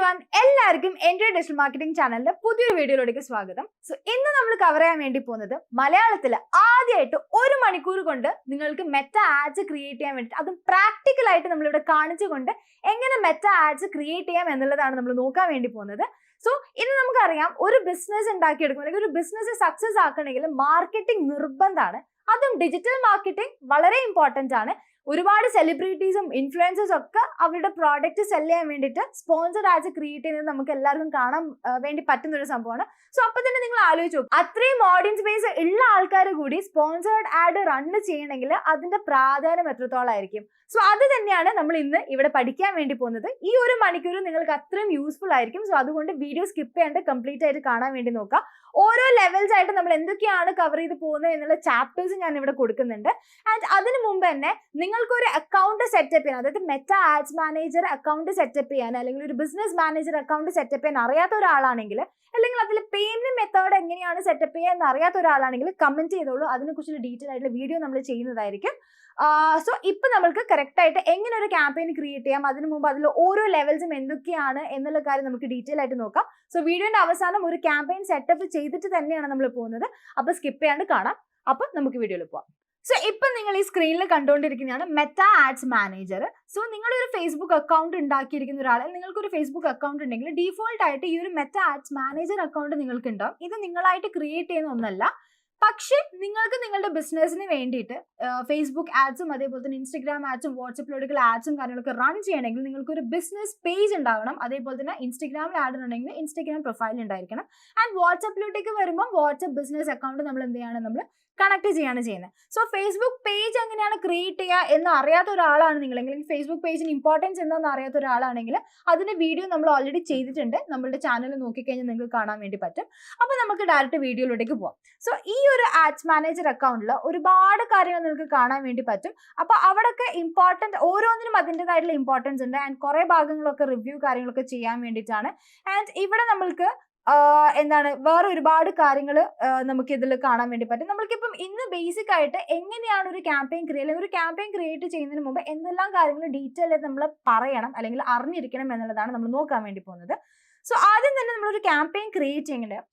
Everyone, എല്ലാവർക്കും എൻ്റെ digital marketing ചാനലിന്റെ പുതിയൊരു വീഡിയോയിലേക്ക് സ്വാഗതം. സോ ഇന്ന് നമ്മൾ കവർ ചെയ്യാൻ വേണ്ടി പോകുന്നത് മലയാളത്തിൽ ആദ്യമായിട്ട് 1 മണിക്കൂർ കൊണ്ട് നിങ്ങൾക്ക് മെറ്റ ആഡ്സ് ക്രിയേറ്റ് ചെയ്യാൻ വേണ്ടിയിട്ട്, അതും പ്രാക്ടിക്കൽ ആയിട്ട് നമ്മളിവിടെ കാണിച്ചുകൊണ്ട് എങ്ങനെ മെറ്റ ആഡ്സ് ക്രിയേറ്റ് ചെയ്യാം എന്നുള്ളതാണ് നമ്മൾ നോക്കാൻ വേണ്ടി പോകുന്നത്. സോ ഇന്ന് നമുക്കറിയാം, ഒരു ബിസിനസ് ഉണ്ടാക്കിയെടുക്കും അല്ലെങ്കിൽ ഒരു ബിസിനസ് സക്സസ് ആക്കണമെങ്കിൽ മാർക്കറ്റിംഗ് നിർബന്ധമാണ്. അതും ഡിജിറ്റൽ മാർക്കറ്റിംഗ് വളരെ ഇമ്പോർട്ടൻ്റ് ആണ്. ഒരുപാട് സെലിബ്രിറ്റീസും ഇൻഫ്ലുവൻസേഴ്സും ഒക്കെ അവരുടെ പ്രോഡക്റ്റ് സെല് ചെയ്യാൻ വേണ്ടിയിട്ട് സ്പോൺസർഡ് ആഡ്സ് ക്രിയേറ്റ് ചെയ്യുന്നത് നമുക്ക് എല്ലാവർക്കും കാണാൻ വേണ്ടി പറ്റുന്ന ഒരു സംഭവമാണ്. സോ അപ്പൊ തന്നെ നിങ്ങൾ ആലോചിച്ച് നോക്കും, അത്രയും ഓഡിയൻസ് ബേസ് ഉള്ള ആൾക്കാർ കൂടി സ്പോൺസർഡ് ആഡ് റൺ ചെയ്യണമെങ്കിൽ അതിന്റെ പ്രാധാന്യം എത്രത്തോളമായിരിക്കും. സോ അത് തന്നെയാണ് നമ്മൾ ഇന്ന് ഇവിടെ പഠിക്കാൻ വേണ്ടി പോകുന്നത്. ഈ 1 മണിക്കൂർ നിങ്ങൾക്ക് അത്രയും യൂസ്ഫുൾ ആയിരിക്കും. സോ അതുകൊണ്ട് വീഡിയോ സ്കിപ്പ് ചെയ്യാണ്ട് കംപ്ലീറ്റ് ആയിട്ട് കാണാൻ വേണ്ടി നോക്കാം. ഓരോ ലെവൽസ് ആയിട്ട് നമ്മൾ എന്തൊക്കെയാണ് കവർ ചെയ്ത് പോകുന്നത് എന്നുള്ള ചാപ്റ്റേഴ്സ് ഞാൻ ഇവിടെ കൊടുക്കുന്നുണ്ട്. ആൻഡ് അതിന് മുമ്പ് തന്നെ നിങ്ങൾക്കൊരു അക്കൗണ്ട് സെറ്റപ്പ് ചെയ്യാൻ, അതായത് Meta ads manager account setup ചെയ്യാൻ അല്ലെങ്കിൽ ഒരു ബിസിനസ് മാനേജർ അക്കൗണ്ട് സെറ്റപ്പ് ചെയ്യാൻ അറിയാത്ത ഒരാളാണെങ്കിൽ, അല്ലെങ്കിൽ അതിൽ പേയ്മെന്റ് മെത്തേഡ് എങ്ങനെയാണ് സെറ്റപ്പ് ചെയ്യുക എന്ന് അറിയാത്ത ഒരാളാണെങ്കിൽ കമന്റ് ചെയ്തോളൂ. അതിനെക്കുറിച്ചുള്ള ഡീറ്റെയിൽ ആയിട്ടുള്ള വീഡിയോ നമ്മൾ ചെയ്യുന്നതായിരിക്കും. സോ ഇപ്പൊ നമ്മൾക്ക് കറക്റ്റ് ആയിട്ട് എങ്ങനെ ഒരു ക്യാമ്പയിൻ ക്രിയേറ്റ് ചെയ്യാം, അതിനു മുമ്പ് അതിൽ ഓരോ ലെവൽസും എന്തൊക്കെയാണ് എന്നുള്ള കാര്യം നമുക്ക് ഡീറ്റെയിൽ ആയിട്ട് നോക്കാം. സോ വീഡിയോന്റെ അവസാനം ഒരു ക്യാമ്പയിൻ സെറ്റപ്പ് ചെയ്തിട്ട് തന്നെയാണ് നമ്മൾ പോകുന്നത്. അപ്പൊ സ്കിപ്പ് ചെയ്യാണ്ട് കാണാം. അപ്പൊ നമുക്ക് വീഡിയോയിൽ പോവാം. സോ ഇപ്പൊ നിങ്ങൾ ഈ സ്ക്രീനിൽ കണ്ടുകൊണ്ടിരിക്കുന്നതാണ് മെറ്റ ആഡ്സ് മാനേജർ. സോ നിങ്ങളൊരു ഫേസ്ബുക്ക് അക്കൗണ്ട് ഉണ്ടാക്കിയിരിക്കുന്ന ഒരാൾ, നിങ്ങൾക്കൊരു ഫേസ്ബുക്ക് അക്കൗണ്ട് ഉണ്ടെങ്കിൽ ഡീഫോൾട്ട് ആയിട്ട് ഈ ഒരു മെറ്റ ആഡ്സ് മാനേജർ അക്കൗണ്ട് നിങ്ങൾക്ക് ഉണ്ടാവും. ഇത് നിങ്ങളായിട്ട് ക്രിയേറ്റ് ചെയ്യുന്ന ഒന്നല്ല. പക്ഷെ നിങ്ങൾക്ക് നിങ്ങളുടെ ബിസിനസ്സിന് വേണ്ടിയിട്ട് ഫേസ്ബുക്ക് ആഡ്സും അതേപോലെ തന്നെ ഇൻസ്റ്റഗ്രാം ആഡ്സും വാട്സപ്പിലൂടെയുള്ള ആഡ്സും കാര്യങ്ങളൊക്കെ റൺ ചെയ്യണമെങ്കിൽ നിങ്ങൾക്കൊരു ബിസിനസ് പേജ് ഉണ്ടാവണം. അതേപോലെ തന്നെ ഇൻസ്റ്റഗ്രാമിൽ ആഡ് ഉണ്ടെങ്കിൽ ഇൻസ്റ്റഗ്രാം പ്രൊഫൈൽ ഉണ്ടായിരിക്കണം. ആൻഡ് വാട്സപ്പിലോട്ടേക്ക് വരുമ്പോൾ വാട്സപ്പ് ബിസിനസ് അക്കൗണ്ട് നമ്മൾ എന്ത് ചെയ്യാണ്, നമ്മൾ കണക്ട് ചെയ്യാണ് ചെയ്യുന്നത്. സോ ഫേസ്ബുക്ക് പേജ് എങ്ങനെയാണ് ക്രിയേറ്റ് ചെയ്യുക എന്ന് അറിയാത്ത ഒരാളാണ് നിങ്ങൾ, അല്ലെങ്കിൽ ഫേസ്ബുക്ക് പേജിന് ഇമ്പോർട്ടൻസ് എന്താണെന്ന് അറിയാത്ത ഒരാളാണെങ്കിൽ അതിന്റെ വീഡിയോ നമ്മൾ ഓൾറെഡി ചെയ്തിട്ടുണ്ട്. നമ്മുടെ ചാനൽ നോക്കിക്കഴിഞ്ഞാൽ നിങ്ങൾക്ക് കാണാൻ വേണ്ടി പറ്റും. അപ്പോൾ നമുക്ക് ഡയറക്റ്റ് വീഡിയോയിലോട്ടേക്ക് പോവാം. സോ ഈ ഒരു ആഡ്സ് മാനേജർ അക്കൗണ്ടിൽ ഒരുപാട് കാര്യങ്ങൾ നിങ്ങൾക്ക് കാണാൻ വേണ്ടി പറ്റും. അപ്പോൾ അവിടെയൊക്കെ ഇമ്പോർട്ടൻറ്റ്, ഓരോന്നിനും അതിൻ്റെതായിട്ടുള്ള ഇമ്പോർട്ടൻസ് ഉണ്ട്. ആൻഡ് കുറേ ഭാഗങ്ങളൊക്കെ റിവ്യൂ കാര്യങ്ങളൊക്കെ ചെയ്യാൻ വേണ്ടിയിട്ടാണ്. ആൻഡ് ഇവിടെ നമ്മൾക്ക് എന്താണ് വേറെ ഒരുപാട് കാര്യങ്ങൾ നമുക്ക് ഇതിൽ കാണാൻ വേണ്ടി പറ്റും. നമ്മൾക്കിപ്പം ഇന്ന് ബേസിക് ആയിട്ട് എങ്ങനെയാണ് ഒരു ക്യാമ്പയിൻ ക്രിയേറ്റ് ചെയ്യുന്നതിന് മുമ്പ് എന്തെല്ലാം കാര്യങ്ങൾ ഡീറ്റെയിൽ ആയിട്ട് നമ്മൾ പറയണം അല്ലെങ്കിൽ അറിഞ്ഞിരിക്കണം എന്നുള്ളതാണ് നമ്മൾ നോക്കാൻ വേണ്ടി പോകുന്നത്. സോ ആദ്യം തന്നെ നമ്മളൊരു ക്യാമ്പയിൻ ക്രിയേറ്റ് ചെയ്യേണ്ടത്,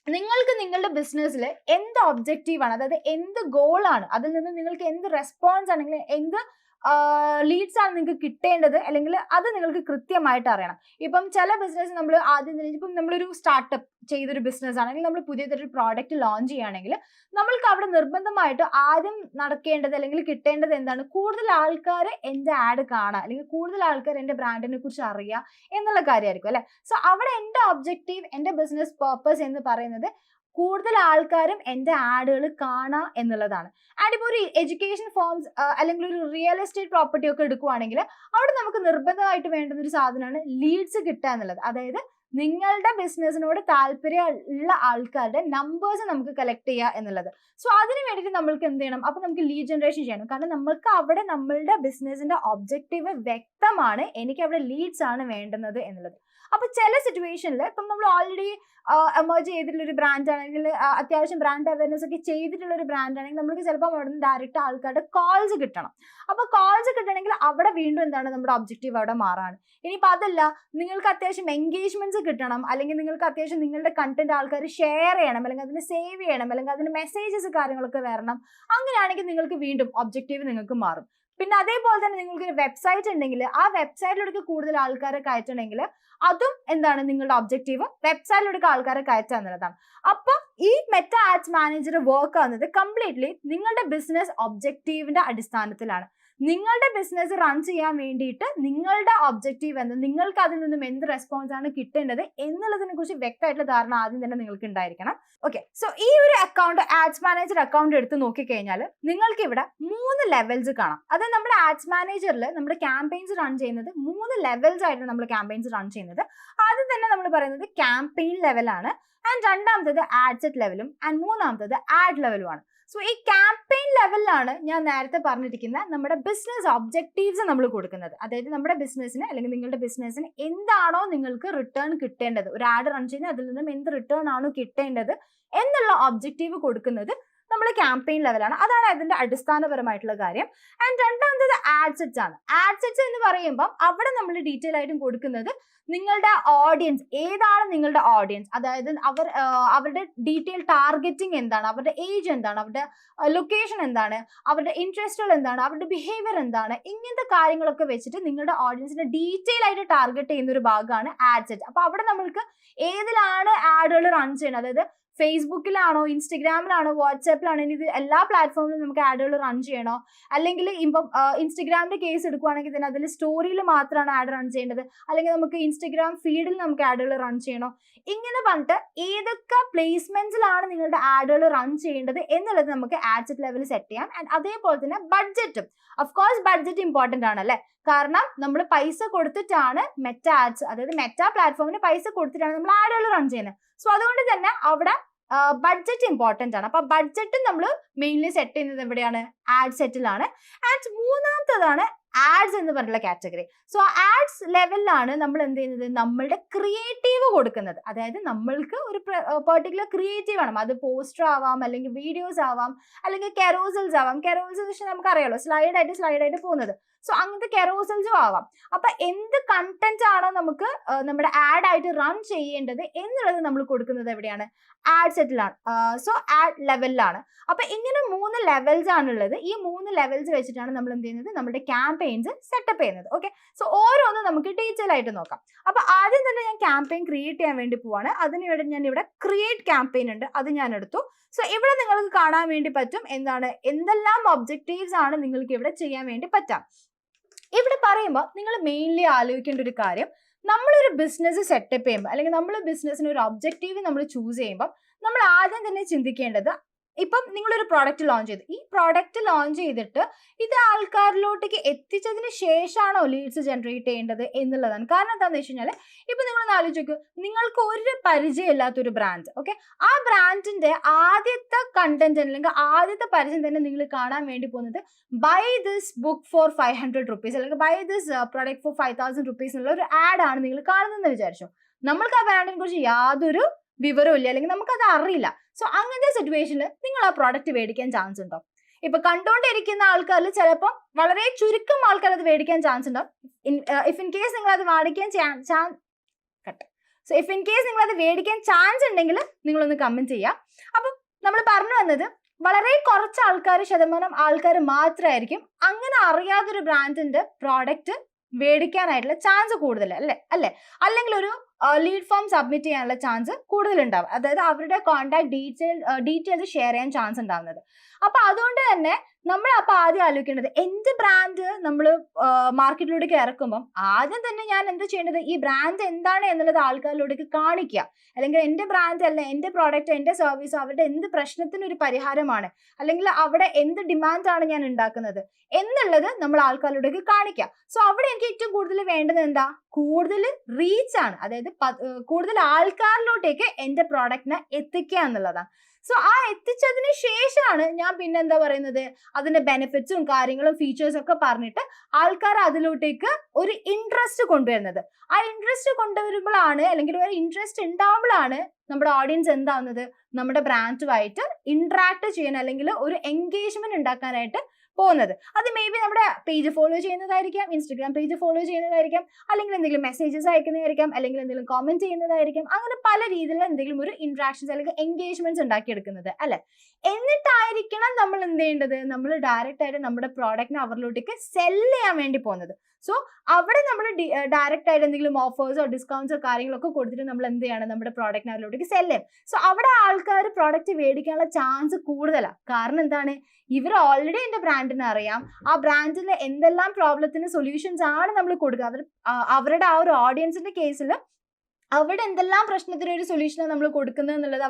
നിങ്ങൾക്ക് നിങ്ങളുടെ ബിസിനസ്സിൽ എന്ത് ഒബ്ജക്റ്റീവാണ്, അതായത് എന്ത് ഗോളാണ്, അതിൽ നിന്ന് നിങ്ങൾക്ക് എന്ത് റെസ്പോൺസ് ആണെങ്കിൽ എന്ത് ലീഡ്സ് ആണ് നിങ്ങൾക്ക് കിട്ടേണ്ടത്, അല്ലെങ്കിൽ അത് നിങ്ങൾക്ക് കൃത്യമായിട്ട് അറിയണം. ഇപ്പം ചില ബിസിനസ് നമ്മൾ ആദ്യം തന്നെ, ഇപ്പം നമ്മളൊരു സ്റ്റാർട്ടപ്പ് ചെയ്തൊരു ബിസിനസ് ആണെങ്കിൽ നമ്മൾ പുതിയതൊരു പ്രോഡക്റ്റ് ലോഞ്ച് ചെയ്യുകയാണെങ്കിൽ നമ്മൾക്ക് അവിടെ നിർബന്ധമായിട്ട് ആദ്യം നടക്കേണ്ടത് അല്ലെങ്കിൽ കിട്ടേണ്ടത് എന്താണ്, കൂടുതൽ ആൾക്കാർ എൻ്റെ ആഡ് കാണുക അല്ലെങ്കിൽ കൂടുതൽ ആൾക്കാർ എൻ്റെ ബ്രാൻഡിനെ കുറിച്ച് അറിയുക എന്നുള്ള കാര്യമായിരിക്കും അല്ലെ. സോ അവിടെ എൻ്റെ ഒബ്ജക്റ്റീവ്, എൻ്റെ ബിസിനസ് പർപ്പസ് എന്ന് പറയുന്നത് കൂടുതൽ ആൾക്കാരും എൻ്റെ ആഡുകൾ കാണുക എന്നുള്ളതാണ്. ആൻഡ് ഇപ്പോൾ ഒരു എഡ്യൂക്കേഷൻ ഫോംസ് അല്ലെങ്കിൽ ഒരു റിയൽ എസ്റ്റേറ്റ് പ്രോപ്പർട്ടി ഒക്കെ എടുക്കുവാണെങ്കിൽ അവിടെ നമുക്ക് നിർബന്ധമായിട്ട് വേണ്ടുന്ന ഒരു സാധനമാണ് ലീഡ്സ് കിട്ടുക എന്നുള്ളത്. അതായത് നിങ്ങളുടെ ബിസിനസ്സിനോട് താല്പര്യമുള്ള ആൾക്കാരുടെ നമ്പേഴ്സ് നമുക്ക് കളക്ട് ചെയ്യുക എന്നുള്ളത്. സോ അതിന് വേണ്ടിയിട്ട് നമ്മൾക്ക് എന്ത് ചെയ്യണം, അപ്പോൾ നമുക്ക് ലീഡ് ജനറേഷൻ ചെയ്യണം. കാരണം നമ്മൾക്ക് അവിടെ നമ്മളുടെ ബിസിനസ്സിന്റെ ഒബ്ജക്റ്റീവ് വ്യക്തമാണ്, എനിക്ക് അവിടെ ലീഡ്സ് ആണ് വേണ്ടുന്നത് എന്നുള്ളത്. അപ്പൊ ചില സിറ്റുവേഷനിൽ ഇപ്പം നമ്മൾ ഓൾറെഡി എമർജ് ചെയ്തിട്ടുള്ള ഒരു ബ്രാൻഡ് ആണെങ്കിൽ, അത്യാവശ്യം ബ്രാൻഡ് അവയർനെസ് ഒക്കെ ചെയ്തിട്ടുള്ള ഒരു ബ്രാൻഡ് ആണെങ്കിൽ നമുക്ക് ചിലപ്പോൾ അവിടെ നിന്ന് ഡയറക്റ്റ് ആൾക്കാരുടെ കോൾസ് കിട്ടണം. അപ്പോൾ കോൾസ് കിട്ടണമെങ്കിൽ അവിടെ വീണ്ടും എന്താണ്, നമ്മുടെ ഒബ്ജക്റ്റീവ് അവിടെ മാറാണ്. ഇനിയിപ്പോൾ അതല്ല, നിങ്ങൾക്ക് അത്യാവശ്യം എൻഗേജ്മെന്റ്സ് കിട്ടണം, അല്ലെങ്കിൽ നിങ്ങൾക്ക് അത്യാവശ്യം നിങ്ങളുടെ കണ്ടന്റ് ആൾക്കാർ ഷെയർ ചെയ്യണം, അല്ലെങ്കിൽ അതിന് സേവ് ചെയ്യണം, അല്ലെങ്കിൽ അതിന് മെസ്സേജസ് കാര്യങ്ങളൊക്കെ വരണം. അങ്ങനെയാണെങ്കിൽ നിങ്ങൾക്ക് വീണ്ടും ഒബ്ജക്റ്റീവ് നിങ്ങൾക്ക് മാറും. പിന്നെ അതേപോലെ തന്നെ നിങ്ങൾക്കൊരു വെബ്സൈറ്റ് ഉണ്ടെങ്കിൽ ആ വെബ്സൈറ്റിലൂടെ കൂടുതൽ ആൾക്കാരെ കയറ്റണമെങ്കിൽ അതും എന്താണ്, നിങ്ങളുടെ ഒബ്ജക്റ്റീവ് വെബ്സൈറ്റിലൂടെ ആൾക്കാരെ കയറ്റുക എന്നുള്ളതാണ്. അപ്പൊ ഈ മെറ്റ ആഡ്സ് മാനേജർ വർക്ക് ആവുന്നത് കംപ്ലീറ്റ്ലി നിങ്ങളുടെ ബിസിനസ് ഒബ്ജക്റ്റീവിന്റെ അടിസ്ഥാനത്തിലാണ്. നിങ്ങളുടെ ബിസിനസ് റൺ ചെയ്യാൻ വേണ്ടിയിട്ട് നിങ്ങളുടെ ഒബ്ജക്റ്റീവ് എന്ത്, നിങ്ങൾക്ക് അതിൽ നിന്നും എന്ത് റെസ്പോൺസ് ആണ് കിട്ടേണ്ടത് എന്നുള്ളതിനെ കുറിച്ച് വ്യക്തമായിട്ടുള്ള ധാരണ ആദ്യം തന്നെ നിങ്ങൾക്ക് ഉണ്ടായിരിക്കണം. ഓക്കെ, സോ ഈ ഒരു അക്കൗണ്ട്, ആഡ്സ് മാനേജർ അക്കൗണ്ട് എടുത്ത് നോക്കിക്കഴിഞ്ഞാൽ നിങ്ങൾക്ക് ഇവിടെ 3 ലെവൽസ് കാണാം. അത് നമ്മുടെ ആഡ്സ് മാനേജറിൽ നമ്മുടെ ക്യാമ്പയിൻസ് റൺ ചെയ്യുന്നത് 3 ലെവൽസ് ആയിട്ടാണ് നമ്മൾ ക്യാമ്പയിൻസ് റൺ ചെയ്യുന്നത്. ആദ്യം തന്നെ നമ്മൾ പറയുന്നത് ക്യാമ്പയിൻ ലെവലാണ്, ആൻഡ് രണ്ടാമത്തത് ആഡ് സെറ്റ് ലെവലും, ആൻഡ് മൂന്നാമത്തത് ആഡ് ലെവലുമാണ്. സോ ഈ ക്യാമ്പയിൻ ലെവലിലാണ് ഞാൻ നേരത്തെ പറഞ്ഞിരിക്കുന്ന നമ്മുടെ ബിസിനസ് ഒബ്ജക്റ്റീവ്സ് നമ്മൾ കൊടുക്കുന്നത്. അതായത് നമ്മുടെ ബിസിനസ്സിന് അല്ലെങ്കിൽ നിങ്ങളുടെ ബിസിനസ്സിന് എന്താണോ നിങ്ങൾക്ക് റിട്ടേൺ കിട്ടേണ്ടത്, ഒരു ആഡ് റൺ ചെയ്യുന്നത് അതിൽ നിന്നും എന്ത് റിട്ടേൺ ആണോ കിട്ടേണ്ടത് എന്നുള്ള ഒബ്ജക്റ്റീവ് കൊടുക്കുന്നത് നമ്മൾ ക്യാമ്പയിൻ ലെവലാണ്. അതാണ് അതിന്റെ അടിസ്ഥാനപരമായിട്ടുള്ള കാര്യം. ആൻഡ് രണ്ടാമത്തേത് ആഡ്സെറ്റ്സ് ആണ്. ആഡ്സെറ്റ്സ് എന്ന് പറയുമ്പോൾ അവിടെ നമ്മൾ ഡീറ്റെയിൽ ആയിട്ടും കൊടുക്കുന്നത് നിങ്ങളുടെ ഓഡിയൻസ് ഏതാണ്, നിങ്ങളുടെ ഓഡിയൻസ്, അതായത് അവരുടെ ഡീറ്റെയിൽ ടാർഗറ്റിംഗ് എന്താണ്, അവരുടെ ഏജ് എന്താണ്, അവരുടെ ലൊക്കേഷൻ എന്താണ്, അവരുടെ ഇൻട്രസ്റ്റുകൾ എന്താണ്, അവരുടെ ബിഹേവിയർ എന്താണ്, ഇങ്ങനത്തെ കാര്യങ്ങളൊക്കെ വെച്ചിട്ട് നിങ്ങളുടെ ഓഡിയൻസിനെ ഡീറ്റെയിൽ ആയിട്ട് ടാർഗറ്റ് ചെയ്യുന്ന ഒരു ഭാഗമാണ് ആഡ്സെറ്റ്. അപ്പൊ അവിടെ നമ്മൾക്ക് ഏതിലാണ് ആഡുകൾ റൺ ചെയ്യുന്നത്, അതായത് ഫേസ്ബുക്കിലാണോ, ഇൻസ്റ്റഗ്രാമിലാണോ, വാട്സാപ്പിലാണോ, ഇനി ഇത് എല്ലാ പ്ലാറ്റ്ഫോമിലും നമുക്ക് ആഡുകൾ റൺ ചെയ്യണോ, അല്ലെങ്കിൽ ഇപ്പം ഇൻസ്റ്റഗ്രാമിന്റെ കേസ് എടുക്കുകയാണെങ്കിൽ തന്നെ അതിൽ സ്റ്റോറിയിൽ മാത്രമാണ് ആഡ് റൺ ചെയ്യേണ്ടത്, അല്ലെങ്കിൽ നമുക്ക് ഇൻസ്റ്റഗ്രാം ഫീഡിൽ നമുക്ക് ആഡുകൾ റൺ ചെയ്യണോ, ഇങ്ങനെ പറഞ്ഞിട്ട് ഏതൊക്കെ പ്ലേസ്മെന്റ്സിലാണ് നിങ്ങളുടെ ആഡുകൾ റൺ ചെയ്യേണ്ടത് എന്നുള്ളത് നമുക്ക് ആഡ്സെറ്റ് ലെവൽ സെറ്റ് ചെയ്യാം. ആൻഡ് അതേപോലെ തന്നെ ബഡ്ജറ്റും, ഓഫ് കോഴ്സ് ബഡ്ജറ്റ് ഇമ്പോർട്ടന്റ് ആണ് അല്ലെ, കാരണം നമ്മൾ പൈസ കൊടുത്തിട്ടാണ് മെറ്റ ആഡ്സ്, അതായത് മെറ്റ പ്ലാറ്റ്ഫോമിന് പൈസ കൊടുത്തിട്ടാണ് നമ്മൾ ആഡുകൾ റൺ ചെയ്യുന്നത്. സോ അതുകൊണ്ട് തന്നെ അവിടെ ബഡ്ജറ്റ് ഇമ്പോർട്ടന്റ് ആണ്. അപ്പൊ ബഡ്ജറ്റും നമ്മൾ മെയിൻലി സെറ്റ് ചെയ്യുന്നത് എവിടെയാണ്, ആഡ് സെറ്റിലാണ്. ആൻഡ് മൂന്നാമത്തതാണ് ആഡ്സ് എന്ന് പറഞ്ഞുള്ള കാറ്റഗറി. സോ ആഡ്സ് ലെവലിലാണ് നമ്മൾ എന്ത് ചെയ്യുന്നത്, നമ്മളുടെ ക്രിയേറ്റീവ് കൊടുക്കുന്നത്. അതായത് നമ്മൾക്ക് ഒരു പെർട്ടിക്കുലർ ക്രിയേറ്റീവ് ആണ്, അത് പോസ്റ്റർ ആവാം, അല്ലെങ്കിൽ വീഡിയോസ് ആവാം, അല്ലെങ്കിൽ കെറോസൽസ് ആവാം. കെറോസൽസ് നമുക്ക് അറിയാലോ, സ്ലൈഡ് ആയിട്ട് പോകുന്നത്. സോ അങ്ങനത്തെ കെറോസൽസും ആവാം. അപ്പൊ എന്ത് കണ്ടന്റ് ആണോ നമുക്ക് നമ്മുടെ ആഡ് ആയിട്ട് റൺ ചെയ്യേണ്ടത് എന്നുള്ളത് നമ്മൾ കൊടുക്കുന്നത് എവിടെയാണ്, ആഡ് സെറ്റിലാണ്. സോ ആഡ് ലെവലിലാണ്. അപ്പൊ ഇങ്ങനെ 3 ലെവൽസ് ആണുള്ളത്. ഈ 3 ലെവൽസ് വെച്ചിട്ടാണ് നമ്മൾ എന്ത് ചെയ്യുന്നത്, നമ്മുടെ ക്യാമ്പയിൻസ് സെറ്റപ്പ് ചെയ്യുന്നത്. ഓക്കെ, സോ ഓരോന്നും നമുക്ക് ഡീറ്റെയിൽ ആയിട്ട് നോക്കാം. അപ്പൊ ആദ്യം തന്നെ ഞാൻ ക്യാമ്പയിൻ ക്രിയേറ്റ് ചെയ്യാൻ വേണ്ടി പോവാണ്. അതിനുവേണ്ടി ഞാൻ ഇവിടെ ക്രിയേറ്റ് ക്യാമ്പയിൻ ഉണ്ട്, അത് ഞാൻ എടുത്തു. സോ ഇവിടെ നിങ്ങൾക്ക് കാണാൻ വേണ്ടി പറ്റും എന്തെല്ലാം ഒബ്ജക്റ്റീവ്സ് ആണ് നിങ്ങൾക്ക് ഇവിടെ ചെയ്യാൻ വേണ്ടി പറ്റാം. ഇവിടെ പറയുമ്പോൾ നിങ്ങൾ മെയിൻലി ആലോചിക്കേണ്ട ഒരു കാര്യം, നമ്മളൊരു ബിസിനസ് സെറ്റപ്പ് ചെയ്യുമ്പോൾ, അല്ലെങ്കിൽ നമ്മൾ ബിസിനസ്സിന് ഒരു ഒബ്ജക്റ്റീവ് നമ്മൾ ചൂസ് ചെയ്യുമ്പോൾ നമ്മൾ ആദ്യം തന്നെ ചിന്തിക്കേണ്ടത്, ഇപ്പം നിങ്ങളൊരു പ്രോഡക്റ്റ് ലോഞ്ച് ചെയ്തു, ഈ പ്രോഡക്റ്റ് ലോഞ്ച് ചെയ്തിട്ട് ഇത് ആൾക്കാരിലോട്ടേക്ക് എത്തിച്ചതിന് ശേഷമാണോ ലീഡ്സ് ജനറേറ്റ് ചെയ്യേണ്ടത് എന്നുള്ളതാണ്. കാരണം എന്താണെന്ന് വെച്ച് കഴിഞ്ഞാൽ ഇപ്പം നിങ്ങളൊന്ന് ആലോചിക്കൂ, നിങ്ങൾക്ക് ഒരു പരിചയമില്ലാത്തൊരു ബ്രാൻഡ്, ഓക്കെ, ആ ബ്രാൻഡിന്റെ ആദ്യത്തെ കണ്ടന്റ് അല്ലെങ്കിൽ ആദ്യത്തെ പരിചയം തന്നെ നിങ്ങൾ കാണാൻ വേണ്ടി പോകുന്നത് buy this book for 500 rupees അല്ലെങ്കിൽ buy this product for 5000 rupees എന്നുള്ള ഒരു ആഡ് ആണ് നിങ്ങൾ കാണുന്നതെന്ന് വിചാരിച്ചു. നമ്മൾക്ക് ആ ബ്രാൻഡിനെ കുറിച്ച് യാതൊരു വിവരവും ഇല്ല, അല്ലെങ്കിൽ നമുക്കത് അറിയില്ല. സോ അങ്ങനത്തെ സിറ്റുവേഷനിൽ നിങ്ങൾ ആ പ്രോഡക്റ്റ് മേടിക്കാൻ ചാൻസ് ഉണ്ടോ? ഇപ്പൊ കണ്ടുകൊണ്ടിരിക്കുന്ന ആൾക്കാരിൽ ചിലപ്പോൾ വളരെ ചുരുക്കം ആൾക്കാർ അത് മേടിക്കാൻ ചാൻസ് ഉണ്ടാവും. ഇഫ് ഇൻ കേസ് നിങ്ങൾ അത് മേടിക്കാൻ ചാൻസ് ഉണ്ടെങ്കിൽ നിങ്ങളൊന്ന് കമന്റ് ചെയ്യാം. അപ്പം നമ്മൾ പറഞ്ഞു വന്നത്, വളരെ കുറച്ച് ശതമാനം ആൾക്കാർ മാത്രമായിരിക്കും അങ്ങനെ അറിയാതൊരു ബ്രാൻഡിന്റെ പ്രോഡക്റ്റ് മേടിക്കാനായിട്ടുള്ള ചാൻസ് കൂടുതൽ അല്ലേ, അല്ലെങ്കിൽ ഒരു ലീഡ് ഫോം സബ്മിറ്റ് ചെയ്യാനുള്ള ചാൻസ് കൂടുതലുണ്ടാവും. അതായത് അവരുടെ കോൺടാക്ട് ഡീറ്റെയിൽസ് ഷെയർ ചെയ്യാൻ ചാൻസ് ഉണ്ടാവുന്നത്. അപ്പൊ അതുകൊണ്ട് തന്നെ നമ്മൾ അപ്പൊ ആദ്യം ആലോചിക്കേണ്ടത്, എന്റെ ബ്രാൻഡ് നമ്മൾ മാർക്കറ്റിലൂടെയൊക്കെ ഇറക്കുമ്പോൾ ആദ്യം തന്നെ ഞാൻ എന്താ ചെയ്യേണ്ടത്, ഈ ബ്രാൻഡ് എന്താണ് എന്നുള്ളത് ആൾക്കാരിലൂടെയൊക്കെ കാണിക്കുക. അല്ലെങ്കിൽ എന്റെ ബ്രാൻഡ് അല്ല, എന്റെ പ്രോഡക്റ്റ്, എന്റെ സർവീസ്, അവരുടെ എന്ത് പ്രശ്നത്തിനൊരു പരിഹാരമാണ്, അല്ലെങ്കിൽ അവിടെ എന്ത് ഡിമാൻഡാണ് ഞാൻ ഉണ്ടാക്കുന്നത് എന്നുള്ളത് നമ്മൾ ആൾക്കാരിലൂടെയൊക്കെ കാണിക്കുക. സോ അവിടെ എനിക്ക് ഏറ്റവും കൂടുതൽ വേണ്ടത് എന്താ, കൂടുതൽ റീച്ച് ആണ്. അതായത് കൂടുതൽ ആൾക്കാരിലോട്ടേക്ക് എന്റെ പ്രോഡക്റ്റിനെ എത്തിക്കുക എന്നുള്ളതാണ്. സോ ആ എത്തിച്ചതിന് ശേഷമാണ് ഞാൻ പിന്നെ എന്താ പറയുന്നത്, അതിന്റെ ബെനിഫിറ്റ്സും കാര്യങ്ങളും ഫീച്ചേഴ്സും ഒക്കെ പറഞ്ഞിട്ട് ആൾക്കാർ അതിലോട്ടേക്ക് ഒരു ഇൻട്രസ്റ്റ് കൊണ്ടുവരുന്നത്. ആ ഇൻട്രസ്റ്റ് കൊണ്ടുവരുമ്പോഴാണ്, അല്ലെങ്കിൽ ഒരു ഇൻട്രസ്റ്റ് ഉണ്ടാവുമ്പോഴാണ് നമ്മുടെ ഓഡിയൻസ് എന്താവുന്നത്, നമ്മുടെ ബ്രാൻഡുമായിട്ട് ഇന്ററാക്ട് ചെയ്യാൻ അല്ലെങ്കിൽ ഒരു എൻഗേജ്മെന്റ് ഉണ്ടാക്കാനായിട്ട് പോകുന്നത്. അത് മേ ബി നമ്മുടെ പേജ് ഫോളോ ചെയ്യുന്നതായിരിക്കാം, ഇൻസ്റ്റഗ്രാം പേജ് ഫോളോ ചെയ്യുന്നതായിരിക്കാം, അല്ലെങ്കിൽ എന്തെങ്കിലും മെസ്സേജസ് അയക്കുന്നതായിരിക്കാം, അല്ലെങ്കിൽ എന്തെങ്കിലും കോമെന്റ് ചെയ്യുന്നതായിരിക്കാം. അങ്ങനെ പല രീതിയിലുള്ള എന്തെങ്കിലും ഒരു ഇന്ററാക്ഷൻസ് അല്ലെങ്കിൽ എൻഗേജ്മെന്റ്സ് ഉണ്ടാക്കിയെടുക്കുന്നത് അല്ലെ. എന്നിട്ടായിരിക്കണം നമ്മൾ എന്ത് ചെയ്യേണ്ടത്, നമ്മൾ ഡയറക്റ്റ് ആയിട്ട് നമ്മുടെ പ്രോഡക്റ്റിനെ അവരിലോട്ടേക്ക് സെല് ചെയ്യാൻ വേണ്ടി പോകുന്നത്. സോ അവിടെ നമ്മൾ ഡയറക്റ്റ് ആയിട്ട് എന്തെങ്കിലും ഓഫേഴ്സോ ഡിസ്കൗണ്ട്സോ കാര്യങ്ങളൊക്കെ കൊടുത്തിട്ട് നമ്മൾ എന്ത് ചെയ്യണം, നമ്മുടെ പ്രോഡക്റ്റിനെ അവരിലോട്ടേക്ക് സെല് ചെയ്യും. സോ അവിടെ ആൾക്കാർ പ്രോഡക്റ്റ് മേടിക്കാനുള്ള ചാൻസ് കൂടുതലാണ്. കാരണം എന്താണ്, ഇവർ ഓൾറെഡി എന്റെ ബ്രാൻഡിനെ അറിയാം, ആ ബ്രാൻഡിന് എന്തെല്ലാം പ്രോബ്ലത്തിന് സൊല്യൂഷൻസ് ആണ് നമ്മൾ കൊടുക്കുക. അവരുടെ ആ ഒരു ഓഡിയൻസിന്റെ കേസിൽ അവിടെ എന്തെല്ലാം പ്രശ്നത്തിന് ഒരു സൊല്യൂഷനാണ് നമ്മൾ കൊടുക്കുന്നത് എന്നുള്ളത്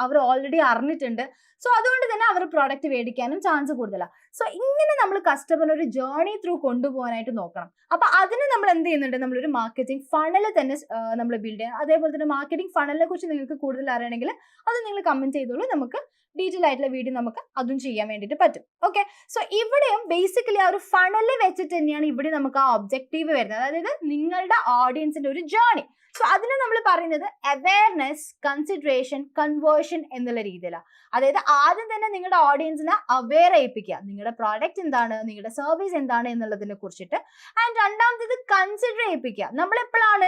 അവർ ഓൾറെഡി അറിഞ്ഞിട്ടുണ്ട്. സോ അതുകൊണ്ട് തന്നെ അവർ പ്രോഡക്റ്റ് മേടിക്കാനും ചാൻസ് കൂടുതലാണ്. സോ ഇങ്ങനെ നമ്മൾ കസ്റ്റമറിന് ഒരു ജേർണി ത്രൂ കൊണ്ടുപോകാനായിട്ട് നോക്കണം. അപ്പൊ അതിന് നമ്മൾ എന്ത് ചെയ്യുന്നുണ്ട്, നമ്മളൊരു മാർക്കറ്റിംഗ് ഫണൽ തന്നെ നമ്മൾ ബിൽഡ് ചെയ്യാം. അതേപോലെ തന്നെ മാർക്കറ്റിംഗ് ഫണലിനെ കുറിച്ച് നിങ്ങൾക്ക് കൂടുതൽ അറിയണമെങ്കിൽ അത് നിങ്ങൾ കമന്റ് ചെയ്തോളൂ, നമുക്ക് ഡീറ്റെയിൽ ആയിട്ടുള്ള വീഡിയോ നമുക്ക് അതും ചെയ്യാൻ വേണ്ടിയിട്ട് പറ്റും. ഓക്കെ, സോ ഇവിടെയും ബേസിക്കലി ആ ഒരു ഫണല് വെച്ചിട്ട് തന്നെയാണ് ഇവിടെ നമുക്ക് ആ ഒബ്ജക്റ്റീവ് വരുന്നത്, അതായത് നിങ്ങളുടെ ഓഡിയൻസിന്റെ ഒരു ജേർണി. സോ അതിനെ നമ്മൾ പറയുന്നത് അവയർനെസ്, കൺസിഡറേഷൻ, കൺവേർഷൻ എന്നുള്ള രീതിയിലാണ്. അതായത് ആദ്യം തന്നെ നിങ്ങളുടെ ഓഡിയൻസിനെ അവെയർ ചെയ്യിപ്പിക്കുക, നിങ്ങളുടെ പ്രോഡക്റ്റ് എന്താണ്, നിങ്ങളുടെ സർവീസ് എന്താണ് എന്നുള്ളതിനെ കുറിച്ചിട്ട്. ആൻഡ് രണ്ടാമത്തേത് കൺസിഡർ ചെയ്യിപ്പിക്കുക. നമ്മൾ എപ്പോഴാണ്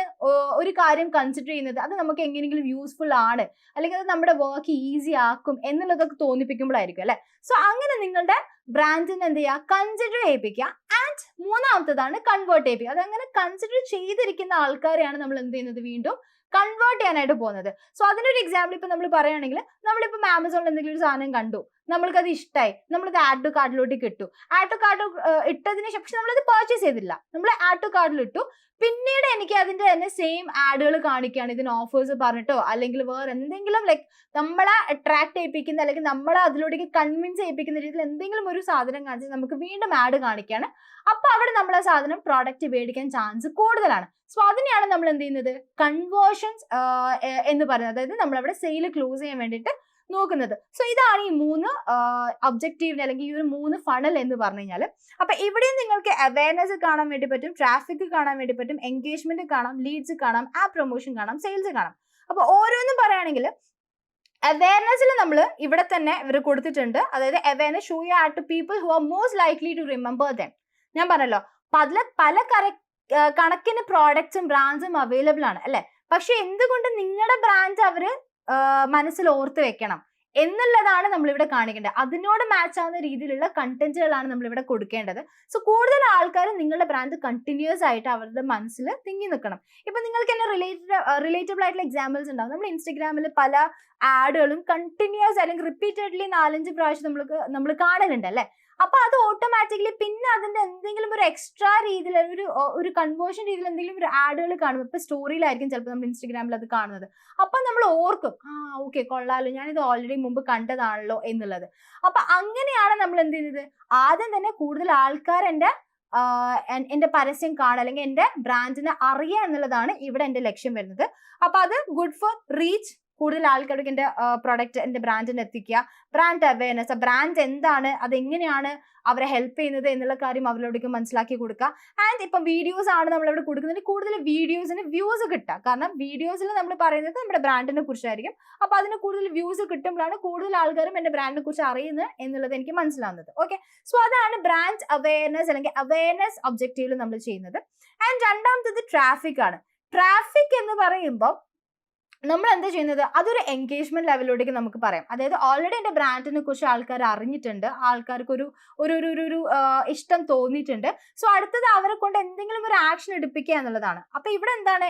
ഒരു കാര്യം കൺസിഡർ ചെയ്യുന്നത്, അത് നമുക്ക് എങ്ങനെയെങ്കിലും യൂസ്ഫുൾ ആണ്, അല്ലെങ്കിൽ അത് നമ്മുടെ വർക്ക് ഈസി ആക്കും എന്നുള്ളതൊക്കെ തോന്നിപ്പിക്കുമ്പോഴായിരിക്കും അല്ലെ. സോ അങ്ങനെ നിങ്ങളുടെ ബ്രാൻഡിനെ എന്ത് ചെയ്യുക, കൺസിഡർ ചെയ്യിപ്പിക്കുക. ആൻഡ് മൂന്നാമത്തതാണ് കൺവേർട്ട് ചെയ്യിപ്പിക്കുക. അതങ്ങനെ കൺസിഡർ ചെയ്തിരിക്കുന്ന ആൾക്കാരെയാണ് നമ്മൾ എന്ത് ചെയ്യുന്നത്, വീണ്ടും കൺവേർട്ട് ചെയ്യാനായിട്ട് പോകുന്നത്. സോ അതിനൊരു എക്സാമ്പിൾ ഇപ്പൊ നമ്മൾ പറയുകയാണെങ്കിൽ, നമ്മളിപ്പം ആമസോണിൽ എന്തെങ്കിലും ഒരു സാധനം കണ്ടു, നമ്മൾക്കത് ഇഷ്ടമായി, നമ്മളത് ആഡ് ടു കാർട്ടിലോട്ട് ഇട്ടു. ആഡ് ടു കാർട്ട് ഇട്ടതിന് ശേഷം നമ്മളത് പർച്ചേസ് ചെയ്തില്ല, നമ്മൾ ആഡ് ടു കാർട്ടിൽ ഇട്ടു. പിന്നീട് എനിക്ക് അതിന്റെ തന്നെ സെയിം ആഡുകൾ കാണിക്കുകയാണ്, ഇതിന് ഓഫേഴ്സ് പറഞ്ഞിട്ടോ അല്ലെങ്കിൽ വേറെ എന്തെങ്കിലും ലൈക്ക് നമ്മളെ അട്രാക്ട് ചെയ്യിപ്പിക്കുന്ന അല്ലെങ്കിൽ നമ്മളെ അതിലൂടെ കൺവിൻസ് ചെയ്യിപ്പിക്കുന്ന രീതിയിൽ എന്തെങ്കിലും ഒരു സാധനം കാണിച്ച് നമുക്ക് വീണ്ടും ആഡ് കാണിക്കുകയാണ്. അപ്പൊ അവിടെ നമ്മൾ ആ സാധനം പ്രോഡക്റ്റ് മേടിക്കാൻ ചാൻസ് കൂടുതലാണ്. സോ അതിനെയാണ് നമ്മൾ എന്ത് ചെയ്യുന്നത്, കൺവേർഷൻസ് എന്ന് പറയുന്നത്. അതായത് നമ്മളവിടെ സെയിൽ ക്ലോസ് ചെയ്യാൻ വേണ്ടിയിട്ട് നോക്കുന്നത്. സോ ഇതാണ് ഈ 3 ഒബ്ജക്റ്റീവിന് അല്ലെങ്കിൽ ഈ ഒരു 3 ഫണൽ എന്ന് പറഞ്ഞു കഴിഞ്ഞാൽ. അപ്പൊ ഇവിടെയും നിങ്ങൾക്ക് അവയർനെസ് കാണാൻ വേണ്ടി പറ്റും, ട്രാഫിക് കാണാൻ വേണ്ടി പറ്റും, എൻഗേജ്മെന്റ് കാണാം, ലീഡ്സ് കാണാം, ആപ്പ് പ്രൊമോഷൻ കാണാം, സെയിൽസ് കാണാം. അപ്പൊ ഓരോന്നും പറയുകയാണെങ്കിൽ അവയർനെസ്സിൽ നമ്മൾ ഇവിടെ തന്നെ ഇവർ കൊടുത്തിട്ടുണ്ട്. അതായത് awareness show you ad to people who are most likely to remember them. ഞാൻ പറഞ്ഞല്ലോ പല കണക്കിന് പ്രോഡക്ട്സും ബ്രാൻഡ്സും അവൈലബിൾ ആണ് അല്ലെ. പക്ഷെ എന്തുകൊണ്ട് നിങ്ങളുടെ ബ്രാൻഡ് അവര് മനസ്സിൽ ഓർത്ത് വെക്കണം എന്നുള്ളതാണ് നമ്മളിവിടെ കാണിക്കേണ്ടത്. അതിനോട് മാച്ച് ആവുന്ന രീതിയിലുള്ള കണ്ടന്റുകളാണ് നമ്മളിവിടെ കൊടുക്കേണ്ടത്. സോ കൂടുതൽ ആൾക്കാർ നിങ്ങളുടെ ബ്രാൻഡ് കണ്ടിന്യൂസ് ആയിട്ട് അവരുടെ മനസ്സിൽ തിങ്ങി നിൽക്കണം. ഇപ്പൊ നിങ്ങൾക്ക് തന്നെ റിലേറ്റബിൾ ആയിട്ടുള്ള എക്സാമ്പിൾസ് ഉണ്ടാവും. നമ്മൾ ഇൻസ്റ്റഗ്രാമിൽ പല ആഡുകളും കണ്ടിന്യൂസ് അല്ലെങ്കിൽ റിപ്പീറ്റഡ്ലി 4-5 പ്രാവശ്യം നമ്മൾ കാണലുണ്ട് അല്ലെ. അപ്പൊ അത് ഓട്ടോമാറ്റിക്കലി പിന്നെ അതിന്റെ എന്തെങ്കിലും ഒരു എക്സ്ട്രാ രീതിയിൽ ഒരു കൺവേർഷൻ രീതിയിൽ എന്തെങ്കിലും ഒരു ആഡുകൾ കാണും. ഇപ്പൊ സ്റ്റോറിയിലായിരിക്കും ചിലപ്പോൾ നമ്മൾ ഇൻസ്റ്റഗ്രാമിൽ അത് കാണുന്നത്. അപ്പൊ നമ്മൾ ഓർക്കും, ഓക്കെ കൊള്ളാലോ, ഞാനിത് ഓൾറെഡി മുമ്പ് കണ്ടതാണല്ലോ എന്നുള്ളത്. അപ്പൊ അങ്ങനെയാണ് നമ്മൾ എന്ത് ചെയ്യുന്നത്, ആദ്യം തന്നെ കൂടുതൽ ആൾക്കാർ എന്റെ പരസ്യം കാണുക അല്ലെങ്കിൽ എന്റെ ബ്രാൻഡിനെ അറിയുക എന്നുള്ളതാണ് ഇവിടെ എന്റെ ലക്ഷ്യം വരുന്നത്. അപ്പൊ അത് ഗുഡ് ഫോർ റീച്ച്, കൂടുതൽ ആൾക്കാർക്ക് എന്റെ പ്രൊഡക്റ്റ് എന്റെ ബ്രാൻഡിന് എത്തിക്കുക, ബ്രാൻഡ് അവയർനെസ്, ബ്രാൻഡ് എന്താണ്, അതെങ്ങനെയാണ് അവരെ ഹെൽപ്പ് ചെയ്യുന്നത് എന്നുള്ള കാര്യം അവരിലേക്ക് മനസ്സിലാക്കി കൊടുക്കുക. ആൻഡ് ഇപ്പം വീഡിയോസ് ആണ് നമ്മളിവിടെ കൊടുക്കുന്നതിന് കൂടുതൽ വീഡിയോസിന് വ്യൂസ് കിട്ടുക. കാരണം വീഡിയോസിൽ നമ്മൾ പറയുന്നത് നമ്മുടെ ബ്രാൻഡിനെ കുറിച്ചായിരിക്കും. അപ്പൊ അതിന് കൂടുതൽ വ്യൂസ് കിട്ടുമ്പോഴാണ് കൂടുതൽ ആൾക്കാരും എന്റെ ബ്രാൻഡിനെ കുറിച്ച് അറിയുന്നത് എന്നുള്ളത് എനിക്ക് മനസ്സിലാവുന്നത്. ഓക്കെ, സോ അതാണ് ബ്രാൻഡ് അവയർനെസ് അല്ലെങ്കിൽ അവയർനെസ് ഒബ്ജക്റ്റീവിൽ നമ്മൾ ചെയ്യുന്നത്. ആൻഡ് രണ്ടാമത്തത് ട്രാഫിക് ആണ്. ട്രാഫിക് എന്ന് പറയുമ്പോൾ നമ്മൾ എന്താ ചെയ്യുന്നത്, അതൊരു എൻഗേജ്മെന്റ് ലെവലിലേക്ക് നമുക്ക് പറയാം. അതായത് ഓൾറെഡി എന്റെ ബ്രാൻഡിനെ കുറിച്ച് ആൾക്കാർ അറിഞ്ഞിട്ടുണ്ട്, ആൾക്കാർക്ക് ഒരു ഇഷ്ടം തോന്നിയിട്ടുണ്ട്. സോ അടുത്തത് അവരെ കൊണ്ട് എന്തെങ്കിലും ഒരു ആക്ഷൻ എടുപ്പിക്കുക എന്നുള്ളതാണ്. അപ്പൊ ഇവിടെ എന്താണ്,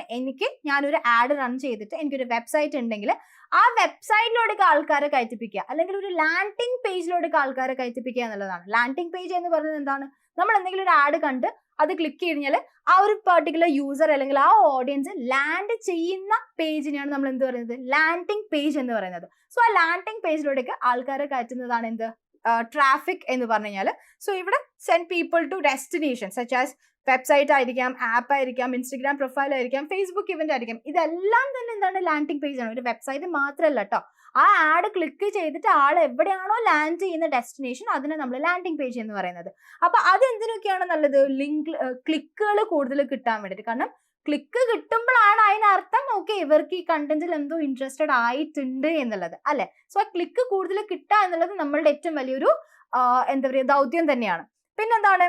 ഞാനൊരു ആഡ് റൺ ചെയ്തിട്ട് എനിക്കൊരു വെബ്സൈറ്റ് ഉണ്ടെങ്കിൽ ആ വെബ്സൈറ്റിലോടേക്ക് ആൾക്കാരെ കയറ്റിപ്പിക്കുക, അല്ലെങ്കിൽ ഒരു ലാൻഡിംഗ് പേജിലോടേക്ക് ആൾക്കാരെ കയറ്റിപ്പിക്കുക എന്നുള്ളതാണ്. ലാൻഡിംഗ് പേജ് എന്ന് പറയുന്നത് എന്താണ്, നമ്മൾ എന്തെങ്കിലും ഒരു ആഡ് കണ്ട് അത് ക്ലിക്ക് കഴിഞ്ഞാൽ ആ ഒരു പെർട്ടിക്കുലർ യൂസർ അല്ലെങ്കിൽ ആ ഓഡിയൻസ് ലാൻഡ് ചെയ്യുന്ന പേജിനെയാണ് നമ്മൾ എന്ത് പറയുന്നത്, ലാൻഡിംഗ് പേജ് എന്ന് പറയുന്നത്. സോ ആ ലാൻഡിംഗ് പേജിലൂടെയൊക്കെ ആൾക്കാരെ കയറ്റുന്നതാണ് എന്ത്, ട്രാഫിക് എന്ന് പറഞ്ഞു കഴിഞ്ഞാൽ. സോ ഇവിടെ send people to destination such as website ആയിരിക്കാം, ആപ്പ് ആയിരിക്കാം, ഇൻസ്റ്റഗ്രാം പ്രൊഫൈൽ ആയിരിക്കാം, ഫേസ്ബുക്ക് ഇവന്റ് ആയിരിക്കാം. ഇതെല്ലാം തന്നെ എന്താണ്, ലാൻഡിംഗ് പേജ് ആണ്. ഒരു വെബ്സൈറ്റ് മാത്രമല്ല കേട്ടോ. ആ ആഡ് ക്ലിക്ക് ചെയ്തിട്ട് ആൾ എവിടെയാണോ ലാൻഡ് ചെയ്യുന്ന ഡെസ്റ്റിനേഷൻ അതിനെ നമ്മൾ ലാൻഡിംഗ് പേജ് എന്ന് പറയുന്നത്. അപ്പൊ അത് എന്തിനൊക്കെയാണ് നല്ലത്, ക്ലിക്കുകൾ കൂടുതൽ കിട്ടാൻ വേണ്ടിയിട്ട്. കാരണം ക്ലിക്ക് കിട്ടുമ്പോഴാണ് അതിനർത്ഥം ഓക്കെ ഇവർക്ക് ഈ കണ്ടന്റിൽ എന്തോ ഇൻട്രസ്റ്റഡ് ആയിട്ടുണ്ട് എന്നുള്ളത് അല്ലെ. സോ ആ ക്ലിക്ക് കൂടുതൽ കിട്ടുക എന്നുള്ളത് നമ്മളുടെ ഏറ്റവും വലിയൊരു എന്താ പറയുക ദൗത്യം തന്നെയാണ്. പിന്നെന്താണ്,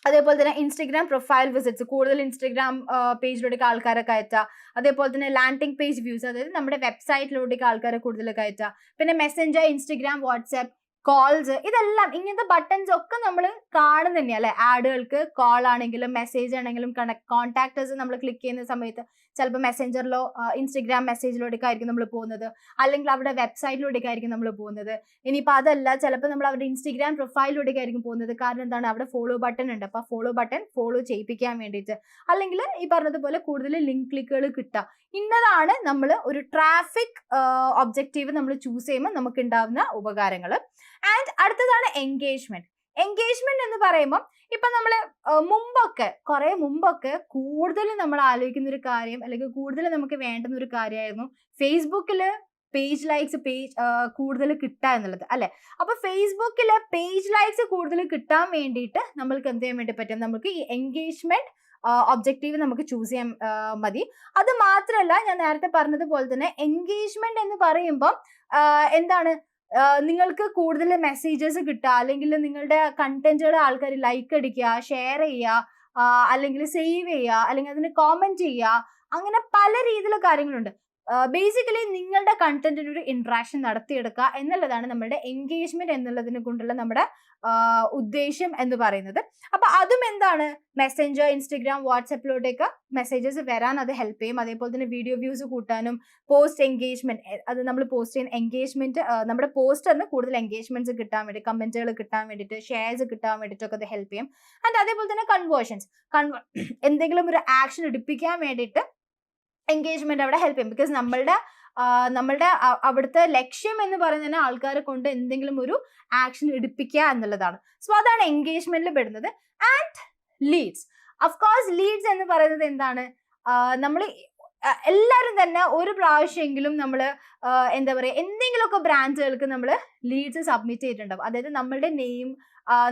അതേപോലെ തന്നെ ഇൻസ്റ്റഗ്രാം പ്രൊഫൈൽ വിസിറ്റ്സ്, കൂടുതൽ ഇൻസ്റ്റഗ്രാം പേജിലൂടെയൊക്കെ ആൾക്കാരെ കയറ്റുക. അതേപോലെ തന്നെ ലാൻഡിംഗ് പേജ് വ്യൂസ്, അതായത് നമ്മുടെ വെബ്സൈറ്റിലൂടെയൊക്കെ ആൾക്കാരെ കൂടുതൽ കയറ്റുക. പിന്നെ മെസ്സഞ്ചർ, ഇൻസ്റ്റഗ്രാം, വാട്സ്ആപ്പ്, കോൾസ്, ഇതെല്ലാം ഇങ്ങനത്തെ ബട്ടൺസ് ഒക്കെ നമ്മൾ കാണുന്ന തന്നെയാണ് അല്ലെ. ആഡുകൾക്ക് കോൾ ആണെങ്കിലും മെസ്സേജ് ആണെങ്കിലും കോൺടാക്ടേഴ്സ് നമ്മൾ ക്ലിക്ക് ചെയ്യുന്ന സമയത്ത് ചിലപ്പോൾ മെസ്സഞ്ചറിലോ ഇൻസ്റ്റഗ്രാം മെസ്സേജിലൂടെയൊക്കെ ആയിരിക്കും നമ്മൾ പോകുന്നത്, അല്ലെങ്കിൽ അവിടെ വെബ്സൈറ്റിലൂടെയൊക്കെ ആയിരിക്കും നമ്മൾ പോകുന്നത്. ഇനിയിപ്പോൾ അതല്ല, ചിലപ്പോൾ നമ്മൾ അവരുടെ ഇൻസ്റ്റഗ്രാം പ്രൊഫൈലിലൂടെയൊക്കെ ആയിരിക്കും പോകുന്നത്. കാരണം എന്താണ്, അവിടെ ഫോളോ ബട്ടൺ ഉണ്ട്. അപ്പോൾ ഫോളോ ബട്ടൺ ഫോളോ ചെയ്യിപ്പിക്കാൻ വേണ്ടിയിട്ട്, അല്ലെങ്കിൽ ഈ പറഞ്ഞതുപോലെ കൂടുതൽ ലിങ്ക് ക്ലിക്കുകൾ കിട്ടുക. ഇന്നതാണ് നമ്മൾ ഒരു ട്രാഫിക് ഒബ്ജക്റ്റീവ് നമ്മൾ ചൂസ് ചെയ്യുമ്പോൾ നമുക്ക് ഉണ്ടാവുന്ന ഉപകാരങ്ങൾ. ആൻഡ് അടുത്തതാണ് എൻഗേജ്മെന്റ്. എൻഗേജ്മെന്റ് എന്ന് പറയുമ്പോൾ ഇപ്പൊ നമ്മൾ കുറെ മുമ്പൊക്കെ കൂടുതൽ നമ്മൾ ആലോചിക്കുന്ന ഒരു കാര്യം അല്ലെങ്കിൽ കൂടുതൽ നമുക്ക് വേണ്ടുന്ന ഒരു കാര്യമായിരുന്നു ഫേസ്ബുക്കില് പേജ് ലൈക്സ് കൂടുതൽ കിട്ടുക എന്നുള്ളത് അല്ലെ. അപ്പൊ ഫേസ്ബുക്കില് പേജ് ലൈക്സ് കൂടുതൽ കിട്ടാൻ വേണ്ടിയിട്ട് നമ്മൾക്ക് എന്ത് ചെയ്യാൻ വേണ്ടി പറ്റും, നമുക്ക് ഈ എൻഗേജ്മെന്റ് ഒബ്ജക്റ്റീവ് നമുക്ക് ചൂസ് ചെയ്യാൻ മതി. അത് മാത്രമല്ല, ഞാൻ നേരത്തെ പറഞ്ഞതുപോലെ തന്നെ എൻഗേജ്മെന്റ് എന്ന് പറയുമ്പോൾ എന്താണ്, നിങ്ങൾക്ക് കൂടുതൽ മെസ്സേജസ് കിട്ടുക, അല്ലെങ്കിൽ നിങ്ങളുടെ കണ്ടന്റുകൾ ആൾക്കാർ ലൈക്ക് അടിക്കുക, ഷെയർ ചെയ്യുക, അല്ലെങ്കിൽ സേവ് ചെയ്യുക, അല്ലെങ്കിൽ അതിന് കോമെന്റ് ചെയ്യുക, അങ്ങനെ പല രീതിയിലുള്ള കാര്യങ്ങളുണ്ട്. ബേസിക്കലി നിങ്ങളുടെ കണ്ടന്റിന് ഒരു ഇന്ററാക്ഷൻ നടത്തിയെടുക്കുക എന്നുള്ളതാണ് നമ്മുടെ എൻഗേജ്മെന്റ് എന്നുള്ളതിനെ കൊണ്ടുള്ള നമ്മുടെ ഉദ്ദേശം എന്ന് പറയുന്നത്. അപ്പൊ അതും എന്താണ്, മെസ്സഞ്ചർ, ഇൻസ്റ്റഗ്രാം, വാട്സപ്പിലോട്ടേക്ക് മെസ്സേജസ് വരാൻ അത് ഹെൽപ്പ് ചെയ്യും. അതേപോലെ തന്നെ വീഡിയോ വ്യൂസ് കൂട്ടാനും പോസ്റ്റ് എൻഗേജ്മെന്റ്, അത് നമ്മൾ പോസ്റ്റ് ചെയ്യുന്ന എൻഗേജ്മെന്റ്, നമ്മുടെ പോസ്റ്ററിന് കൂടുതൽ എൻഗേജ്മെന്റ്സ് കിട്ടാൻ വേണ്ടി, കമന്റുകൾ കിട്ടാൻ വേണ്ടിയിട്ട്, ഷെയർസ് കിട്ടാൻ വേണ്ടിയിട്ടൊക്കെ അത് ഹെൽപ്പ് ചെയ്യും. ആൻഡ് അതേപോലെ തന്നെ കൺവേർഷൻസ്, എന്തെങ്കിലും ഒരു ആക്ഷൻ എടുപ്പിക്കാൻ വേണ്ടിയിട്ട് എൻഗേജ്മെന്റ് അവിടെ ഹെൽപ്പ് ചെയ്യും. ബിക്കോസ് നമ്മളുടെ അവിടുത്തെ ലക്ഷ്യം എന്ന് പറയുന്നത് ആൾക്കാരെ കൊണ്ട് എന്തെങ്കിലും ഒരു ആക്ഷൻ എടുപ്പിക്കുക എന്നുള്ളതാണ്. സോ അതാണ് എൻഗേജ്മെന്റിൽ പെടുന്നത്. ആൻഡ് ലീഡ്സ്, അഫ്കോഴ്സ് ലീഡ്സ് എന്ന് പറയുന്നത് എന്താണ്, നമ്മൾ എല്ലാവരും തന്നെ ഒരു പ്രാവശ്യമെങ്കിലും നമ്മൾ എന്താ പറയുക, എന്തെങ്കിലുമൊക്കെ ബ്രാൻഡുകൾക്ക് നമ്മൾ ലീഡ്സ് സബ്മിറ്റ് ചെയ്തിട്ടുണ്ടാവും. അതായത് നമ്മളുടെ നെയിം,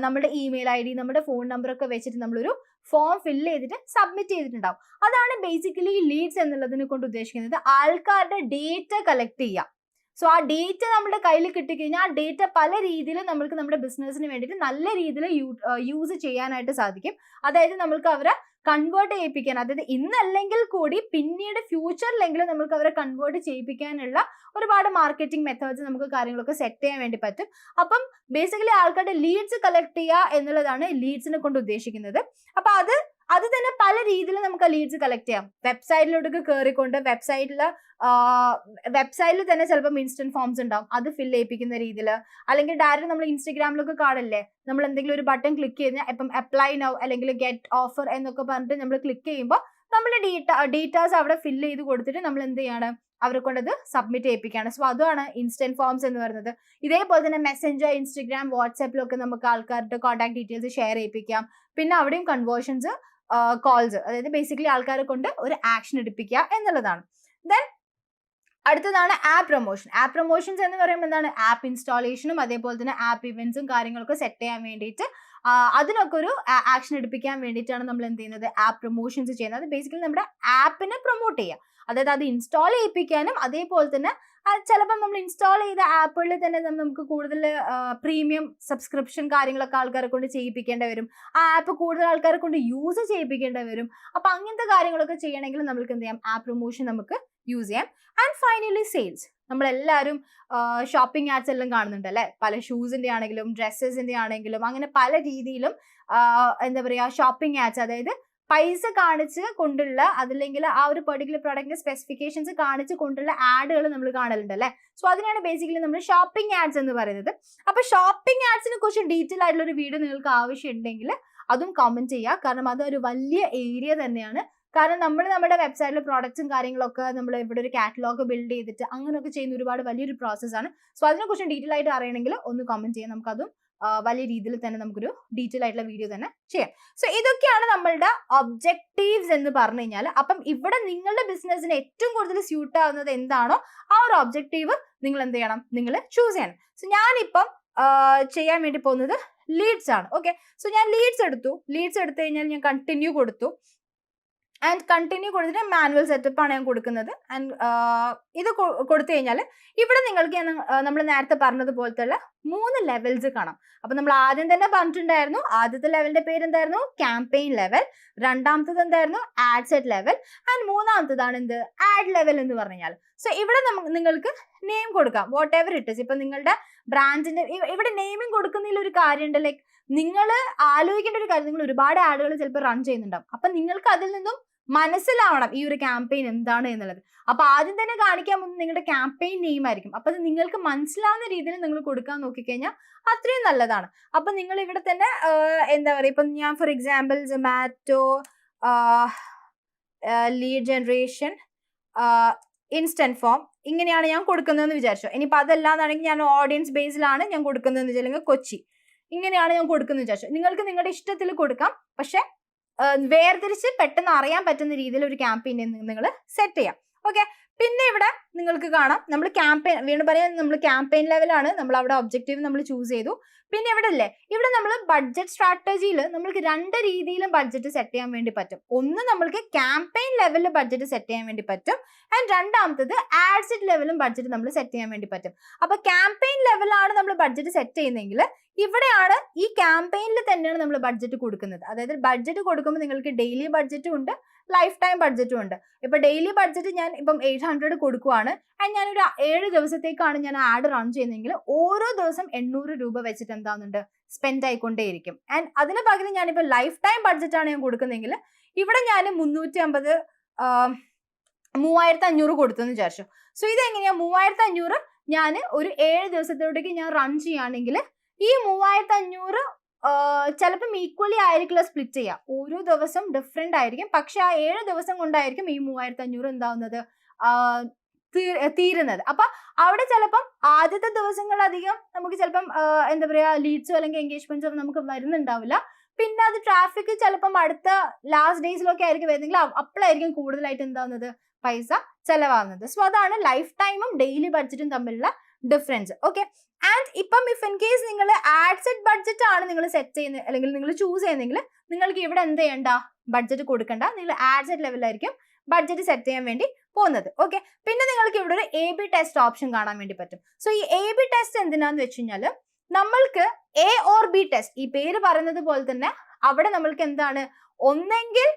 നമ്മുടെ ഇമെയിൽ ID, നമ്മുടെ ഫോൺ നമ്പർ ഒക്കെ വെച്ചിട്ട് നമ്മളൊരു ഫോം ഫില്ല് ചെയ്തിട്ട് സബ്മിറ്റ് ചെയ്തിട്ടുണ്ടാവും. അതാണ് ബേസിക്കലി ലീഡ്സ് എന്നുള്ളതിനെ കൊണ്ട് ഉദ്ദേശിക്കുന്നത്. ആൾക്കാരുടെ ഡേറ്റ കളക്ട് ചെയ്യുക. സോ ആ ഡേറ്റ നമ്മുടെ കയ്യിൽ കിട്ടിക്കഴിഞ്ഞാൽ ആ ഡേറ്റ പല രീതിയിൽ നമ്മൾക്ക് നമ്മുടെ ബിസിനസ്സിന് വേണ്ടിയിട്ട് നല്ല രീതിയിൽ യൂസ് ചെയ്യാനായിട്ട് സാധിക്കും. അതായത് നമ്മൾക്ക് അവരെ കൺവേർട്ട് ചെയ്യിപ്പിക്കാൻ, അതായത് ഇന്നല്ലെങ്കിൽ കൂടി പിന്നീട് ഫ്യൂച്ചറിലെങ്കിലും നമുക്ക് അവരെ കൺവേർട്ട് ചെയ്യിപ്പിക്കാനുള്ള ഒരുപാട് മാർക്കറ്റിംഗ് മെത്തേഡ്സ് നമുക്ക് കാര്യങ്ങളൊക്കെ സെറ്റ് ചെയ്യാൻ വേണ്ടി പറ്റും. അപ്പം ബേസിക്കലി ആൾക്കാരുടെ ലീഡ്സ് കളക്ട് ചെയ്യുക എന്നുള്ളതാണ് ലീഡ്സിനെ കൊണ്ട് ഉദ്ദേശിക്കുന്നത്. അപ്പൊ അത് തന്നെ പല രീതിയിൽ നമുക്ക് ലീഡ്സ് കളക്ട് ചെയ്യാം. വെബ്സൈറ്റിലോട്ട് കയറിക്കൊണ്ട് വെബ്സൈറ്റിൽ തന്നെ ചിലപ്പോൾ ഇൻസ്റ്റന്റ് ഫോംസ് ഉണ്ടാവും, അത് ഫില്ല് ചെയ്യിപ്പിക്കുന്ന രീതിയിൽ, അല്ലെങ്കിൽ ഡയറക്റ്റ് നമ്മൾ ഇൻസ്റ്റഗ്രാമിലൊക്കെ കാണില്ലേ, നമ്മൾ എന്തെങ്കിലും ഒരു ബട്ടൺ ക്ലിക്ക് ചെയ്താൽ ഇപ്പം അപ്ലൈ നൗ അല്ലെങ്കിൽ ഗെറ്റ് ഓഫർ എന്നൊക്കെ പറഞ്ഞിട്ട് നമ്മൾ ക്ലിക്ക് ചെയ്യുമ്പോൾ നമ്മുടെ ഡീറ്റാസ് അവിടെ ഫില്ല് ചെയ്ത് കൊടുത്തിട്ട് നമ്മൾ എന്ത് ചെയ്യാണ്, അവരെ കൊണ്ടത് സബ്മിറ്റ് ചെയ്യിപ്പിക്കുകയാണ്. സോ അതാണ് ഇൻസ്റ്റന്റ് ഫോംസ് എന്ന് പറയുന്നത്. ഇതേപോലെ തന്നെ മെസ്സഞ്ചർ, ഇൻസ്റ്റഗ്രാം, വാട്സാപ്പിലൊക്കെ നമുക്ക് ആൾക്കാരുടെ കോൺടാക്ട് ഡീറ്റെയിൽസ് ഷെയർ ചെയ്യിപ്പിക്കാം. പിന്നെ അവിടെയും കൺവേർഷൻസ്, കോൾസ്, അതായത് ബേസിക്കലി ആൾക്കാരെ കൊണ്ട് ഒരു ആക്ഷൻ എടുപ്പിക്കുക എന്നുള്ളതാണ്. ദെൻ അടുത്തതാണ് ആപ്പ് പ്രൊമോഷൻ. ആപ്പ് പ്രൊമോഷൻസ് എന്ന് പറയുമ്പോൾ എന്താണ്, ആപ്പ് ഇൻസ്റ്റാളേഷനും അതേപോലെ തന്നെ ആപ്പ് ഇവന്റ്സും കാര്യങ്ങളൊക്കെ സെറ്റ് ചെയ്യാൻ വേണ്ടിയിട്ട് അതിനൊക്കെ ഒരു ആക്ഷൻ എടുപ്പിക്കാൻ വേണ്ടിയിട്ടാണ് നമ്മൾ എന്ത് ചെയ്യുന്നത്, ആപ്പ് പ്രൊമോഷൻസ് ചെയ്യുന്നത്. ബേസിക്കലി നമ്മുടെ ആപ്പിനെ പ്രൊമോട്ട് ചെയ്യുക, അതായത് അത് ഇൻസ്റ്റാൾ ചെയ്യിപ്പിക്കാനും അതേപോലെ തന്നെ ചിലപ്പോൾ നമ്മൾ ഇൻസ്റ്റാൾ ചെയ്ത ആപ്പുകളിൽ തന്നെ നമുക്ക് കൂടുതൽ പ്രീമിയം സബ്സ്ക്രിപ്ഷൻ കാര്യങ്ങളൊക്കെ ആൾക്കാരെ കൊണ്ട് ചെയ്യിപ്പിക്കേണ്ടി വരും. ആ ആപ്പ് കൂടുതൽ ആൾക്കാരെ കൊണ്ട് യൂസ് ചെയ്യിപ്പിക്കേണ്ടി വരും. അപ്പൊ അങ്ങനത്തെ കാര്യങ്ങളൊക്കെ ചെയ്യണമെങ്കിൽ നമുക്ക് എന്ത് ചെയ്യാം, ആപ്പ് പ്രൊമോഷൻ നമുക്ക് യൂസ് ചെയ്യാം. And finally sales. നമ്മളെല്ലാവരും ഷോപ്പിംഗ് ആഡ്സ് എല്ലാം കാണുന്നുണ്ട് അല്ലെ, പല ഷൂസിന്റെ ആണെങ്കിലും ഡ്രസ്സസിന്റെ ആണെങ്കിലും അങ്ങനെ പല രീതിയിലും എന്താ പറയാ ഷോപ്പിംഗ് ആഡ്സ്, അതായത് പൈസ കാണിച്ച് കൊണ്ടുള്ള, അതല്ലെങ്കിൽ ആ ഒരു പെർട്ടിക്കുലർ പ്രോഡക്റ്റിന്റെ സ്പെസിഫിക്കേഷൻസ് കാണിച്ച് കൊണ്ടുള്ള ആഡുകൾ നമ്മൾ കാണലുണ്ട് അല്ലെ. സോ അതിനാണ് ബേസിക്കലി നമ്മൾ ഷോപ്പിംഗ് ആഡ്സ് എന്ന് പറയുന്നത്. അപ്പൊ ഷോപ്പിംഗ് ആഡ്സിനെ കുറിച്ച് ഡീറ്റെയിൽ ആയിട്ടുള്ള ഒരു വീഡിയോ നിങ്ങൾക്ക് ആവശ്യമുണ്ടെങ്കിൽ അതും കമന്റ് ചെയ്യുക. കാരണം അതൊരു വലിയ ഏരിയ തന്നെയാണ്. കാരണം നമ്മൾ നമ്മുടെ വെബ്സൈറ്റിലെ പ്രോഡക്ട്സും കാര്യങ്ങളൊക്കെ നമ്മൾ ഇവിടെ ഒരു കാറ്റലോഗ് ബിൽഡ് ചെയ്തിട്ട് അങ്ങനെയൊക്കെ ചെയ്യുന്ന ഒരുപാട് വലിയൊരു പ്രോസസ്സാണ്. സോ അതിനെക്കുറിച്ച് ഡീറ്റെയിൽ ആയിട്ട് അറിയണമെങ്കിൽ ഒന്ന് കമന്റ് ചെയ്യാം. നമുക്കതും വലിയ രീതിയിൽ തന്നെ നമുക്കൊരു ഡീറ്റെയിൽ ആയിട്ടുള്ള വീഡിയോ തന്നെ ചെയ്യാം. സോ ഇതൊക്കെയാണ് നമ്മളുടെ ഒബ്ജക്റ്റീവ്സ് എന്ന് പറഞ്ഞു കഴിഞ്ഞാൽ. അപ്പം ഇവിടെ നിങ്ങളുടെ ബിസിനസ്സിന് ഏറ്റവും കൂടുതൽ സ്യൂട്ട് ആവുന്നത് എന്താണോ ആ ഒരു ഒബ്ജക്റ്റീവ് നിങ്ങൾ എന്ത് ചെയ്യണം, നിങ്ങൾ ചൂസ് ചെയ്യണം. സോ ഞാനിപ്പം ചെയ്യാൻ വേണ്ടി പോകുന്നത് ലീഡ്സ് ആണ്. ഓക്കെ, സോ ഞാൻ ലീഡ്സ് എടുത്തു കഴിഞ്ഞാൽ ഞാൻ കണ്ടിന്യൂ കൊടുത്തു. ആൻഡ് കണ്ടിന്യൂ കൊടുത്തിട്ട് മാനുവൽ സെറ്റപ്പ് ആണ് ഞാൻ കൊടുക്കുന്നത്. ആൻഡ് ഇത് കൊടുത്തു കഴിഞ്ഞാൽ ഇവിടെ നിങ്ങൾക്ക് നമ്മൾ നേരത്തെ പറഞ്ഞതുപോലത്തെ 3 ലെവൽസ് കാണാം. അപ്പൊ നമ്മൾ ആദ്യം തന്നെ പറഞ്ഞിട്ടുണ്ടായിരുന്നു, ആദ്യത്തെ ലെവലിന്റെ പേര് എന്തായിരുന്നു, ക്യാമ്പയിൻ ലെവൽ. രണ്ടാമത്തത് എന്തായിരുന്നു, ആഡ് സെറ്റ് ലെവൽ. ആൻഡ് മൂന്നാമത്തതാണ് എന്ത്, ആഡ് ലെവൽ എന്ന് പറഞ്ഞാൽ. സോ ഇവിടെ നിങ്ങൾക്ക് നെയിം കൊടുക്കാം, വാട്ട് എവർ ഇറ്റ് ഇസ്. ഇപ്പൊ നിങ്ങളുടെ ബ്രാൻഡിന്റെ ഇവിടെ നെയിമിങ് കൊടുക്കുന്നതിൽ ഒരു കാര്യമുണ്ട്. ലൈക്ക് നിങ്ങൾ ആലോചിക്കേണ്ട ഒരു കാര്യം, നിങ്ങൾ ഒരുപാട് ആഡുകൾ ചിലപ്പോൾ റൺ ചെയ്യുന്നുണ്ടാവും. അപ്പൊ നിങ്ങൾക്ക് അതിൽ നിന്നും മനസ്സിലാവണം ഈ ഒരു ക്യാമ്പയിൻ എന്താണ് എന്നുള്ളത്. അപ്പൊ ആദ്യം തന്നെ കാണിക്കാൻ പോകുന്നത് നിങ്ങളുടെ ക്യാമ്പയിൻ നെയിം ആയിരിക്കും. അപ്പൊ അത് നിങ്ങൾക്ക് മനസ്സിലാവുന്ന രീതിയിൽ നിങ്ങൾ കൊടുക്കാൻ നോക്കിക്കഴിഞ്ഞാൽ അത്രയും നല്ലതാണ്. അപ്പൊ നിങ്ങൾ ഇവിടെ തന്നെ എന്താ പറയുക, ഇപ്പൊ ഞാൻ for example Zomato lead generation instant form ഇങ്ങനെയാണ് ഞാൻ കൊടുക്കുന്നതെന്ന് വിചാരിച്ചോ. ഇനിയിപ്പോൾ അതല്ലാന്നാണെങ്കിൽ ഞാൻ ഓഡിയൻസ് ബേസിലാണ് ഞാൻ കൊടുക്കുന്നതെന്ന് വിചാരിച്ചെങ്കിൽ കൊച്ചി ഇങ്ങനെയാണ് ഞാൻ കൊടുക്കുന്നത് വിചാരിച്ചോ. നിങ്ങൾക്ക് നിങ്ങളുടെ ഇഷ്ടത്തിൽ കൊടുക്കാം, പക്ഷെ വേർതിരിച്ച് പെട്ടെന്ന് അറിയാൻ പറ്റുന്ന രീതിയിൽ ഒരു ക്യാമ്പയിൻ നിങ്ങൾ സെറ്റ് ചെയ്യാം. ഓക്കെ. പിന്നെ ഇവിടെ നിങ്ങൾക്ക് കാണാം നമ്മൾ ക്യാമ്പയിൻ, വീണ്ടും പറയാൻ നമ്മൾ ക്യാമ്പയിൻ ലെവലാണ് നമ്മൾ അവിടെ ഒബ്ജക്റ്റീവ് നമ്മൾ ചൂസ് ചെയ്തു. പിന്നെ ഇവിടെ അല്ലേ, ഇവിടെ നമ്മൾ ബഡ്ജറ്റ് സ്ട്രാറ്റജിയിൽ നമ്മൾക്ക് 2 രീതിയിലും ബഡ്ജറ്റ് സെറ്റ് ചെയ്യാൻ വേണ്ടി പറ്റും. ഒന്ന് നമ്മൾക്ക് ക്യാമ്പയിൻ ലെവലിൽ ബഡ്ജറ്റ് സെറ്റ് ചെയ്യാൻ വേണ്ടി പറ്റും, ആൻഡ് രണ്ടാമത്തത് ആഡ് സെറ്റ് ലെവലും ബഡ്ജറ്റ് നമ്മൾ സെറ്റ് ചെയ്യാൻ വേണ്ടി പറ്റും. അപ്പൊ ക്യാമ്പയിൻ ലെവലാണ് നമ്മൾ ബഡ്ജറ്റ് സെറ്റ് ചെയ്യുന്നതെങ്കിൽ ഇവിടെയാണ് ഈ ക്യാമ്പയിനിൽ തന്നെയാണ് നമ്മൾ ബഡ്ജറ്റ് കൊടുക്കുന്നത്. അതായത് ബഡ്ജറ്റ് കൊടുക്കുമ്പോൾ നിങ്ങൾക്ക് ഡെയിലി ബഡ്ജറ്റും ഉണ്ട്, ലൈഫ് ടൈം ബഡ്ജറ്റും ഉണ്ട്. ഇപ്പൊ ഡെയിലി ബഡ്ജറ്റ് ഞാൻ ഇപ്പം 800 കൊടുക്കുവാണ്, ആൻഡ് ഞാനൊരു 7 ദിവസത്തേക്കാണ് ഞാൻ ആഡ് റൺ ചെയ്യുന്നതെങ്കിൽ ഓരോ ദിവസം 800 രൂപ വെച്ചിട്ട് എന്താകുന്നുണ്ട് സ്പെൻഡ് ആയിക്കൊണ്ടേയിരിക്കും. ആൻഡ് അതിന് പകരം ഞാനിപ്പോൾ ലൈഫ് ടൈം ബഡ്ജറ്റ് ആണ് ഞാൻ കൊടുക്കുന്നതെങ്കിൽ ഇവിടെ ഞാൻ 350 3500 കൊടുത്തെന്ന് വിചാരിച്ചു. സോ ഇതെങ്ങനെയാ 3500 ഞാൻ ഒരു 7 ദിവസത്തോടേക്ക് ഞാൻ റൺ ചെയ്യുകയാണെങ്കിൽ ഈ 3500 ചിലപ്പം ഈക്വലി ആയിരിക്കില്ല സ്പ്ലിറ്റ് ചെയ്യുക, ഓരോ ദിവസം ഡിഫറെന്റ് ആയിരിക്കും. പക്ഷെ ആ 7 ദിവസം കൊണ്ടായിരിക്കും ഈ 3500 എന്താവുന്നത് തീരുന്നത്. അപ്പൊ അവിടെ ചിലപ്പം ആദ്യത്തെ ദിവസങ്ങളധികം നമുക്ക് ചിലപ്പം എന്താ പറയാ ലീഡ്സോ അല്ലെങ്കിൽ എൻഗേജ്മെന്റ്സോ നമുക്ക് വരുന്നുണ്ടാവില്ല. പിന്നെ അത് ട്രാഫിക് ചിലപ്പം അടുത്ത ലാസ്റ്റ് ഡേയ്സിലൊക്കെ ആയിരിക്കും വരുന്നെങ്കിൽ അപ്പോഴായിരിക്കും കൂടുതലായിട്ട് എന്താവുന്നത് പൈസ ചെലവാകുന്നത്. സോ അതാണ് ലൈഫ് ടൈമും ഡെയിലി ബഡ്ജറ്റും തമ്മിലുള്ള ഡിഫറൻസ്. ഓക്കെ. ആൻഡ് ഇപ്പം ഇഫ് ഇൻ കേസ് നിങ്ങൾ ആഡ് സെറ്റ് ബഡ്ജറ്റ് ആണ് നിങ്ങൾ സെറ്റ് ചെയ്യുന്നത് അല്ലെങ്കിൽ നിങ്ങൾ ചൂസ് ചെയ്യുന്നെങ്കിൽ നിങ്ങൾക്ക് ഇവിടെ എന്ത് ചെയ്യണ്ട, ബഡ്ജറ്റ് കൊടുക്കണ്ട, നിങ്ങൾ ആഡ് സെറ്റ് ലെവലിലായിരിക്കും ബഡ്ജറ്റ് സെറ്റ് ചെയ്യാൻ വേണ്ടി പോകുന്നത്. ഓക്കെ. പിന്നെ നിങ്ങൾക്ക് ഇവിടെ ഒരു A/B ടെസ്റ്റ് ഓപ്ഷൻ കാണാൻ വേണ്ടി പറ്റും. സോ ഈ A/B ടെസ്റ്റ് എന്തിനാന്ന് വെച്ച് കഴിഞ്ഞാൽ നമ്മൾക്ക് A or B ടെസ്റ്റ്, ഈ പേര് പറയുന്നത് പോലെ തന്നെ അവിടെ നമ്മൾക്ക് എന്താണ്, ഒന്നെങ്കിൽ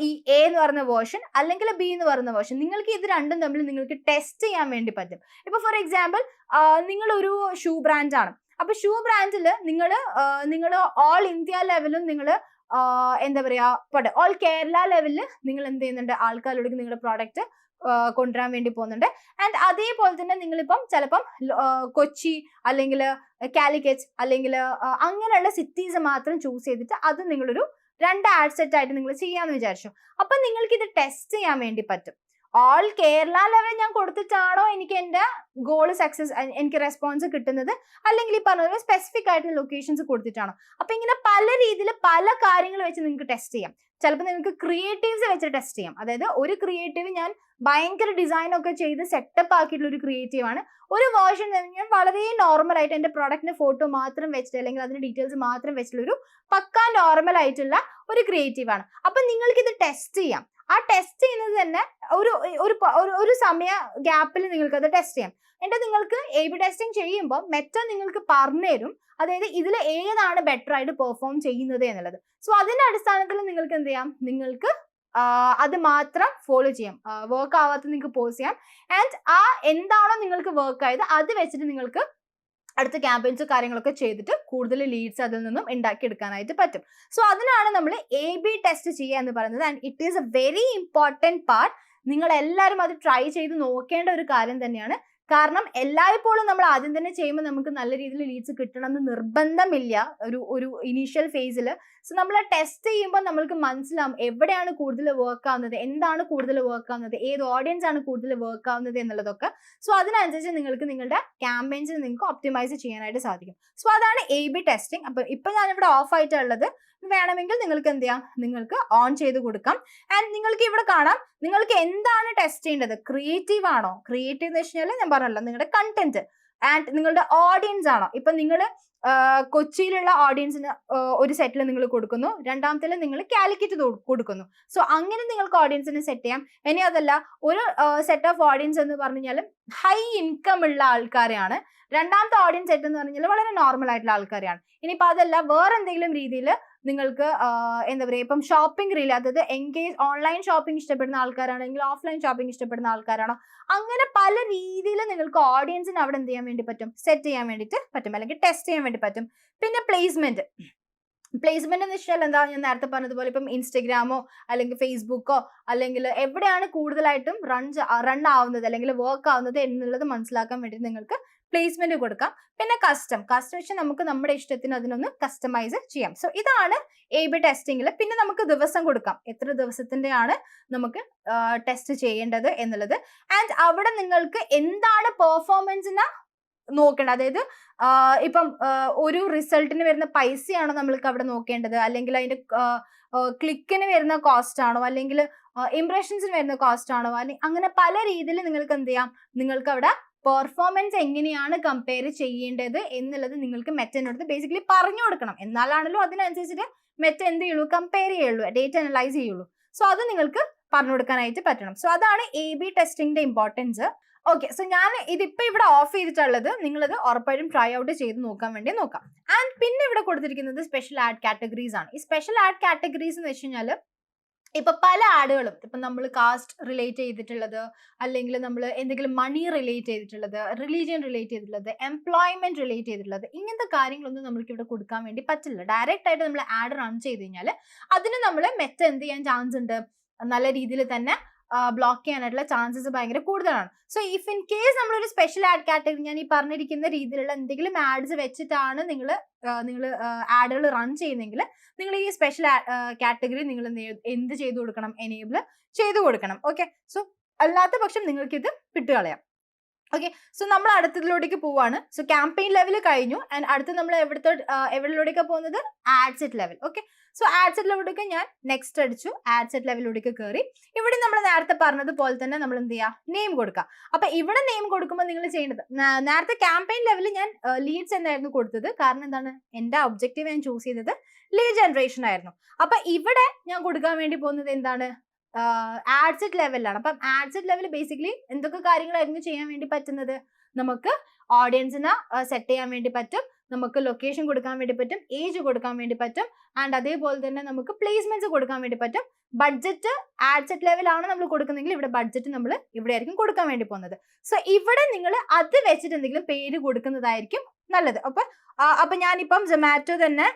ഈ A എന്ന് പറയുന്ന വേർഷൻ അല്ലെങ്കിൽ B എന്ന് പറയുന്ന വേർഷൻ, നിങ്ങൾക്ക് ഇത് രണ്ടും തമ്മിൽ നിങ്ങൾക്ക് ടെസ്റ്റ് ചെയ്യാൻ വേണ്ടി പറ്റും. ഇപ്പൊ ഫോർ എക്സാമ്പിൾ നിങ്ങളൊരു ഷൂ ബ്രാൻഡ് ആണ്. അപ്പൊ ഷൂ ബ്രാൻഡിൽ നിങ്ങൾ ഓൾ ഇന്ത്യ ലെവലും നിങ്ങൾ എന്താ പറയാ ഓൾ കേരള ലെവലിൽ നിങ്ങൾ എന്ത് ചെയ്യുന്നുണ്ട്, ആൾക്കാരിലേക്ക് നിങ്ങളുടെ പ്രോഡക്റ്റ് കൊണ്ടുവരാൻ വേണ്ടി പോകുന്നുണ്ട്. ആൻഡ് അതേപോലെ തന്നെ നിങ്ങളിപ്പം ചിലപ്പം കൊച്ചി അല്ലെങ്കിൽ കാലിക്കറ്റ് അല്ലെങ്കിൽ അങ്ങനെയുള്ള സിറ്റീസ് മാത്രം ചൂസ് ചെയ്തിട്ട് അത് നിങ്ങളൊരു 2 ആഡ് സെറ്റ് ആയിട്ട് നിങ്ങൾ ചെയ്യാന്ന് വിചാരിച്ചു. അപ്പൊ നിങ്ങൾക്ക് ഇത് ടെസ്റ്റ് ചെയ്യാൻ വേണ്ടി പറ്റും. ഓൾ കേരള ലെവൽ ഞാൻ കൊടുത്തിട്ടാണോ എനിക്ക് എന്റെ ഗോൾ സക്സസ്, എനിക്ക് റെസ്പോൺസ് കിട്ടുന്നത്, അല്ലെങ്കിൽ ഈ പറഞ്ഞ സ്പെസിഫിക് ആയിട്ടുള്ള ലൊക്കേഷൻസ് കൊടുത്തിട്ടാണോ? അപ്പൊ ഇങ്ങനെ പല രീതിയിൽ പല കാര്യങ്ങൾ വെച്ച് നിങ്ങൾക്ക് ടെസ്റ്റ് ചെയ്യാം. ചിലപ്പോൾ നിങ്ങൾക്ക് ക്രിയേറ്റീവ്സ് വെച്ച് ടെസ്റ്റ് ചെയ്യാം. അതായത് ഒരു ക്രിയേറ്റീവ് ഞാൻ ഭയങ്കര ഡിസൈൻ ഒക്കെ ചെയ്ത് സെറ്റപ്പ് ആക്കിയിട്ടുള്ള ഒരു ക്രിയേറ്റീവ് ആണ്. ഒരു വേർഷൻ ഞാൻ വളരെ നോർമൽ ആയിട്ട് എന്റെ പ്രോഡക്റ്റിന്റെ ഫോട്ടോ മാത്രം വെച്ചിട്ട് അല്ലെങ്കിൽ അതിന്റെ ഡീറ്റെയിൽസ് മാത്രം വെച്ചിട്ടുള്ള ഒരു പക്കാ നോർമൽ ആയിട്ടുള്ള ഒരു ക്രിയേറ്റീവ് ആണ്. അപ്പൊ നിങ്ങൾക്ക് ഇത് ടെസ്റ്റ് ചെയ്യാം. ആ ടെസ്റ്റ് ചെയ്യുന്നത് തന്നെ ഒരു സമയ ഗ്യാപ്പിൽ നിങ്ങൾക്ക് അത് ടെസ്റ്റ് ചെയ്യാം. എന്നിട്ട് നിങ്ങൾക്ക് A/B ടെസ്റ്റിംഗ് ചെയ്യുമ്പോൾ മെറ്റ നിങ്ങൾക്ക് പറഞ്ഞുതരും, അതായത് ഇതിൽ ഏതാണ് ബെറ്റർ ആയിട്ട് പെർഫോം ചെയ്യുന്നത് എന്നുള്ളത്. സോ അതിന്റെ അടിസ്ഥാനത്തിൽ നിങ്ങൾക്ക് എന്ത് ചെയ്യാം, നിങ്ങൾക്ക് അത് മാത്രം ഫോളോ ചെയ്യാം. വർക്ക് ആവാത്ത നിങ്ങൾക്ക് പോസ് ചെയ്യാം. ആൻഡ് എന്താണോ നിങ്ങൾക്ക് വർക്ക് ആയത് അത് വെച്ചിട്ട് നിങ്ങൾക്ക് അടുത്ത ക്യാമ്പയിൻസ് കാര്യങ്ങളൊക്കെ ചെയ്തിട്ട് കൂടുതൽ ലീഡ്സ് അതിൽ നിന്നും ഉണ്ടാക്കിയെടുക്കാനായിട്ട് പറ്റും. സോ അതിനാണ് നമ്മൾ A/B ടെസ്റ്റ് ചെയ്യുക എന്ന് പറയുന്നത്. And it is A very important part. നിങ്ങൾ എല്ലാവരും അത് ട്രൈ ചെയ്ത് നോക്കേണ്ട ഒരു കാര്യം തന്നെയാണ്. കാരണം എല്ലായ്പ്പോഴും നമ്മൾ ആദ്യം തന്നെ ചെയ്യുമ്പോൾ നമുക്ക് നല്ല രീതിയിൽ ലീഡ്സ് കിട്ടണം എന്ന് നിർബന്ധമില്ല ഒരു ഇനീഷ്യൽ ഫേസിൽ. സോ നമ്മൾ ടെസ്റ്റ് ചെയ്യുമ്പോൾ നമ്മൾക്ക് മനസ്സിലാവും എവിടെയാണ് കൂടുതൽ വർക്ക് ആവുന്നത്, എന്താണ് കൂടുതൽ വർക്ക് ആവുന്നത്, ഏത് ഓഡിയൻസ് ആണ് കൂടുതൽ വർക്ക് ആവുന്നത് എന്നുള്ളതൊക്കെ. സോ അതിനനുസരിച്ച് നിങ്ങൾക്ക് നിങ്ങളുടെ ക്യാമ്പയിൻസിന് നിങ്ങൾക്ക് ഒപ്റ്റിമൈസ് ചെയ്യാനായിട്ട് സാധിക്കും. സോ അതാണ് A/B ടെസ്റ്റിംഗ്. അപ്പൊ ഇപ്പൊ ഞാനിവിടെ ഓഫ് ആയിട്ടുള്ളത്, വേണമെങ്കിൽ നിങ്ങൾക്ക് എന്ത് ചെയ്യാം, നിങ്ങൾക്ക് ഓൺ ചെയ്ത് കൊടുക്കാം. ആൻഡ് നിങ്ങൾക്ക് ഇവിടെ കാണാം നിങ്ങൾക്ക് എന്താണ് ടെസ്റ്റ് ചെയ്യേണ്ടത്. ക്രിയേറ്റീവ് ആണോ, ക്രിയേറ്റീവ് എന്ന് വെച്ച് കഴിഞ്ഞാൽ ഞാൻ പറഞ്ഞല്ലോ നിങ്ങളുടെ കണ്ടന്റ് ആൻഡ് നിങ്ങളുടെ ഓഡിയൻസ് ആണോ. ഇപ്പൊ നിങ്ങൾ കൊച്ചിയിലുള്ള ഓഡിയൻസിന് ഒരു സെറ്റിൽ നിങ്ങൾ കൊടുക്കുന്നു, രണ്ടാമത്തിൽ നിങ്ങൾ കാലിക്കറ്റ് കൊടുക്കുന്നു. സോ അങ്ങനെ നിങ്ങൾക്ക് ഓഡിയൻസിനെ സെറ്റ് ചെയ്യാം. ഇനി അതല്ല ഒരു സെറ്റ് ഓഫ് ഓഡിയൻസ് എന്ന് പറഞ്ഞു കഴിഞ്ഞാൽ ഹൈ ഇൻകം ഉള്ള ആൾക്കാരെയാണ്, രണ്ടാമത്തെ ഓഡിയൻസ് സെറ്റ് എന്ന് പറഞ്ഞാൽ വളരെ നോർമൽ ആയിട്ടുള്ള ആൾക്കാരെയാണ്. ഇനിയിപ്പോൾ അതല്ല വേറെ എന്തെങ്കിലും രീതിയിൽ നിങ്ങൾക്ക് എന്താ പറയുക, ഇപ്പം ഷോപ്പിംഗ് റീൽ, അതായത് ഓൺലൈൻ ഷോപ്പിംഗ് ഇഷ്ടപ്പെടുന്ന ആൾക്കാരാണെങ്കിൽ ഓഫ്ലൈൻ ഷോപ്പിംഗ് ഇഷ്ടപ്പെടുന്ന ആൾക്കാരാണോ, അങ്ങനെ പല രീതിയിൽ നിങ്ങൾക്ക് ഓഡിയൻസിന് അവിടെ എന്ത് ചെയ്യാൻ വേണ്ടി പറ്റും, സെറ്റ് ചെയ്യാൻ വേണ്ടിയിട്ട് പറ്റും, അല്ലെങ്കിൽ ടെസ്റ്റ് ചെയ്യാൻ വേണ്ടി പറ്റും. പിന്നെ പ്ലേസ്മെന്റ് എന്ന് വെച്ചാൽ എന്താ, ഞാൻ നേരത്തെ പറഞ്ഞതുപോലെ ഇപ്പം ഇൻസ്റ്റഗ്രാമോ അല്ലെങ്കിൽ ഫേസ്ബുക്കോ അല്ലെങ്കിൽ എവിടെയാണ് കൂടുതലായിട്ടും റൺ ആവുന്നത് അല്ലെങ്കിൽ വർക്ക് ആവുന്നത് എന്നുള്ളത് മനസ്സിലാക്കാൻ വേണ്ടി നിങ്ങൾക്ക് പ്ലേസ്മെന്റ് കൊടുക്കാം. പിന്നെ കസ്റ്റം വെച്ചാൽ നമുക്ക് നമ്മുടെ ഇഷ്ടത്തിന് അതിനൊന്ന് കസ്റ്റമൈസ് ചെയ്യാം. സോ ഇതാണ് A/B ടെസ്റ്റിംഗിൽ. പിന്നെ നമുക്ക് ദിവസം കൊടുക്കാം, എത്ര ദിവസത്തിന്റെ ആണ് നമുക്ക് ടെസ്റ്റ് ചെയ്യേണ്ടത് എന്നുള്ളത്. ആൻഡ് അവിടെ നിങ്ങൾക്ക് എന്താണ് പെർഫോമൻസിന് നോക്കേണ്ടത്. അതായത് ഇപ്പം ഒരു റിസൾട്ടിന് വരുന്ന പൈസയാണോ നമ്മൾക്ക് അവിടെ നോക്കേണ്ടത്, അല്ലെങ്കിൽ അതിന്റെ ക്ലിക്കിന് വരുന്ന കോസ്റ്റ് ആണോ, അല്ലെങ്കിൽ ഇംപ്രഷൻസിന് വരുന്ന കോസ്റ്റ് ആണോ, അല്ലെങ്കിൽ അങ്ങനെ പല രീതിയിൽ നിങ്ങൾക്ക് എന്ത് ചെയ്യാം, നിങ്ങൾക്ക് അവിടെ പെർഫോമൻസ് എങ്ങനെയാണ് കമ്പയർ ചെയ്യേണ്ടത് എന്നുള്ളത് നിങ്ങൾക്ക് മെറ്റനോട് ബേസിക്കലി പറഞ്ഞു കൊടുക്കണം. എന്നാലാണല്ലോ അതിനനുസരിച്ചിട്ട് മെറ്റ എന്ത് ചെയ്യുള്ളൂ, കമ്പയർ ചെയ്യുള്ളൂ, ഡേറ്റ അനലൈസ് ചെയ്യുള്ളൂ. സോ അത് നിങ്ങൾക്ക് പറഞ്ഞു കൊടുക്കാനായിട്ട് പറ്റണം. സോ അതാണ് AB ടെസ്റ്റിംഗിന്റെ ഇമ്പോർട്ടൻസ്. ഓക്കെ, സോ ഞാൻ ഇതിപ്പോ ഇവിടെ ഓഫ് ചെയ്തിട്ടുള്ളത്, നിങ്ങളത് ഉറപ്പായിട്ടും ട്രൈ ഔട്ട് ചെയ്ത് നോക്കാൻ വേണ്ടി നോക്കാം. ആൻഡ് പിന്നെ ഇവിടെ കൊടുത്തിരിക്കുന്നത് സ്പെഷ്യൽ ആഡ് കാറ്റഗറീസ് ആണ്. ഈ സ്പെഷ്യൽ ആഡ് കാറ്റഗറീസ് എന്ന് വെച്ച് കഴിഞ്ഞാൽ ഇപ്പൊ പല ആഡുകളും, ഇപ്പൊ നമ്മൾ കാസ്റ്റ് റിലേറ്റ് ചെയ്തിട്ടുള്ളത്, അല്ലെങ്കിൽ നമ്മൾ എന്തെങ്കിലും മണി റിലേറ്റ് ചെയ്തിട്ടുള്ളത്, റിലീജിയൻ റിലേറ്റ് ചെയ്തിട്ടുള്ളത്, എംപ്ലോയ്മെന്റ് റിലേറ്റ് ചെയ്തിട്ടുള്ളത്, ഇങ്ങനത്തെ കാര്യങ്ങളൊന്നും നമ്മൾക്ക് ഇവിടെ കൊടുക്കാൻ വേണ്ടി പറ്റില്ല. ഡയറക്റ്റ് ആയിട്ട് നമ്മൾ ആഡ് റൺ ചെയ്ത് കഴിഞ്ഞാൽ അതിന് നമ്മൾ മെറ്റ എന്ത് ചെയ്യാൻ ചാൻസ് ഉണ്ട്, നല്ല രീതിയിൽ തന്നെ ബ്ലോക്ക് ചെയ്യാനായിട്ടുള്ള ചാൻസസ് ഭയങ്കര കൂടുതലാണ്. സോ ഇഫ് ഇൻ കേസ് നമ്മളൊരു സ്പെഷ്യൽ ആഡ് കാറ്റഗറി, ഞാൻ ഈ പറഞ്ഞിരിക്കുന്ന രീതിയിലുള്ള എന്തെങ്കിലും ആഡ്സ് വെച്ചിട്ടാണ് നിങ്ങൾ ആഡുകൾ റൺ ചെയ്യുന്നെങ്കിൽ നിങ്ങൾ ഈ സ്പെഷ്യൽ കാറ്റഗറി നിങ്ങൾ എന്ത് ചെയ്തു കൊടുക്കണം, എനേബിൾ ചെയ്തു കൊടുക്കണം. ഓക്കെ, സോ അല്ലാത്ത പക്ഷം നിങ്ങൾക്ക് ഇത് വിട്ടുകളയാം. ഓക്കെ, സോ നമ്മൾ അടുത്തതിലോട്ടേക്ക് പോവാണ്. സോ ക്യാമ്പയിൻ ലെവൽ കഴിഞ്ഞു. ആൻഡ് അടുത്ത് നമ്മൾ എവിടെയോടേക്കാ പോകുന്നത്, add set level. Okay, so add set ലെവലിലേക്ക് ഞാൻ നെക്സ്റ്റ് അടിച്ചു, ആഡ് സെറ്റ് ലെവലിലോട്ടേക്ക് കയറി. ഇവിടെ നമ്മൾ നേരത്തെ പറഞ്ഞതുപോലെ തന്നെ നമ്മൾ എന്ത് ചെയ്യുക, നെയിം കൊടുക്കുക. അപ്പൊ ഇവിടെ നെയിം കൊടുക്കുമ്പോൾ നിങ്ങൾ ചെയ്യേണ്ടത്, നേരത്തെ ക്യാമ്പയിൻ ലെവലിൽ ഞാൻ ലീഡ്സ് എന്നായിരുന്നു കൊടുത്തത്. കാരണം എന്താണ്, എന്റെ ഒബ്ജക്റ്റീവ് ഞാൻ ചൂസ് ചെയ്തത് ലീഡ് ജനറേഷൻ ആയിരുന്നു. അപ്പൊ ഇവിടെ ഞാൻ കൊടുക്കാൻ വേണ്ടി പോകുന്നത് എന്താണ്, ആഡ് സെറ്റ് ലെവലിലാണ്. അപ്പം ആഡ് സെറ്റ് ലെവൽ ബേസിക്കലി എന്തൊക്കെ കാര്യങ്ങളായിരുന്നു ചെയ്യാൻ വേണ്ടി പറ്റുന്നത്, നമുക്ക് ഓഡിയൻസിനെ സെറ്റ് ചെയ്യാൻ വേണ്ടി പറ്റും, നമുക്ക് ലൊക്കേഷൻ കൊടുക്കാൻ വേണ്ടി പറ്റും, ഏജ് കൊടുക്കാൻ വേണ്ടി പറ്റും, ആൻഡ് അതേപോലെ തന്നെ നമുക്ക് പ്ലേസ്മെന്റ്സ് കൊടുക്കാൻ വേണ്ടി പറ്റും. ബഡ്ജറ്റ് ആഡ് സെറ്റ് ലെവലാണ് നമ്മൾ കൊടുക്കുന്നെങ്കിൽ ഇവിടെ ബഡ്ജറ്റ് നമ്മൾ ഇവിടെ ആയിരിക്കും കൊടുക്കാൻ വേണ്ടി പോകുന്നത്. സോ ഇവിടെ നിങ്ങൾ അത് വെച്ചിട്ട് എന്തെങ്കിലും പേര് കൊടുക്കുന്നതായിരിക്കും നല്ലത്. അപ്പൊ ഞാനിപ്പം സൊമാറ്റോ തന്നെ,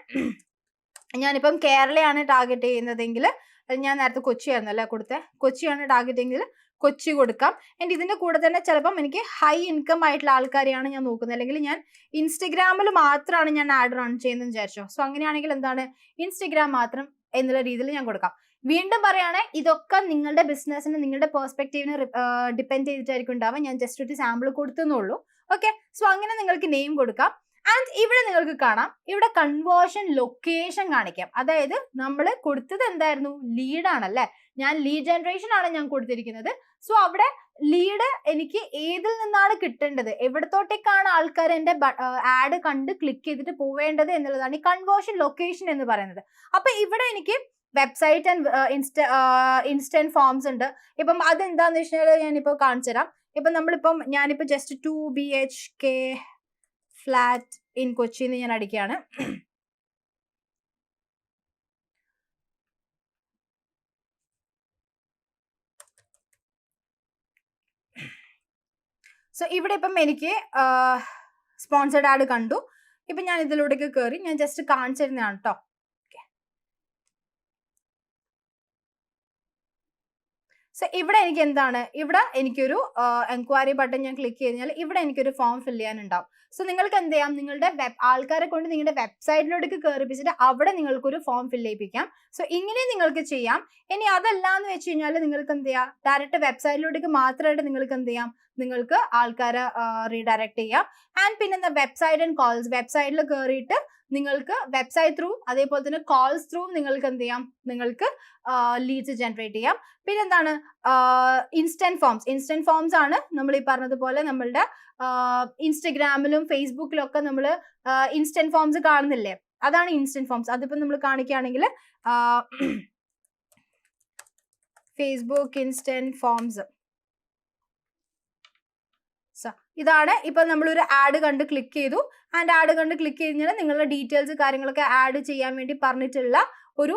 ഞാനിപ്പം കേരളയാണ് ടാർഗറ്റ് ചെയ്യുന്നതെങ്കിൽ, ഞാൻ നേരത്തെ കൊച്ചിയായിരുന്നു അല്ലേ കൊടുത്തത്, കൊച്ചിയാണ് ടാർഗറ്റ് എങ്കിൽ കൊച്ചി കൊടുക്കാം. ആൻഡ് ഇതിന്റെ കൂടെ തന്നെ ചിലപ്പം എനിക്ക് ഹൈ ഇൻകം ആയിട്ടുള്ള ആൾക്കാരെയാണ് ഞാൻ നോക്കുന്നത്, അല്ലെങ്കിൽ ഞാൻ ഇൻസ്റ്റഗ്രാമിൽ മാത്രമാണ് ഞാൻ ആഡ് റൺ ചെയ്യുന്നതെന്ന് വിചാരിച്ചോ. സോ അങ്ങനെയാണെങ്കിൽ എന്താണ്, ഇൻസ്റ്റഗ്രാം മാത്രം എന്നുള്ള രീതിയിൽ ഞാൻ കൊടുക്കാം. വീണ്ടും പറയുകയാണെ, ഇതൊക്കെ നിങ്ങളുടെ ബിസിനസ്സിന്, നിങ്ങളുടെ പെർസ്പെക്റ്റീവിനെ ഡിപ്പെൻഡ് ചെയ്തിട്ടായിരിക്കും ഉണ്ടാവുക. ഞാൻ ജസ്റ്റ് ഒരു സാമ്പിൾ കൊടുത്തെന്നുള്ളൂ. ഓക്കെ, സോ അങ്ങനെ നിങ്ങൾക്ക് നെയിം കൊടുക്കാം. ആൻഡ് ഇവിടെ നിങ്ങൾക്ക് കാണാം, ഇവിടെ കൺവേർഷൻ ലൊക്കേഷൻ കാണിക്കാം. അതായത് നമ്മൾ കൊടുത്തത് എന്തായിരുന്നു, ലീഡാണല്ലേ, ഞാൻ ലീഡ് ജനറേഷൻ ആണ് ഞാൻ കൊടുത്തിരിക്കുന്നത്. സോ അവിടെ ലീഡ് എനിക്ക് ഏതിൽ നിന്നാണ് കിട്ടേണ്ടത്, എവിടത്തോട്ടേക്കാണ് ആൾക്കാർ എൻ്റെ ആഡ് കണ്ട് ക്ലിക്ക് ചെയ്തിട്ട് പോവേണ്ടത് എന്നുള്ളതാണ് ഈ കൺവേർഷൻ ലൊക്കേഷൻ എന്ന് പറയുന്നത്. അപ്പൊ ഇവിടെ എനിക്ക് വെബ്സൈറ്റ് ആൻഡ് ഇൻസ്റ്റന്റ് ഫോംസ് ഉണ്ട്. ഇപ്പം അതെന്താന്ന് വെച്ച് കഴിഞ്ഞാൽ ഞാനിപ്പോൾ കാണിച്ചു തരാം. ഇപ്പം ഞാനിപ്പോൾ just 2 BHK flat in Kochi എന്ന് ഞാൻ അടിക്കുകയാണ്. സോ ഇവിടെ ഇപ്പം എനിക്ക് സ്പോൺസർഡ് ആഡ് കണ്ടു. ഇപ്പം ഞാൻ ഇതിലൂടെയൊക്കെ കയറി ഞാൻ ജസ്റ്റ് കാണിച്ചു തരുന്നതാണ് കേട്ടോ. സോ ഇവിടെ എനിക്ക് എന്താണ്, ഇവിടെ എനിക്കൊരു എൻക്വയറി ബട്ടൺ ഞാൻ ക്ലിക്ക് ചെയ്ത് കഴിഞ്ഞാൽ ഇവിടെ എനിക്കൊരു ഫോം ഫില്ല് ചെയ്യാനുണ്ടാവും. സോ നിങ്ങൾക്ക് എന്ത് ചെയ്യാം, നിങ്ങളുടെ ആൾക്കാരെ കൊണ്ട് നിങ്ങളുടെ വെബ്സൈറ്റിലോട്ടേക്ക് കയറിപ്പിച്ചിട്ട് അവിടെ നിങ്ങൾക്കൊരു ഫോം ഫില്ല് ചെയ്യിപ്പിക്കാം. സോ ഇങ്ങനെ നിങ്ങൾക്ക് ചെയ്യാം. ഇനി അതല്ല എന്ന് വെച്ച് കഴിഞ്ഞാൽ നിങ്ങൾക്ക് എന്ത് ചെയ്യാം, ഡയറക്റ്റ് വെബ്സൈറ്റിലോട്ടേക്ക് മാത്രമായിട്ട് നിങ്ങൾക്ക് എന്ത് ചെയ്യാം, നിങ്ങൾക്ക് ആൾക്കാരെ റീഡയറക്ട് ചെയ്യാം. ആൻഡ് പിന്നെ വെബ്സൈറ്റ് ആൻഡ് കോൾസ്, വെബ്സൈറ്റിൽ കയറിയിട്ട് നിങ്ങൾക്ക് വെബ്സൈറ്റ് ത്രൂ അതേപോലെ തന്നെ കോൾസ് ത്രൂ നിങ്ങൾക്ക് എന്ത് ചെയ്യാം, നിങ്ങൾക്ക് ലീഡ്സ് ജനറേറ്റ് ചെയ്യാം. പിന്നെ എന്താണ്, ഇൻസ്റ്റന്റ് ഫോംസ് ആണ് നമ്മൾ ഈ പറഞ്ഞതുപോലെ നമ്മളുടെ ഇൻസ്റ്റഗ്രാമിലും ഫേസ്ബുക്കിലും ഒക്കെ നമ്മൾ ഇൻസ്റ്റന്റ് ഫോംസ് കാണുന്നില്ലേ, അതാണ് ഇൻസ്റ്റന്റ് ഫോംസ്. അതിപ്പോ നമ്മൾ കാണിക്കുകയാണെങ്കിൽ ഫേസ്ബുക്ക് ഇൻസ്റ്റന്റ് ഫോംസ്, ഇതാണ്. ഇപ്പൊ നമ്മളൊരു ആഡ് കണ്ട് ക്ലിക്ക് ചെയ്തു, ആൻഡ് ആഡ് കണ്ട് ക്ലിക്ക് കഴിഞ്ഞാൽ നിങ്ങളുടെ ഡീറ്റെയിൽസ് കാര്യങ്ങളൊക്കെ ആഡ് ചെയ്യാൻ വേണ്ടി പറഞ്ഞിട്ടുള്ള ഒരു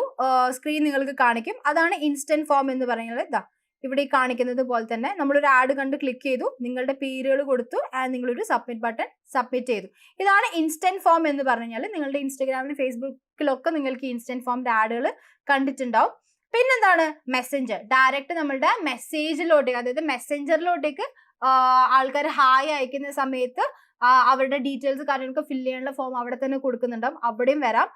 സ്ക്രീൻ നിങ്ങൾക്ക് കാണിക്കും. അതാണ് ഇൻസ്റ്റന്റ് ഫോം എന്ന് പറയുന്നത്. ഇതാ ഇവിടെ ഈ കാണിക്കുന്നത് പോലെ തന്നെ നമ്മളൊരു ആഡ് കണ്ട് ക്ലിക്ക് ചെയ്തു, നിങ്ങളുടെ പേരുകൾ കൊടുത്തു, ആൻഡ് നിങ്ങളൊരു സബ്മിറ്റ് ബട്ടൺ സബ്മിറ്റ് ചെയ്തു. ഇതാണ് ഇൻസ്റ്റന്റ് ഫോം എന്ന് പറഞ്ഞാൽ. നിങ്ങളുടെ ഇൻസ്റ്റഗ്രാമിലും ഫേസ്ബുക്കിലൊക്കെ നിങ്ങൾക്ക് ഇൻസ്റ്റന്റ് ഫോമിന്റെ ആഡുകൾ കണ്ടിട്ടുണ്ടാവും. പിന്നെന്താണ്, മെസ്സഞ്ചർ, ഡയറക്റ്റ് നമ്മളുടെ മെസ്സേജിലോട്ടേക്ക്, അതായത് മെസ്സഞ്ചറിലോട്ടേക്ക് ആൾക്കാർ ഹായ് അയക്കുന്ന സമയത്ത് അവരുടെ ഡീറ്റെയിൽസ് കാര്യങ്ങളൊക്കെ ഫില്ല് ചെയ്യാനുള്ള ഫോം അവിടെ തന്നെ കൊടുക്കുന്നുണ്ടാവും, അവിടെയും വരാം.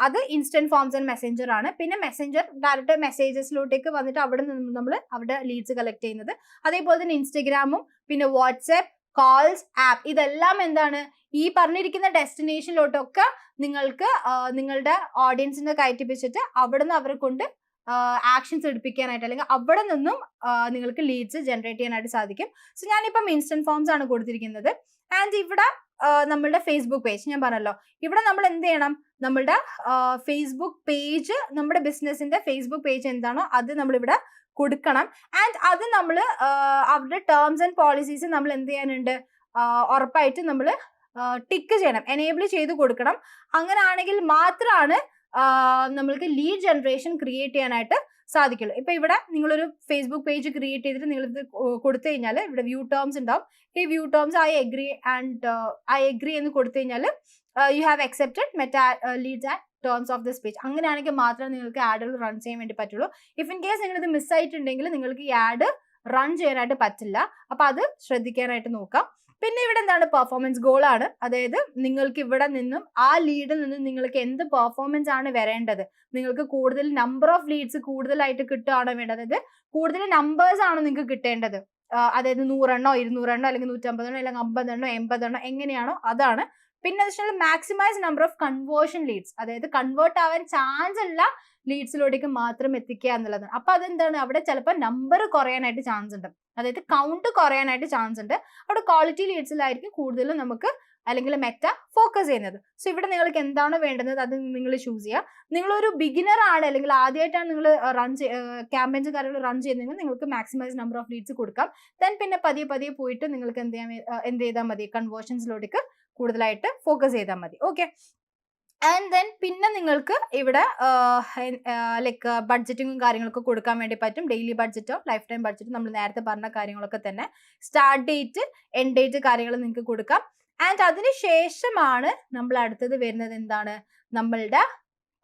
അത് ഇൻസ്റ്റന്റ് ഫോംസ് ആൻഡ് മെസ്സഞ്ചർ ആണ്. പിന്നെ മെസ്സഞ്ചർ ഡയറക്റ്റ് മെസ്സേജസിലോട്ടേക്ക് വന്നിട്ട് അവിടെ നിന്ന് നമ്മൾ അവിടെ ലീഡ്സ് കളക്ട് ചെയ്യുന്നത്. അതേപോലെ തന്നെ ഇൻസ്റ്റഗ്രാമും പിന്നെ വാട്സ്ആപ്പ് കോൾസ്, ആപ്പ്, ഇതെല്ലാം എന്താണ് ഈ പറഞ്ഞിരിക്കുന്ന ഡെസ്റ്റിനേഷനിലോട്ടൊക്കെ നിങ്ങൾക്ക് നിങ്ങളുടെ ഓഡിയൻസിനെ കയറ്റിപ്പിച്ചിട്ട് അവിടുന്ന് അവരെ കൊണ്ട് ആക്ഷൻസ് എടുപ്പിക്കാനായിട്ട് അല്ലെങ്കിൽ അവിടെ നിന്നും നിങ്ങൾക്ക് ലീഡ്സ് ജനറേറ്റ് ചെയ്യാനായിട്ട് സാധിക്കും. സോ ഞാനിപ്പം ഇൻസ്റ്റന്റ് ഫോംസ് ആണ് കൊടുത്തിരിക്കുന്നത്. ആൻഡ് ഇവിടെ നമ്മളുടെ ഫേസ്ബുക്ക് പേജ് ഞാൻ പറഞ്ഞല്ലോ, ഇവിടെ നമ്മൾ എന്ത് ചെയ്യണം, നമ്മളുടെ ഫേസ്ബുക്ക് പേജ്, നമ്മുടെ ബിസിനസിന്റെ ഫേസ്ബുക്ക് പേജ് എന്താണോ അത് നമ്മളിവിടെ കൊടുക്കണം. ആൻഡ് അത് നമ്മൾ അവരുടെ ടേംസ് ആൻഡ് പോളിസീസ് നമ്മൾ എന്ത് ചെയ്യാനുണ്ട്, ഉറപ്പായിട്ട് നമ്മൾ ടിക്ക് ചെയ്യണം, എനേബിൾ ചെയ്ത് കൊടുക്കണം. അങ്ങനെ ആണെങ്കിൽ മാത്രമാണ് നമ്മൾക്ക് ലീഡ് ജനറേഷൻ ക്രിയേറ്റ് ചെയ്യാനായിട്ട് സാധിക്കുള്ളൂ. ഇപ്പൊ ഇവിടെ നിങ്ങളൊരു ഫേസ്ബുക്ക് പേജ് ക്രിയേറ്റ് ചെയ്തിട്ട് നിങ്ങൾ ഇത് കൊടുത്തു കഴിഞ്ഞാൽ ഇവിടെ വ്യൂ ടേംസ് ഉണ്ടാവും. ഈ വ്യൂ ടേംസ് ഐ എഗ്രി എന്ന് കൊടുത്തു കഴിഞ്ഞാൽ you have accepted Meta leads and terms of this page. അങ്ങനെയാണെങ്കിൽ മാത്രമേ നിങ്ങൾക്ക് ആഡുകൾ റൺ ചെയ്യാൻ വേണ്ടി പറ്റുള്ളൂ. ഇഫ് ഇൻ കേസ് നിങ്ങൾ ഇത് മിസ്സായിട്ടുണ്ടെങ്കിൽ നിങ്ങൾക്ക് ഈ ആഡ് റൺ ചെയ്യാനായിട്ട് പറ്റില്ല. അപ്പൊ അത് ശ്രദ്ധിക്കാനായിട്ട് നോക്കാം. പിന്നെ ഇവിടെ എന്താണ്, പെർഫോമൻസ് ഗോൾ ആണ്. അതായത് നിങ്ങൾക്ക് ഇവിടെ നിന്നും ആ ലീഡിൽ നിന്നും നിങ്ങൾക്ക് എന്ത് പെർഫോമൻസ് ആണ് വരേണ്ടത്, നിങ്ങൾക്ക് കൂടുതൽ നമ്പർ ഓഫ് ലീഡ്സ് കൂടുതലായിട്ട് കിട്ടുകയാണോ വേണ്ടത്, അതായത് കൂടുതൽ നമ്പേഴ്സ് ആണോ നിങ്ങൾക്ക് കിട്ടേണ്ടത്, അതായത് 100 എണ്ണോ 200 എണ്ണോ അല്ലെങ്കിൽ 150 എണ്ണോ അല്ലെങ്കിൽ 50 എണ്ണോ 80 എണ്ണോ എങ്ങനെയാണോ അതാണ്. പിന്നെ maximise number of conversion leads, അതായത് കൺവേർട്ട് ആവാൻ ചാൻസ് ഉള്ള ലീഡ്സിലോട്ടേക്ക് മാത്രം എത്തിക്കുക എന്നുള്ളതാണ്. അപ്പൊ അതെന്താണ്, അവിടെ ചിലപ്പോൾ നമ്പർ കുറയാനായിട്ട് ചാൻസ് ഉണ്ട്, അതായത് കൗണ്ട് കുറയാനായിട്ട് ചാൻസ് ഉണ്ട്. അവിടെ ക്വാളിറ്റി ലീഡ്സിലായിരിക്കും കൂടുതലും നമുക്ക് അല്ലെങ്കിൽ മെറ്റ ഫോക്കസ് ചെയ്യുന്നത്. സോ ഇവിടെ നിങ്ങൾക്ക് എന്താണോ വേണ്ടുന്നത് അത് നിങ്ങൾ ചൂസ് ചെയ്യുക. നിങ്ങളൊരു ബിഗിനർ ആണ് അല്ലെങ്കിൽ ആദ്യമായിട്ടാണ് നിങ്ങൾ ക്യാമ്പയിൻസ് കാര്യങ്ങൾ റൺ ചെയ്യുന്നതെങ്കിൽ നിങ്ങൾക്ക് മാക്സിമൈസ് നമ്പർ ഓഫ് ലീഡ്സ് കൊടുക്കാം. ദെൻ പിന്നെ പതിയെ പതിയെ പോയിട്ട് നിങ്ങൾക്ക് എന്ത് ചെയ്താൽ മതി, കൺവേർഷൻസിലോട്ടേക്ക് കൂടുതലായിട്ട് ഫോക്കസ് ചെയ്താൽ മതി. ഓക്കെ. ആൻഡ് ദെൻ പിന്നെ നിങ്ങൾക്ക് ഇവിടെ ലൈക്ക് ബഡ്ജറ്റിങ്ങും കാര്യങ്ങളൊക്കെ കൊടുക്കാൻ വേണ്ടി പറ്റും. ഡെയിലി ബഡ്ജറ്റോ ലൈഫ് ടൈം ബഡ്ജറ്റോ നമ്മൾ നേരത്തെ പറഞ്ഞ കാര്യങ്ങളൊക്കെ തന്നെ, സ്റ്റാർട്ട് ഡേറ്റ് എൻഡ് ഡേറ്റ് കാര്യങ്ങൾ നിങ്ങൾക്ക് കൊടുക്കാം. ആൻഡ് അതിന് ശേഷമാണ് നമ്മൾ അടുത്തത് വരുന്നത് എന്താണ്, നമ്മളുടെ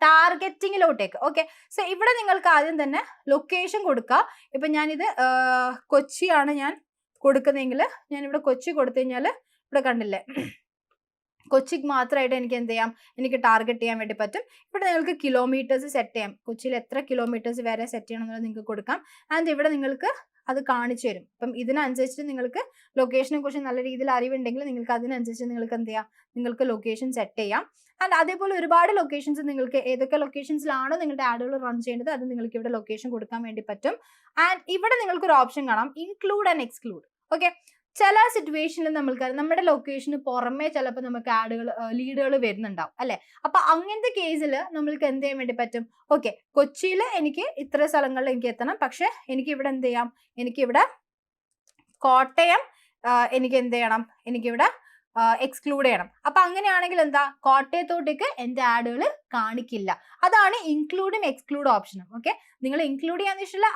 ടാർഗറ്റിങ്ങിലോട്ടേക്ക്. ഓക്കെ. സോ ഇവിടെ നിങ്ങൾക്ക് ആദ്യം തന്നെ ലൊക്കേഷൻ കൊടുക്കുക. ഇപ്പൊ ഞാനിത് കൊച്ചിയാണ് ഞാൻ കൊടുക്കുന്നതെങ്കിൽ ഞാനിവിടെ കൊച്ചി കൊടുത്തു കഴിഞ്ഞാൽ ഇവിടെ കണ്ടില്ലേ, കൊച്ചിക്ക് മാത്രമായിട്ട് എനിക്ക് എന്ത് ചെയ്യാം, എനിക്ക് ടാർഗറ്റ് ചെയ്യാൻ വേണ്ടി പറ്റും. ഇവിടെ നിങ്ങൾക്ക് കിലോമീറ്റേഴ്സ് സെറ്റ് ചെയ്യാം, കൊച്ചിയിൽ എത്ര കിലോമീറ്റേഴ്സ് വരെ സെറ്റ് ചെയ്യണം എന്നുള്ളത് നിങ്ങൾക്ക് കൊടുക്കാം. ആൻഡ് ഇവിടെ നിങ്ങൾക്ക് അത് കാണിച്ചു തരും. അപ്പം ഇതിനനുസരിച്ച് നിങ്ങൾക്ക് ലൊക്കേഷനെ കുറിച്ച് നല്ല രീതിയിൽ അറിവുണ്ടെങ്കിൽ നിങ്ങൾക്ക് അതിനനുസരിച്ച് നിങ്ങൾക്ക് എന്ത് ചെയ്യാം, നിങ്ങൾക്ക് ലൊക്കേഷൻ സെറ്റ് ചെയ്യാം. ആൻഡ് അതേപോലെ ഒരുപാട് ലൊക്കേഷൻസ് നിങ്ങൾക്ക് ഏതൊക്കെ ലൊക്കേഷൻസിലാണോ നിങ്ങളുടെ ആഡുകൾ റൺ ചെയ്യേണ്ടത് അത് നിങ്ങൾക്ക് ഇവിടെ ലൊക്കേഷൻ കൊടുക്കാൻ വേണ്ടി പറ്റും. ആൻഡ് ഇവിടെ നിങ്ങൾക്ക് ഒരു ഓപ്ഷൻ കാണാം, ഇൻക്ലൂഡ് ആൻഡ് എക്സ്ക്ലൂഡ്. ഓക്കെ. ചില സിറ്റുവേഷനിൽ നമ്മൾക്ക് നമ്മുടെ ലൊക്കേഷന് പുറമേ ചിലപ്പോൾ നമുക്ക് ആഡുകൾ ലീഡുകൾ വരുന്നുണ്ടാവും അല്ലെ. അപ്പൊ അങ്ങനത്തെ കേസിൽ നമ്മൾക്ക് എന്ത് ചെയ്യാൻ വേണ്ടി പറ്റും, ഓക്കെ കൊച്ചിയിൽ എനിക്ക് ഇത്ര സ്ഥലങ്ങളിൽ എനിക്ക് എത്തണം, പക്ഷെ എനിക്ക് ഇവിടെ എന്ത് ചെയ്യാം, എനിക്കിവിടെ കോട്ടയം എനിക്ക് എന്ത് ചെയ്യണം, എനിക്കിവിടെ എക്സ്ക്ലൂഡ് ചെയ്യണം. അപ്പൊ അങ്ങനെയാണെങ്കിൽ എന്താ, കോട്ടയത്തോട്ടേക്ക് എന്റെ ആഡുകൾ കാണിക്കില്ല. അതാണ് ഇൻക്ലൂഡും എക്സ്ക്ലൂഡ് ഓപ്ഷനും. ഓക്കെ. നിങ്ങൾ ഇൻക്ലൂഡ് ചെയ്യാന്ന് വെച്ചാൽ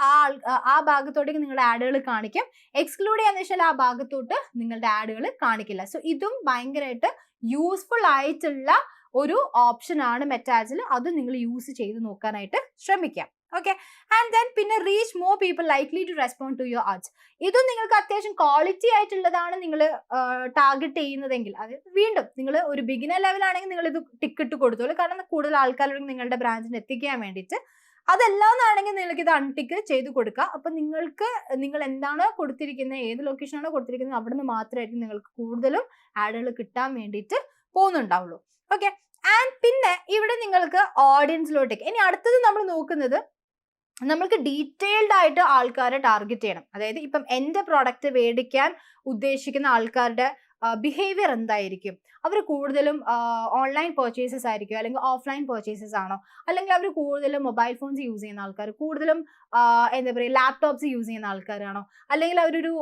ആ ഭാഗത്തോട്ടേക്ക് നിങ്ങളുടെ ആഡുകൾ കാണിക്കും, എക്സ്ക്ലൂഡ് ചെയ്യാന്ന് വെച്ചാൽ ആ ഭാഗത്തോട്ട് നിങ്ങളുടെ ആഡുകൾ കാണിക്കില്ല. സോ ഇതും ഭയങ്കരമായിട്ട് യൂസ്ഫുൾ ആയിട്ടുള്ള ഒരു ഓപ്ഷൻ ആണ് മെറ്റാഡ്സിൽ. അത് നിങ്ങൾ യൂസ് ചെയ്ത് നോക്കാനായിട്ട് ശ്രമിക്കാം. ഓക്കെ. ആൻഡ് ദെൻ പിന്നെ reach more people likely to respond to your ads. ഇതും നിങ്ങൾക്ക് അത്യാവശ്യം ക്വാളിറ്റി ആയിട്ടുള്ളതാണ് നിങ്ങൾ ടാർഗറ്റ് ചെയ്യുന്നതെങ്കിൽ, അത് വീണ്ടും നിങ്ങൾ ഒരു ബിഗിനർ ലെവലാണെങ്കിൽ നിങ്ങൾ ഇത് ടിക്കറ്റ് കൊടുത്തോളൂ, കാരണം കൂടുതൽ ആൾക്കാരിലേക്ക് നിങ്ങളുടെ ബ്രാൻഡിന് എത്തിക്കാൻ വേണ്ടിയിട്ട്. അതല്ലാന്നാണെങ്കിൽ നിങ്ങൾക്ക് ഇത് അൺടിക്ക് ചെയ്ത് കൊടുക്കുക. അപ്പൊ നിങ്ങൾ എന്താണോ കൊടുത്തിരിക്കുന്നത്, ഏത് ലൊക്കേഷനാണോ കൊടുത്തിരിക്കുന്നത് അവിടെ നിന്ന് മാത്രമായിരിക്കും നിങ്ങൾക്ക് കൂടുതലും ആഡുകൾ കിട്ടാൻ വേണ്ടിയിട്ട് പോകുന്നുണ്ടാവുള്ളൂ. ഓക്കെ. ആൻഡ് പിന്നെ ഇവിടെ നിങ്ങൾക്ക് ഓഡിയൻസിലോട്ടേക്ക്, ഇനി അടുത്തത് നമ്മൾ നോക്കുന്നത് നമ്മൾക്ക് ഡീറ്റെയിൽഡ് ആയിട്ട് ആൾക്കാരെ ടാർഗറ്റ് ചെയ്യണം. അതായത് ഇപ്പം എൻ്റെ പ്രോഡക്റ്റ് മേടിക്കാൻ ഉദ്ദേശിക്കുന്ന ആൾക്കാരുടെ ബിഹേവിയർ എന്തായിരിക്കും, അവർ കൂടുതലും ഓൺലൈൻ പർച്ചേസസ് ആയിരിക്കും അല്ലെങ്കിൽ ഓഫ്ലൈൻ പർച്ചേസസ് ആണോ, അല്ലെങ്കിൽ അവർ കൂടുതലും മൊബൈൽ ഫോൺസ് യൂസ് ചെയ്യുന്ന ആൾക്കാർ, കൂടുതലും എന്താ പറയുക ലാപ്ടോപ്സ് യൂസ് ചെയ്യുന്ന ആൾക്കാരാണോ, അല്ലെങ്കിൽ അവരൊരു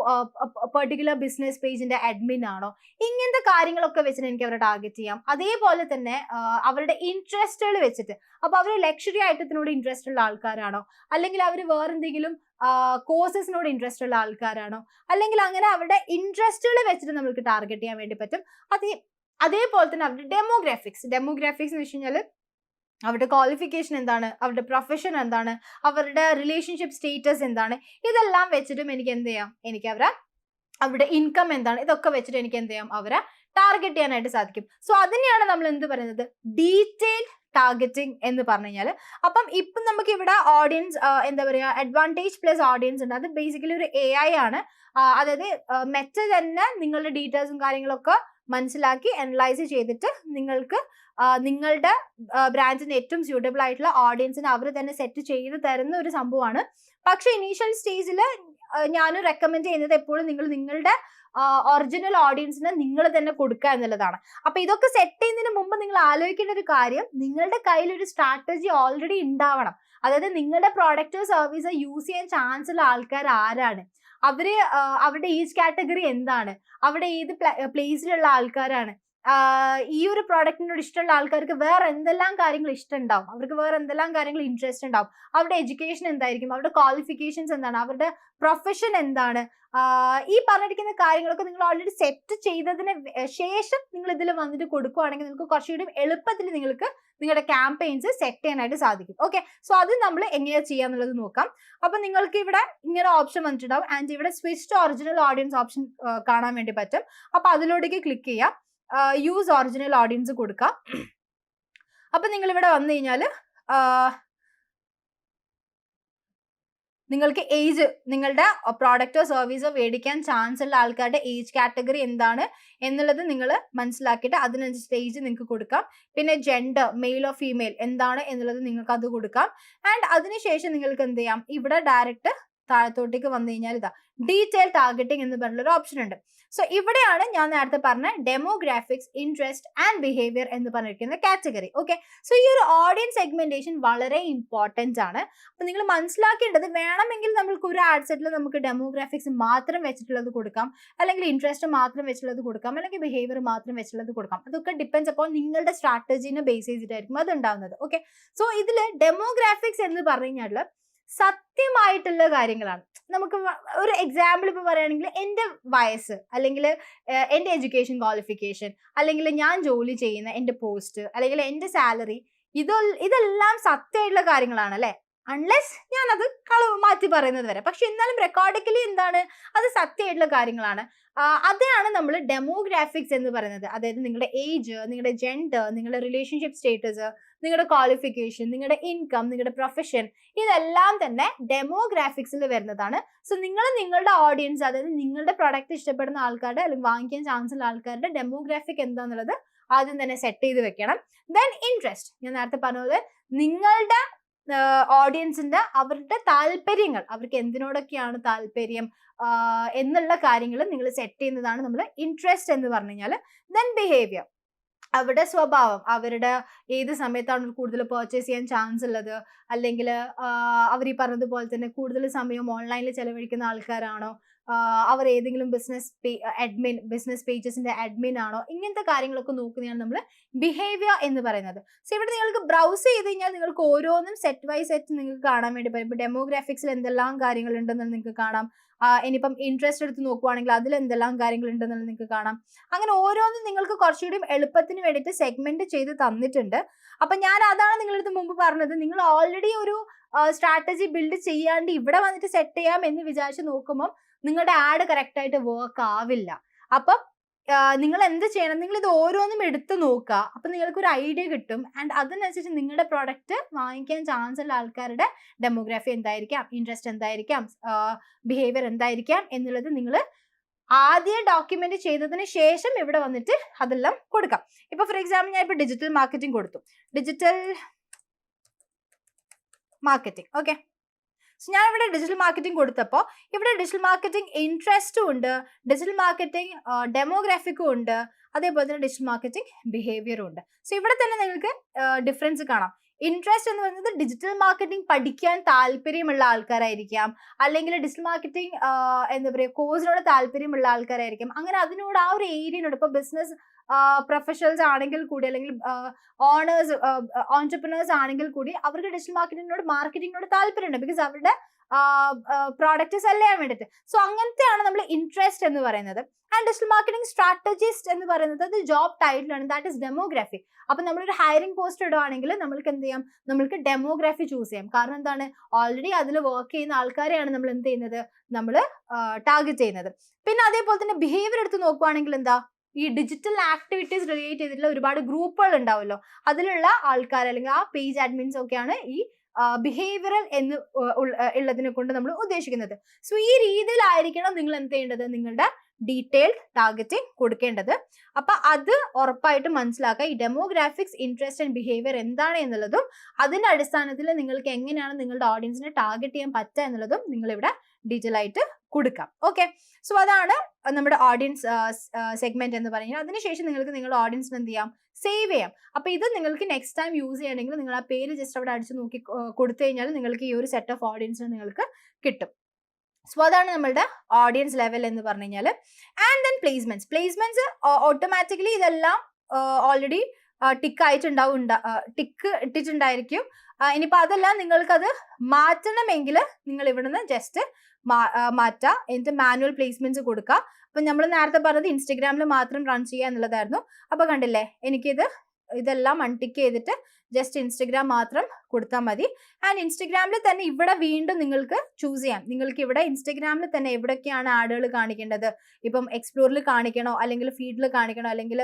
പെർട്ടിക്കുലർ ബിസിനസ് പേജിന്റെ അഡ്മിൻ ആണോ, ഇങ്ങനത്തെ കാര്യങ്ങളൊക്കെ വെച്ചിട്ട് എനിക്ക് അവരെ ടാർഗറ്റ് ചെയ്യാം. അതേപോലെ തന്നെ അവരുടെ ഇൻട്രസ്റ്റുകൾ വെച്ചിട്ട്, അപ്പൊ അവർ ലക്ഷറി ഐറ്റത്തിനോട് ഇൻട്രസ്റ്റ് ഉള്ള ആൾക്കാരാണോ, അല്ലെങ്കിൽ അവർ വേറെന്തെങ്കിലും കോഴ്സസിനോട് ഇൻട്രസ്റ്റ് ഉള്ള ആൾക്കാരാണോ, അല്ലെങ്കിൽ അങ്ങനെ അവരുടെ ഇൻട്രസ്റ്റുകൾ വെച്ചിട്ട് നമുക്ക് ടാർഗറ്റ് ചെയ്യാൻ വേണ്ടി പറ്റും. അതേപോലെ തന്നെ അവരുടെ ഡെമോഗ്രാഫിക്സ് എന്ന് വെച്ച് കഴിഞ്ഞാൽ അവരുടെ ക്വാളിഫിക്കേഷൻ എന്താണ്, അവരുടെ പ്രൊഫഷൻ എന്താണ്, അവരുടെ റിലേഷൻഷിപ്പ് സ്റ്റേറ്റസ് എന്താണ്, ഇതെല്ലാം വെച്ചിട്ടും എനിക്ക് എന്ത് ചെയ്യാം, എനിക്ക് അവരുടെ ഇൻകം എന്താണ്, ഇതൊക്കെ വെച്ചിട്ട് എനിക്ക് എന്ത് ചെയ്യാം, അവരെ ടാർഗറ്റ് ചെയ്യാനായിട്ട് സാധിക്കും. സോ അതിനെയാണ് നമ്മൾ എന്ത് പറയുന്നത്, ഡീറ്റെയിൽഡ് ടാർഗറ്റിംഗ് എന്ന് പറഞ്ഞു കഴിഞ്ഞാൽ. അപ്പം ഇപ്പം നമുക്ക് ഇവിടെ ഓഡിയൻസ് എന്താ പറയുക, അഡ്വാൻറ്റേജ് പ്ലസ് ഓഡിയൻസ് ഉണ്ട്. അത് ബേസിക്കലി ഒരു AI ആണ്. അതായത് മെറ്റ തന്നെ നിങ്ങളുടെ ഡീറ്റെയിൽസും കാര്യങ്ങളൊക്കെ മനസ്സിലാക്കി അനലൈസ് ചെയ്തിട്ട് നിങ്ങൾക്ക് നിങ്ങളുടെ ബ്രാൻഡിന് ഏറ്റവും സ്യൂട്ടബിൾ ആയിട്ടുള്ള ഓഡിയൻസിന് അവർ തന്നെ സെറ്റ് ചെയ്ത് തരുന്ന ഒരു സംഭവമാണ്. പക്ഷെ ഇനീഷ്യൽ സ്റ്റേജിൽ ഞാൻ റെക്കമെൻഡ് ചെയ്യുന്നത് എപ്പോഴും നിങ്ങൾ നിങ്ങളുടെ ഒറിജിനൽ ഓഡിയൻസിന് നിങ്ങൾ തന്നെ കൊടുക്കുക എന്നുള്ളതാണ്. അപ്പൊ ഇതൊക്കെ സെറ്റ് ചെയ്യുന്നതിന് മുമ്പ് നിങ്ങൾ ആലോചിക്കേണ്ട ഒരു കാര്യം, നിങ്ങളുടെ കയ്യിൽ ഒരു സ്ട്രാറ്റജി ഓൾറെഡി ഉണ്ടാവണം. അതായത് നിങ്ങളുടെ പ്രോഡക്റ്റോ സർവീസോ യൂസ് ചെയ്യാൻ ചാൻസ് ഉള്ള ആൾക്കാർ ആരാണ്, അവരുടെ ഏജ് കാറ്റഗറി എന്താണ്, അവിടെ ഏത് പ്ലേസിലുള്ള ആൾക്കാരാണ്, ഈ ഒരു പ്രോഡക്റ്റിനോട് ഇഷ്ടമുള്ള ആൾക്കാർക്ക് വേറെ എന്തെല്ലാം കാര്യങ്ങൾ ഇഷ്ടമുണ്ടാവും, അവർക്ക് വേറെ എന്തെല്ലാം കാര്യങ്ങൾ ഇൻട്രസ്റ്റ് ഉണ്ടാവും, അവരുടെ എഡ്യൂക്കേഷൻ എന്തായിരിക്കും, അവരുടെ ക്വാളിഫിക്കേഷൻസ് എന്താണ്, അവരുടെ പ്രൊഫഷൻ എന്താണ്, ഈ പറഞ്ഞിരിക്കുന്ന കാര്യങ്ങളൊക്കെ നിങ്ങൾ ഓൾറെഡി സെറ്റ് ചെയ്തതിന് ശേഷം നിങ്ങൾ ഇതിൽ വന്നിട്ട് കൊടുക്കുകയാണെങ്കിൽ നിങ്ങൾക്ക് കുറച്ചുകൂടി എളുപ്പത്തിൽ നിങ്ങൾക്ക് നിങ്ങളുടെ ക്യാമ്പയിൻസ് സെറ്റ് ചെയ്യാനായിട്ട് സാധിക്കും. ഓക്കെ, സോ അത് നമ്മൾ എങ്ങനെയാണ് ചെയ്യാന്നുള്ളത് നോക്കാം. അപ്പൊ നിങ്ങൾക്ക് ഇവിടെ ഇങ്ങനെ ഓപ്ഷൻ വന്നിട്ടുണ്ടാവും ആൻഡ് ഇവിടെ switch to original audience option കാണാൻ വേണ്ടി പറ്റും. അപ്പൊ അതിലോട്ടേക്ക് ക്ലിക്ക് ചെയ്യാം, യൂസ് ഒറിജിനൽ ഓഡിയൻസ് കൊടുക്കാം. അപ്പൊ നിങ്ങൾ ഇവിടെ വന്നു കഴിഞ്ഞാൽ നിങ്ങൾക്ക് ഏജ്, നിങ്ങളുടെ പ്രോഡക്റ്റോ സർവീസോ മേടിക്കാൻ ചാൻസ് ഉള്ള ആൾക്കാരുടെ ഏജ് കാറ്റഗറി എന്താണ് എന്നുള്ളത് നിങ്ങൾ മനസ്സിലാക്കിയിട്ട് അതിനനുസരിച്ച് ഏജ് നിങ്ങൾക്ക് കൊടുക്കാം. പിന്നെ ജെൻഡർ, മെയിൽ ഓർ ഫീമെയിൽ എന്താണ് എന്നുള്ളത് നിങ്ങൾക്ക് അത് കൊടുക്കാം. ആൻഡ് അതിനുശേഷം നിങ്ങൾക്ക് എന്ത് ചെയ്യാം, ഇവിടെ ഡയറക്റ്റ് താഴത്തോട്ടേക്ക് വന്നു കഴിഞ്ഞാൽ ഇതാ ഡീറ്റെയിൽ ടാർഗറ്റിംഗ് എന്ന് പറഞ്ഞൊരു ഓപ്ഷൻ ഉണ്ട്. സോ ഇവിടെയാണ് ഞാൻ നേരത്തെ പറഞ്ഞ ഡെമോഗ്രാഫിക്സ്, ഇൻട്രസ്റ്റ് ആൻഡ് ബിഹേവിയർ എന്ന് പറഞ്ഞിരിക്കുന്ന കാറ്റഗറി. ഓക്കെ, സോ ഈ ഒരു ഓഡിയൻസ് സെഗ്മെന്റേഷൻ വളരെ ഇമ്പോർട്ടന്റ് ആണ്. അപ്പൊ നിങ്ങൾ മനസ്സിലാക്കേണ്ടത്, വേണമെങ്കിൽ നമ്മൾക്ക് ഒരു ആഡ് സെറ്റിൽ നമുക്ക് ഡെമോഗ്രാഫിക്സ് മാത്രം വെച്ചിട്ടുള്ളത് കൊടുക്കാം, അല്ലെങ്കിൽ ഇൻട്രസ്റ്റ് മാത്രം വെച്ചിട്ടുള്ളത് കൊടുക്കാം, അല്ലെങ്കിൽ ബിഹേവിയർ മാത്രം വെച്ചിട്ടുള്ളത് കൊടുക്കാം. അതൊക്കെ ഡിപ്പെൻസ് അപ്പോൾ നിങ്ങളുടെ സ്ട്രാറ്റജീനെ ബേസ് ചെയ്തിട്ടായിരിക്കും അത് ഉണ്ടാവുന്നത്. ഓക്കെ, സോ ഇതിൽ ഡെമോഗ്രാഫിക്സ് എന്ന് പറഞ്ഞു കഴിഞ്ഞാൽ സത്യമായിട്ടുള്ള കാര്യങ്ങളാണ്. നമുക്ക് ഒരു എക്സാമ്പിൾ ഇപ്പൊ പറയുകയാണെങ്കിൽ എൻ്റെ വയസ്സ്, അല്ലെങ്കിൽ എൻ്റെ എഡ്യൂക്കേഷൻ ക്വാളിഫിക്കേഷൻ, അല്ലെങ്കിൽ ഞാൻ ജോലി ചെയ്യുന്ന എൻ്റെ പോസ്റ്റ്, അല്ലെങ്കിൽ എൻ്റെ സാലറി, ഇതെല്ലാം സത്യമായിട്ടുള്ള കാര്യങ്ങളാണ് അല്ലെ, അൺലെസ് ഞാൻ അത് കളവ് മാറ്റി പറയുന്നത് വരെ. പക്ഷെ എന്നാലും റെക്കോർഡിക്കലി എന്താണ്, അത് സത്യമായിട്ടുള്ള കാര്യങ്ങളാണ്. അതാണ് നമ്മൾ ഡെമോഗ്രാഫിക്സ് എന്ന് പറയുന്നത്. അതായത് നിങ്ങളുടെ ഏജ്, നിങ്ങളുടെ ജെൻഡർ, നിങ്ങളുടെ റിലേഷൻഷിപ്പ് സ്റ്റേറ്റസ്, നിങ്ങളുടെ ക്വാളിഫിക്കേഷൻ, നിങ്ങളുടെ ഇൻകം, നിങ്ങളുടെ പ്രൊഫഷൻ, ഇതെല്ലാം തന്നെ ഡെമോഗ്രാഫിക്സിൽ വരുന്നതാണ്. സോ നിങ്ങൾ നിങ്ങളുടെ ഓഡിയൻസ്, അതായത് നിങ്ങളുടെ പ്രൊഡക്റ്റ് ഇഷ്ടപ്പെടുന്ന ആൾക്കാരുടെ അല്ലെങ്കിൽ വാങ്ങിക്കാൻ ചാൻസ് ഉള്ള ആൾക്കാരുടെ ഡെമോഗ്രാഫിക് എന്താന്നുള്ളത് ആദ്യം തന്നെ സെറ്റ് ചെയ്ത് വെക്കണം. ദെൻ ഇൻട്രസ്റ്റ്, ഞാൻ നേരത്തെ പറഞ്ഞത് നിങ്ങളുടെ ഓഡിയൻസിന്റെ അവരുടെ താല്പര്യങ്ങൾ, അവർക്ക് എന്തിനോടൊക്കെയാണ് താല്പര്യം എന്നുള്ള കാര്യങ്ങൾ നിങ്ങൾ സെറ്റ് ചെയ്യുന്നതാണ് നമ്മൾ ഇൻട്രസ്റ്റ് എന്ന് പറഞ്ഞു കഴിഞ്ഞാൽ. ദെൻ ബിഹേവിയർ, അവരുടെ സ്വഭാവം, അവരുടെ ഏത് സമയത്താണ് കൂടുതൽ പർച്ചേസ് ചെയ്യാൻ ചാൻസ് ഉള്ളത്, അല്ലെങ്കിൽ അവർ ഈ പറഞ്ഞതുപോലെ തന്നെ കൂടുതൽ സമയം ഓൺലൈനിൽ ചെലവഴിക്കുന്ന ആൾക്കാരാണോ, അവർ ഏതെങ്കിലും ബിസിനസ് പേജസിന്റെ അഡ്മിൻ ആണോ, ഇങ്ങനത്തെ കാര്യങ്ങളൊക്കെ നോക്കുന്നതാണ് നമ്മൾ ബിഹേവിയർ എന്ന് പറയുന്നത്. സോ ഇവിടെ നിങ്ങൾക്ക് ബ്രൗസ് ചെയ്ത് കഴിഞ്ഞാൽ നിങ്ങൾക്ക് ഓരോന്നും സെറ്റ് ബൈ സെറ്റ് നിങ്ങൾക്ക് കാണാൻ വേണ്ടി പറ്റും. ഇപ്പൊ ഡെമോഗ്രാഫിക്സിൽ എന്തെല്ലാം കാര്യങ്ങൾ ഉണ്ടെന്ന് നിങ്ങൾക്ക് കാണാം. ഇനിയിപ്പം ഇൻട്രസ്റ്റ് എടുത്ത് നോക്കുവാണെങ്കിൽ അതിൽ എന്തെല്ലാം കാര്യങ്ങൾ ഉണ്ടെന്നുള്ളത് നിങ്ങൾക്ക് കാണാം. അങ്ങനെ ഓരോന്നും നിങ്ങൾക്ക് കുറച്ചുകൂടി എളുപ്പത്തിന് വേണ്ടിയിട്ട് സെഗ്മെന്റ് ചെയ്ത് തന്നിട്ടുണ്ട്. അപ്പൊ ഞാൻ അതാണ് നിങ്ങളടുത്ത് മുമ്പ് പറഞ്ഞത്, നിങ്ങൾ ഓൾറെഡി ഒരു സ്ട്രാറ്റജി ബിൽഡ് ചെയ്യാണ്ട് ഇവിടെ വന്നിട്ട് സെറ്റ് ചെയ്യാം എന്ന് വിചാരിച്ച് നോക്കുമ്പോൾ നിങ്ങളുടെ ആഡ് കറക്റ്റ് ആയിട്ട് വർക്ക് ആവില്ല. അപ്പം നിങ്ങൾ എന്ത് ചെയ്യണം, നിങ്ങൾ ഇത് ഓരോന്നും എടുത്ത് നോക്കുക. അപ്പൊ നിങ്ങൾക്ക് ഒരു ഐഡിയ കിട്ടും. ആൻഡ് അതിനനുസരിച്ച് നിങ്ങളുടെ പ്രോഡക്റ്റ് വാങ്ങിക്കാൻ ചാൻസ് ഉള്ള ആൾക്കാരുടെ ഡെമോഗ്രാഫി എന്തായിരിക്കാം, ഇൻട്രസ്റ്റ് എന്തായിരിക്കാം, ബിഹേവിയർ എന്തായിരിക്കാം എന്നുള്ളത് നിങ്ങൾ ആദ്യം ഡോക്യുമെന്റ് ചെയ്തതിന് ശേഷം ഇവിടെ വന്നിട്ട് അതെല്ലാം കൊടുക്കാം. ഇപ്പൊ ഫോർ എക്സാമ്പിൾ ഞാൻ ഇപ്പൊ ഡിജിറ്റൽ മാർക്കറ്റിംഗ് കൊടുത്തു, ഡിജിറ്റൽ മാർക്കറ്റിംഗ്. ഓക്കെ, സോ ഞാൻ ഇവിടെ ഡിജിറ്റൽ മാർക്കറ്റിംഗ് കൊടുത്തപ്പോൾ ഇവിടെ ഡിജിറ്റൽ മാർക്കറ്റിംഗ് ഇൻട്രസ്റ്റും ഉണ്ട്, ഡിജിറ്റൽ മാർക്കറ്റിംഗ് ഡെമോഗ്രാഫിക്കും ഉണ്ട്, അതേപോലെ തന്നെ ഡിജിറ്റൽ മാർക്കറ്റിംഗ് ബിഹേവിയറും ഉണ്ട്. സോ ഇവിടെ തന്നെ നിങ്ങൾക്ക് ഡിഫറൻസ് കാണാം. ഇൻട്രസ്റ്റ് എന്ന് പറയുന്നത് ഡിജിറ്റൽ മാർക്കറ്റിംഗ് പഠിക്കാൻ താല്പര്യമുള്ള ആൾക്കാരായിരിക്കാം, അല്ലെങ്കിൽ ഡിജിറ്റൽ മാർക്കറ്റിംഗ് എന്താ പറയുക കോഴ്സിനോട് താല്പര്യമുള്ള ആൾക്കാരായിരിക്കും. അങ്ങനെ അതിനോട് ആ ഒരു ഏരിയനോട്, ഇപ്പൊ ബിസിനസ് പ്രൊഫഷണൽസ് ആണെങ്കിൽ കൂടി, അല്ലെങ്കിൽ ഓണേഴ്സ്, ഓൺടർപ്രനേഴ്സ് ആണെങ്കിൽ കൂടി അവർക്ക് ഡിജിറ്റൽ മാർക്കറ്റിങ്ങിനോട് താല്പര്യമുണ്ട്. ബിക്കോസ് അവരുടെ പ്രോഡക്റ്റ് സെല് ചെയ്യാൻ വേണ്ടിയിട്ട്. സോ അങ്ങനത്തെയാണ് നമ്മൾ ഇൻട്രസ്റ്റ് എന്ന് പറയുന്നത്. ആൻഡ് ഡിജിറ്റൽ മാർക്കറ്റിംഗ് സ്ട്രാറ്റജിസ്റ്റ് എന്ന് പറയുന്നത് അത് ജോബ് ടൈറ്റിലാണ്, ദാറ്റ് ഇസ് ഡെമോഗ്രാഫി. അപ്പൊ നമ്മളൊരു ഹയറിംഗ് പോസ്റ്റ് ഇടുവാണെങ്കിൽ നമ്മൾക്ക് എന്ത് ചെയ്യാം, നമ്മൾക്ക് ഡെമോഗ്രാഫി ചൂസ് ചെയ്യാം. കാരണം എന്താണ്, ഓൾറെഡി അതിൽ വർക്ക് ചെയ്യുന്ന ആൾക്കാരെയാണ് നമ്മൾ എന്ത് ചെയ്യുന്നത്, നമ്മൾ ടാർഗറ്റ് ചെയ്യുന്നത്. പിന്നെ അതേപോലെ തന്നെ ബിഹേവിയർ എടുത്ത് നോക്കുവാണെങ്കിൽ എന്താ, ഈ ഡിജിറ്റൽ ആക്ടിവിറ്റീസ് റിലേറ്റ് ചെയ്തിട്ടുള്ള ഒരുപാട് ഗ്രൂപ്പുകൾ ഉണ്ടാവുമല്ലോ, അതിലുള്ള ആൾക്കാർ അല്ലെങ്കിൽ ആ പേജ് അഡ്മിൻസ് ഒക്കെയാണ് ഈ ബിഹേവിയറൽ എന്ന് ഉള്ളതിനെ കൊണ്ട് നമ്മൾ ഉദ്ദേശിക്കുന്നത്. സോ ഈ രീതിയിലായിരിക്കണം നിങ്ങൾ എന്ത് ചെയ്യേണ്ടത്, നിങ്ങളുടെ ഡീറ്റെയിൽഡ് ടാർഗറ്റിംഗ് കൊടുക്കേണ്ടത്. അപ്പൊ അത് ഉറപ്പായിട്ട് മനസ്സിലാക്കുക. ഈ ഡെമോഗ്രാഫിക്സ്, ഇൻട്രസ്റ്റ് ആൻഡ് ബിഹേവിയർ എന്താണ് എന്നുള്ളതും അതിന്റെ അടിസ്ഥാനത്തിൽ നിങ്ങൾക്ക് എങ്ങനെയാണ് നിങ്ങളുടെ ഓഡിയൻസിനെ ടാർഗറ്റ് ചെയ്യാൻ പറ്റുക എന്നുള്ളതും നിങ്ങൾ ഇവിടെ ഡീറ്റെയിൽ ആയിട്ട് കൊടുക്കാം. ഓക്കെ, സോ അതാണ് നമ്മുടെ ഓഡിയൻസ് സെഗ്മെന്റ് എന്ന് പറയുന്നത്. അതിനുശേഷം നിങ്ങൾക്ക് നിങ്ങളുടെ ഓഡിയൻസിന് എന്ത് ചെയ്യാം, സേവ് ചെയ്യാം. അപ്പൊ ഇത് നിങ്ങൾക്ക് നെക്സ്റ്റ് ടൈം യൂസ് ചെയ്യണമെങ്കിൽ നിങ്ങൾ ആ പേര് ജസ്റ്റ് അവിടെ അടിച്ച് നോക്കി കൊടുത്തു കഴിഞ്ഞാൽ നിങ്ങൾക്ക് ഈ ഒരു സെറ്റ് ഓഫ് ഓഡിയൻസിന് നിങ്ങൾക്ക് കിട്ടും. സോ അതാണ് നമ്മളുടെ ഓഡിയൻസ് ലെവൽ എന്ന് പറഞ്ഞു കഴിഞ്ഞാൽ. ആൻഡ് ദെൻ പ്ലേസ്മെന്റ്സ് ഓട്ടോമാറ്റിക്കലി ഇതെല്ലാം ഓൾറെഡി ടിക്ക് ആയിട്ടുണ്ടാവും, ടിക്ക് ഇട്ടിട്ടുണ്ടായിരിക്കും. ഇനിയിപ്പോൾ അതെല്ലാം നിങ്ങൾക്കത് മാറ്റണമെങ്കിൽ നിങ്ങൾ ഇവിടുന്ന് ജസ്റ്റ് മാറ്റാം, എന്നിട്ട് മാനുവൽ പ്ലേസ്മെന്റ്സ് കൊടുക്കുക. അപ്പൊ നമ്മൾ നേരത്തെ പറഞ്ഞത് ഇൻസ്റ്റഗ്രാമിൽ മാത്രം റൺ ചെയ്യുക എന്നുള്ളതായിരുന്നു. അപ്പൊ കണ്ടില്ലേ, ഇതെല്ലാം അൺടിക്ക് ചെയ്തിട്ട് ജസ്റ്റ് ഇൻസ്റ്റഗ്രാം മാത്രം കൊടുത്താൽ മതി. ആൻഡ് ഇൻസ്റ്റഗ്രാമിൽ തന്നെ ഇവിടെ വീണ്ടും നിങ്ങൾക്ക് ചൂസ് ചെയ്യാം. നിങ്ങൾക്ക് ഇവിടെ ഇൻസ്റ്റഗ്രാമിൽ തന്നെ എവിടെയൊക്കെയാണ് ആഡുകൾ കാണിക്കേണ്ടത്, ഇപ്പം എക്സ്പ്ലോറിൽ കാണിക്കണോ, അല്ലെങ്കിൽ ഫീഡിൽ കാണിക്കണോ, അല്ലെങ്കിൽ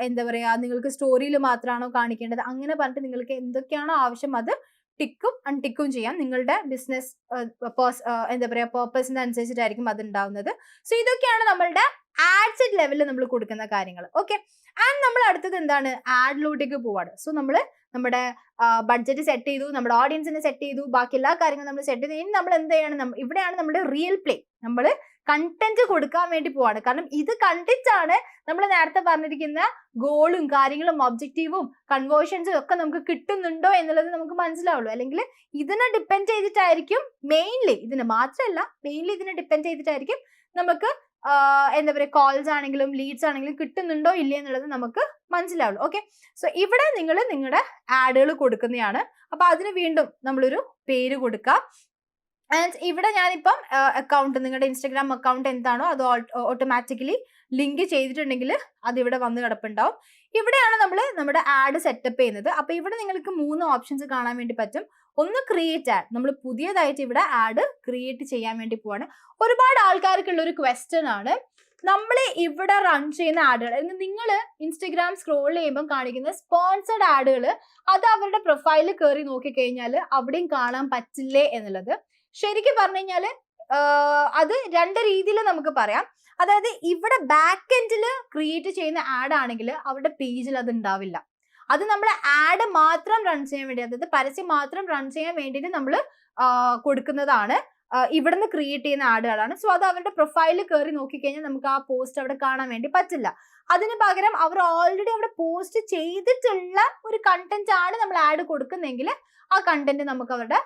എന്താ പറയുക, നിങ്ങൾക്ക് സ്റ്റോറിയിൽ മാത്രമാണോ കാണിക്കേണ്ടത്, അങ്ങനെ പറഞ്ഞിട്ട് നിങ്ങൾക്ക് എന്തൊക്കെയാണോ ആവശ്യം അത് ടിക്കും അൺടിക്കും ചെയ്യാം. നിങ്ങളുടെ ബിസിനസ് എന്താ പറയുക പേർപ്പസിന് അനുസരിച്ചിട്ടായിരിക്കും അത് ഉണ്ടാവുന്നത്. സോ ഇതൊക്കെയാണ് നമ്മളുടെ ആഡ് സെറ്റ് ലെവലിൽ നമ്മൾ കൊടുക്കുന്ന കാര്യങ്ങൾ. ഓക്കെ, ആൻഡ് നമ്മൾ അടുത്തത് എന്താണ്, ആഡിലോട്ടേക്ക് പോവാണ്. സോ നമ്മൾ നമ്മുടെ ബഡ്ജറ്റ് സെറ്റ് ചെയ്തു, നമ്മുടെ ഓഡിയൻസിനെ സെറ്റ് ചെയ്തു, ബാക്കി എല്ലാ കാര്യങ്ങളും നമ്മൾ സെറ്റ് ചെയ്തു. ഇനി നമ്മൾ എന്ത് ചെയ്യണം, ഇവിടെയാണ് നമ്മുടെ റിയൽ പ്ലേ. നമ്മൾ കണ്ടന്റ് കൊടുക്കാൻ വേണ്ടി പോവാണ്. കാരണം ഇത് കണ്ടിട്ടാണ് നമ്മൾ നേരത്തെ പറഞ്ഞിരിക്കുന്ന ഗോളും കാര്യങ്ങളും ഒബ്ജക്റ്റീവും കൺവേർഷൻസും ഒക്കെ നമുക്ക് കിട്ടുന്നുണ്ടോ എന്നുള്ളത് നമുക്ക് മനസ്സിലാവുള്ളൂ. അല്ലെങ്കിൽ ഇതിനെ ഡിപ്പെൻഡ് ചെയ്തിട്ടായിരിക്കും മെയിൻലി, ഇതിനെ മാത്രമല്ല മെയിൻലി ഇതിനെ ഡിപ്പെൻഡ് ചെയ്തിട്ടായിരിക്കും നമുക്ക് എന്താ പറയുക കോൾസ് ആണെങ്കിലും ലീഡ്സ് ആണെങ്കിലും കിട്ടുന്നുണ്ടോ ഇല്ല എന്നുള്ളത് നമുക്ക് മനസ്സിലാവുള്ളൂ. ഓക്കെ, സോ ഇവിടെ നിങ്ങൾ നിങ്ങളുടെ ആഡുകൾ കൊടുക്കുന്നതാണ്. അപ്പൊ അതിന് വീണ്ടും നമ്മളൊരു പേര് കൊടുക്കുക. ആൻഡ് ഇവിടെ ഞാനിപ്പം അക്കൗണ്ട്, നിങ്ങളുടെ ഇൻസ്റ്റഗ്രാം അക്കൗണ്ട് എന്താണോ അത് ഓട്ടോമാറ്റിക്കലി ലിങ്ക് ചെയ്തിട്ടുണ്ടെങ്കിൽ അത് ഇവിടെ വന്ന് കിടപ്പുണ്ടാവും. ഇവിടെയാണ് നമ്മൾ നമ്മുടെ ആഡ് സെറ്റപ്പ് ചെയ്യുന്നത്. അപ്പൊ ഇവിടെ നിങ്ങൾക്ക് 3 ഓപ്ഷൻസ് കാണാൻ വേണ്ടി പറ്റും. ഒന്ന് ക്രിയേറ്റ് ആഡ്, നമ്മൾ പുതിയതായിട്ട് ഇവിടെ ആഡ് ക്രിയേറ്റ് ചെയ്യാൻ വേണ്ടി പോവാണ്. ഒരുപാട് ആൾക്കാർക്കുള്ള ഒരു ക്വസ്റ്റ്യൻ ആണ്, നമ്മൾ ഇവിടെ റൺ ചെയ്യുന്ന ആഡുകൾ, നിങ്ങൾ ഇൻസ്റ്റഗ്രാം സ്ക്രോൾ ചെയ്യുമ്പോൾ കാണിക്കുന്ന സ്പോൺസർഡ് ആഡുകൾ അത് അവരുടെ പ്രൊഫൈലിൽ കയറി നോക്കിക്കഴിഞ്ഞാൽ അവിടെയും കാണാൻ പറ്റില്ലേ എന്നുള്ളത്. ശരിക്കും പറഞ്ഞു കഴിഞ്ഞാൽ അത് 2 രീതിയിൽ നമുക്ക് പറയാം. അതായത് ഇവിടെ ബാക്ക് എൻഡിൽ ക്രിയേറ്റ് ചെയ്യുന്ന ആഡ് ആണെങ്കിൽ അവരുടെ പേജിൽ അത് ഉണ്ടാവില്ല. അത് നമ്മൾ ആഡ് മാത്രം റൺ ചെയ്യാൻ വേണ്ടി, അതായത് പരസ്യം മാത്രം റൺ ചെയ്യാൻ വേണ്ടിയിട്ട് നമ്മൾ കൊടുക്കുന്നതാണ്. ഇവിടുന്ന് ക്രിയേറ്റ് ചെയ്യുന്ന ആഡുകളാണ്. സോ അത് അവരുടെ പ്രൊഫൈലിൽ കയറി നോക്കിക്കഴിഞ്ഞാൽ നമുക്ക് ആ പോസ്റ്റ് അവിടെ കാണാൻ വേണ്ടി പറ്റില്ല. അതിന് പകരം അവർ ഓൾറെഡി അവിടെ പോസ്റ്റ് ചെയ്തിട്ടുള്ള ഒരു കണ്ടന്റ് ആണ് നമ്മൾ ആഡ് കൊടുക്കുന്നെങ്കിൽ ആ കണ്ടന്റ് നമുക്ക് അവരുടെ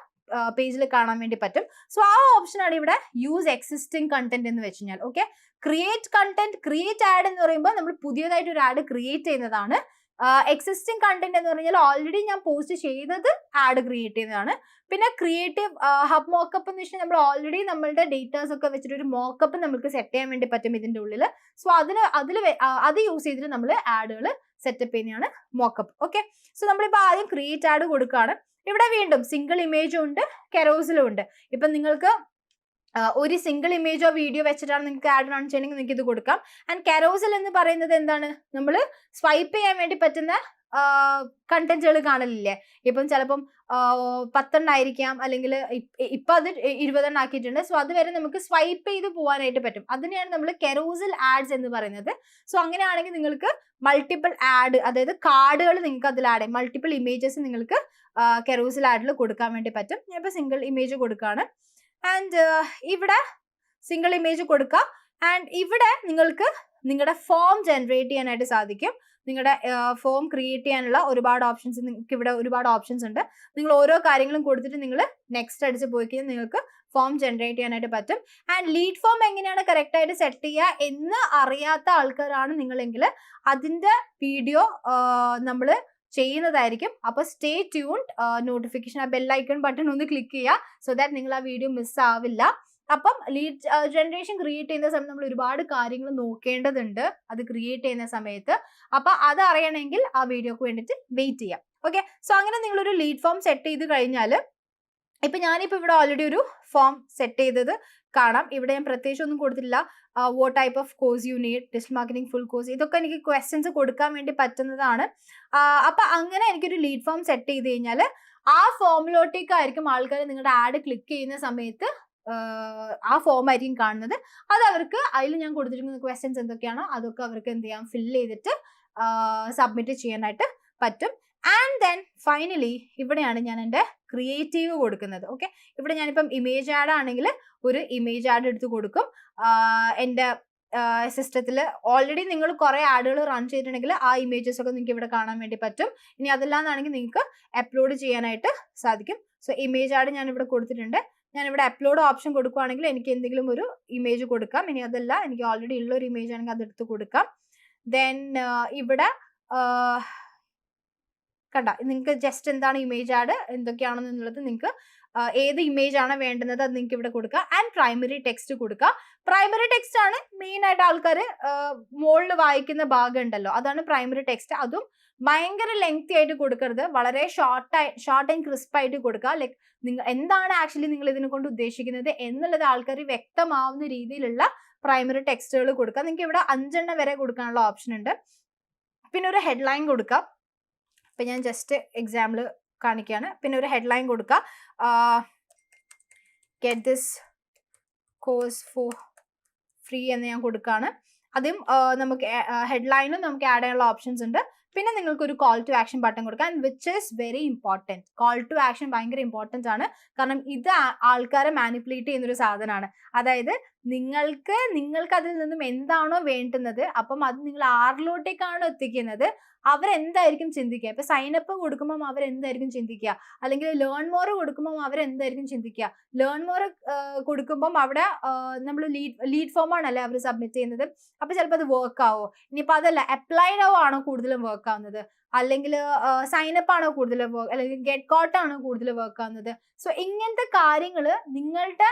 പേജിൽ കാണാൻ വേണ്ടി പറ്റും. സോ ആ ഓപ്ഷനാണ് ഇവിടെ യൂസ് എക്സിസ്റ്റിംഗ് കണ്ടന്റ് എന്ന് വെച്ച് കഴിഞ്ഞാൽ. Okay, create content, create add എന്ന് പറയുമ്പോൾ നമ്മൾ പുതിയതായിട്ട് ഒരു ആഡ് ക്രിയേറ്റ് ചെയ്യുന്നതാണ്. എക്സിസ്റ്റിംഗ് കണ്ടന്റ് എന്ന് പറഞ്ഞാൽ ഓൾറെഡി ഞാൻ പോസ്റ്റ് ചെയ്തത് ആഡ് ക്രിയേറ്റ് ചെയ്യുന്നതാണ്. പിന്നെ ക്രിയേറ്റീവ് ഹബ് മോക്കപ്പ് എന്ന് വെച്ചാൽ നമ്മൾ ഓൾറെഡി നമ്മളുടെ ഡേറ്റാസ് ഒക്കെ വെച്ചിട്ട് ഒരു മോക്കപ്പ് നമുക്ക് സെറ്റ് ചെയ്യാൻ വേണ്ടി പറ്റും ഇതിന്റെ ഉള്ളിൽ. സോ അത് യൂസ് ചെയ്തിട്ട് നമ്മൾ ആഡുകൾ സെറ്റപ്പ് ചെയ്യുന്നതാണ് മോക്കപ്പ്. ഓക്കെ, സോ നമ്മളിപ്പോൾ ആദ്യം ക്രിയേറ്റ് ആഡ് കൊടുക്കുകയാണ്. ഇവിടെ വീണ്ടും സിംഗിൾ ഇമേജും ഉണ്ട്, കെറോസിലും ഉണ്ട്. ഇപ്പം നിങ്ങൾക്ക് ഒരു സിംഗിൾ ഇമേജോ വീഡിയോ വെച്ചിട്ടാണ് നിങ്ങൾക്ക് ആഡ് റൺ ചെയ്യണമെങ്കിൽ നിങ്ങൾക്ക് ഇത് കൊടുക്കാം. ആൻഡ് കെറോസിൽ എന്ന് പറയുന്നത് എന്താണ്, നമ്മൾ സ്വൈപ്പ് ചെയ്യാൻ വേണ്ടി പറ്റുന്ന കണ്ടന്റുകൾ കാണലില്ലേ. ഇപ്പം ചിലപ്പം 10 ആയിരിക്കാം, അല്ലെങ്കിൽ ഇപ്പം അത് 20 ആക്കിയിട്ടുണ്ട്. സോ അതുവരെ നമുക്ക് സ്വൈപ്പ് ചെയ്ത് പോകാനായിട്ട് പറ്റും. അതിനെയാണ് നമ്മൾ കെറോസിൽ ആഡ്സ് എന്ന് പറയുന്നത്. സോ അങ്ങനെയാണെങ്കിൽ നിങ്ങൾക്ക് മൾട്ടിപ്പിൾ ആഡ്, അതായത് കാർഡുകൾ നിങ്ങൾക്ക് അതിൽ ആഡ് ചെയ്യാം. മൾട്ടിപ്പിൾ ഇമേജസ് നിങ്ങൾക്ക് കെറോസിൽ ആഡിൽ കൊടുക്കാൻ വേണ്ടി പറ്റും. ഞാൻ ഇപ്പോൾ സിംഗിൾ ഇമേജ് കൊടുക്കുകയാണ്. ആൻഡ് ഇവിടെ സിംഗിൾ ഇമേജ് കൊടുക്കുക. ആൻഡ് ഇവിടെ നിങ്ങൾക്ക് നിങ്ങളുടെ ഫോം ജനറേറ്റ് ചെയ്യാനായിട്ട് സാധിക്കും. നിങ്ങളുടെ ഫോം ക്രിയേറ്റ് ചെയ്യാനുള്ള ഒരുപാട് ഓപ്ഷൻസ്, നിങ്ങൾക്ക് ഇവിടെ ഒരുപാട് ഓപ്ഷൻസ് ഉണ്ട്. നിങ്ങൾ ഓരോ കാര്യങ്ങളും കൊടുത്തിട്ട് നിങ്ങൾ നെക്സ്റ്റ് അടിച്ച് പോയി കഴിഞ്ഞാൽ നിങ്ങൾക്ക് ഫോം ജനറേറ്റ് ചെയ്യാനായിട്ട് പറ്റും. ആൻഡ് ലീഡ് ഫോം എങ്ങനെയാണ് കറക്റ്റ് ആയിട്ട് സെറ്റ് ചെയ്യുക എന്ന് അറിയാത്ത ആൾക്കാരാണ് നിങ്ങളെങ്കിൽ അതിൻ്റെ വീഡിയോ നമ്മൾ ചെയ്യുന്നതായിരിക്കും. അപ്പോൾ സ്റ്റേ ട്യൂൺഡ്, നോട്ടിഫിക്കേഷൻ ആ ബെല്ലൈക്കൺ ബട്ടൺ ഒന്ന് ക്ലിക്ക് ചെയ്യുക, സോ ദാറ്റ് നിങ്ങൾ ആ വീഡിയോ മിസ് ആവില്ല. അപ്പം ലീഡ് ജനറേഷൻ ക്രിയേറ്റ് ചെയ്യുന്ന സമയത്ത് നമ്മൾ ഒരുപാട് കാര്യങ്ങൾ നോക്കേണ്ടതുണ്ട് അത് ക്രിയേറ്റ് ചെയ്യുന്ന സമയത്ത്. അപ്പൊ അത് അറിയണമെങ്കിൽ ആ വീഡിയോക്ക് വേണ്ടിയിട്ട് വെയിറ്റ് ചെയ്യാം. ഓക്കെ, സോ അങ്ങനെ നിങ്ങളൊരു ലീഡ് ഫോം സെറ്റ് ചെയ്ത് കഴിഞ്ഞാൽ ഇപ്പൊ ഞാനിപ്പോൾ ഇവിടെ ഓൾറെഡി ഒരു ഫോം സെറ്റ് ചെയ്തത് കാണാം. ഇവിടെ ഞാൻ പ്രത്യേകിച്ച് ഒന്നും കൊടുത്തിട്ടില്ല. What type of course you need, digital marketing full course, ഇതൊക്കെ എനിക്ക് ക്വസ്റ്റ്യൻസ് കൊടുക്കാൻ വേണ്ടി പറ്റുന്നതാണ്. അപ്പൊ അങ്ങനെ എനിക്കൊരു ലീഡ് ഫോം സെറ്റ് ചെയ്ത് കഴിഞ്ഞാൽ ആ ഫോമിലോട്ടേക്കായിരിക്കും ആൾക്കാർ നിങ്ങളുടെ ആഡ് ക്ലിക്ക് ചെയ്യുന്ന സമയത്ത് ആ ഫോം ആയിരിക്കും കാണുന്നത്. അത് അവർക്ക് അതിൽ ഞാൻ കൊടുത്തിരിക്കുന്ന ക്വസ്റ്റ്യൻസ് എന്തൊക്കെയാണോ അതൊക്കെ അവർക്ക് എന്ത് ചെയ്യാം, ഫില്ല് ചെയ്തിട്ട് സബ്മിറ്റ് ചെയ്യാനായിട്ട് പറ്റും. ആൻഡ് ദെൻ ഫൈനലി ഇവിടെയാണ് ഞാൻ എൻ്റെ ക്രിയേറ്റീവ് കൊടുക്കുന്നത്. ഓക്കെ, ഇവിടെ ഞാനിപ്പം ഇമേജ് ആഡ് ആണെങ്കിൽ ഒരു ഇമേജ് ആഡ് എടുത്ത് കൊടുക്കും. എൻ്റെ സിസ്റ്റത്തിൽ ഓൾറെഡി നിങ്ങൾ കുറേ ആഡുകൾ റൺ ചെയ്തിട്ടുണ്ടെങ്കിൽ ആ ഇമേജസ് ഒക്കെ നിങ്ങൾക്ക് ഇവിടെ കാണാൻ വേണ്ടി പറ്റും. ഇനി അതല്ലാന്നാണെങ്കിൽ നിങ്ങൾക്ക് അപ്ലോഡ് ചെയ്യാനായിട്ട് സാധിക്കും. സോ ഇമേജ് ആഡ് ഞാൻ ഇവിടെ കൊടുത്തിട്ടുണ്ട്. ഞാനിവിടെ അപ്ലോഡ് ഓപ്ഷൻ കൊടുക്കുകയാണെങ്കിൽ എനിക്ക് എന്തെങ്കിലും ഒരു ഇമേജ് കൊടുക്കാം. ഇനി അതല്ല, എനിക്ക് ഓൾറെഡി ഉള്ള ഒരു ഇമേജ് ആണെങ്കിൽ അതെടുത്ത് കൊടുക്കാം. ദെൻ ഇവിടെ കണ്ട, നിങ്ങൾക്ക് ജസ്റ്റ് എന്താണ് ഇമേജ് ആഡ് എന്തൊക്കെയാണെന്നുള്ളത് നിങ്ങൾക്ക് ഏത് ഇമേജ് ആണ് വേണ്ടുന്നത് അത് നിങ്ങൾക്ക് ഇവിടെ കൊടുക്കുക. ആൻഡ് പ്രൈമറി ടെക്സ്റ്റ് കൊടുക്കുക. പ്രൈമറി ടെക്സ്റ്റ് ആണ് മെയിൻ ആയിട്ട് ആൾക്കാർ മുകളിൽ വായിക്കുന്ന ഭാഗം ഉണ്ടല്ലോ, അതാണ് പ്രൈമറി ടെക്സ്റ്റ്. അതും ഭയങ്കര ലെങ്തി ആയിട്ട് കൊടുക്കരുത്, വളരെ ഷോർട്ട് ആൻഡ് ക്രിസ്പ് ആയിട്ട് കൊടുക്കുക. ലൈക്ക് നിങ്ങൾ എന്താണ് ആക്ച്വലി നിങ്ങൾ ഇതിനെ കൊണ്ട് ഉദ്ദേശിക്കുന്നത് എന്നുള്ളത് ആൾക്കാർ വ്യക്തമാവുന്ന രീതിയിലുള്ള പ്രൈമറി ടെക്സ്റ്റുകൾ കൊടുക്കുക. നിങ്ങൾക്ക് ഇവിടെ 5 വരെ കൊടുക്കാനുള്ള ഓപ്ഷൻ ഉണ്ട്. പിന്നെ ഒരു ഹെഡ്ലൈൻ കൊടുക്കാം. ഇപ്പൊ ഞാൻ ജസ്റ്റ് എക്സാമ്പിൾ കാണിക്കുകയാണ്. പിന്നെ ഒരു ഹെഡ്ലൈൻ കൊടുക്കുക, get this course for free എന്ന് ഞാൻ കൊടുക്കുകയാണ്. അതും നമുക്ക് ഹെഡ്ലൈനും നമുക്ക് ആഡ് ചെയ്യാനുള്ള ഓപ്ഷൻസ് ഉണ്ട്. പിന്നെ നിങ്ങൾക്ക് ഒരു കോൾ ടു ആക്ഷൻ ബട്ടൺ കൊടുക്കാം, which is very important. Call to action ഭയങ്കര ഇമ്പോർട്ടൻ്റ് ആണ്, കാരണം ഇത് ആൾക്കാരെ മാനിപ്പുലേറ്റ് ചെയ്യുന്നൊരു സാധനമാണ്. അതായത് നിങ്ങൾക്ക് അതിൽ നിന്നും എന്താണോ വേണ്ടുന്നത്, അപ്പം അത് നിങ്ങൾ ആരിലോട്ടേക്കാണോ എത്തിക്കുന്നത്, അവരെന്തായിരിക്കും ചിന്തിക്കുക. ഇപ്പൊ സൈനപ്പ് കൊടുക്കുമ്പോൾ അവരെന്തായിരിക്കും ചിന്തിക്കുക, അല്ലെങ്കിൽ ലേൺ മോർ കൊടുക്കുമ്പോൾ അവരെന്തായിരിക്കും ചിന്തിക്കുക. ലേൺ മോർ കൊടുക്കുമ്പം അവിടെ നമ്മൾ ലീഡ് ഫോം ആണല്ലേ അവർ സബ്മിറ്റ് ചെയ്യുന്നത്. അപ്പൊ ചിലപ്പോൾ അത് വർക്ക് ആവോ, ഇനിയിപ്പോൾ അതല്ല അപ്ലൈഡ് ആണോ കൂടുതലും വർക്ക് ആവുന്നത്, അല്ലെങ്കിൽ സൈനപ്പ് ആണോ കൂടുതൽ വർക്ക്, അല്ലെങ്കിൽ ഗെറ്റ് കോട്ട് ആണോ കൂടുതൽ വർക്ക് ആവുന്നത്. സോ ഇങ്ങനത്തെ കാര്യങ്ങൾ നിങ്ങളുടെ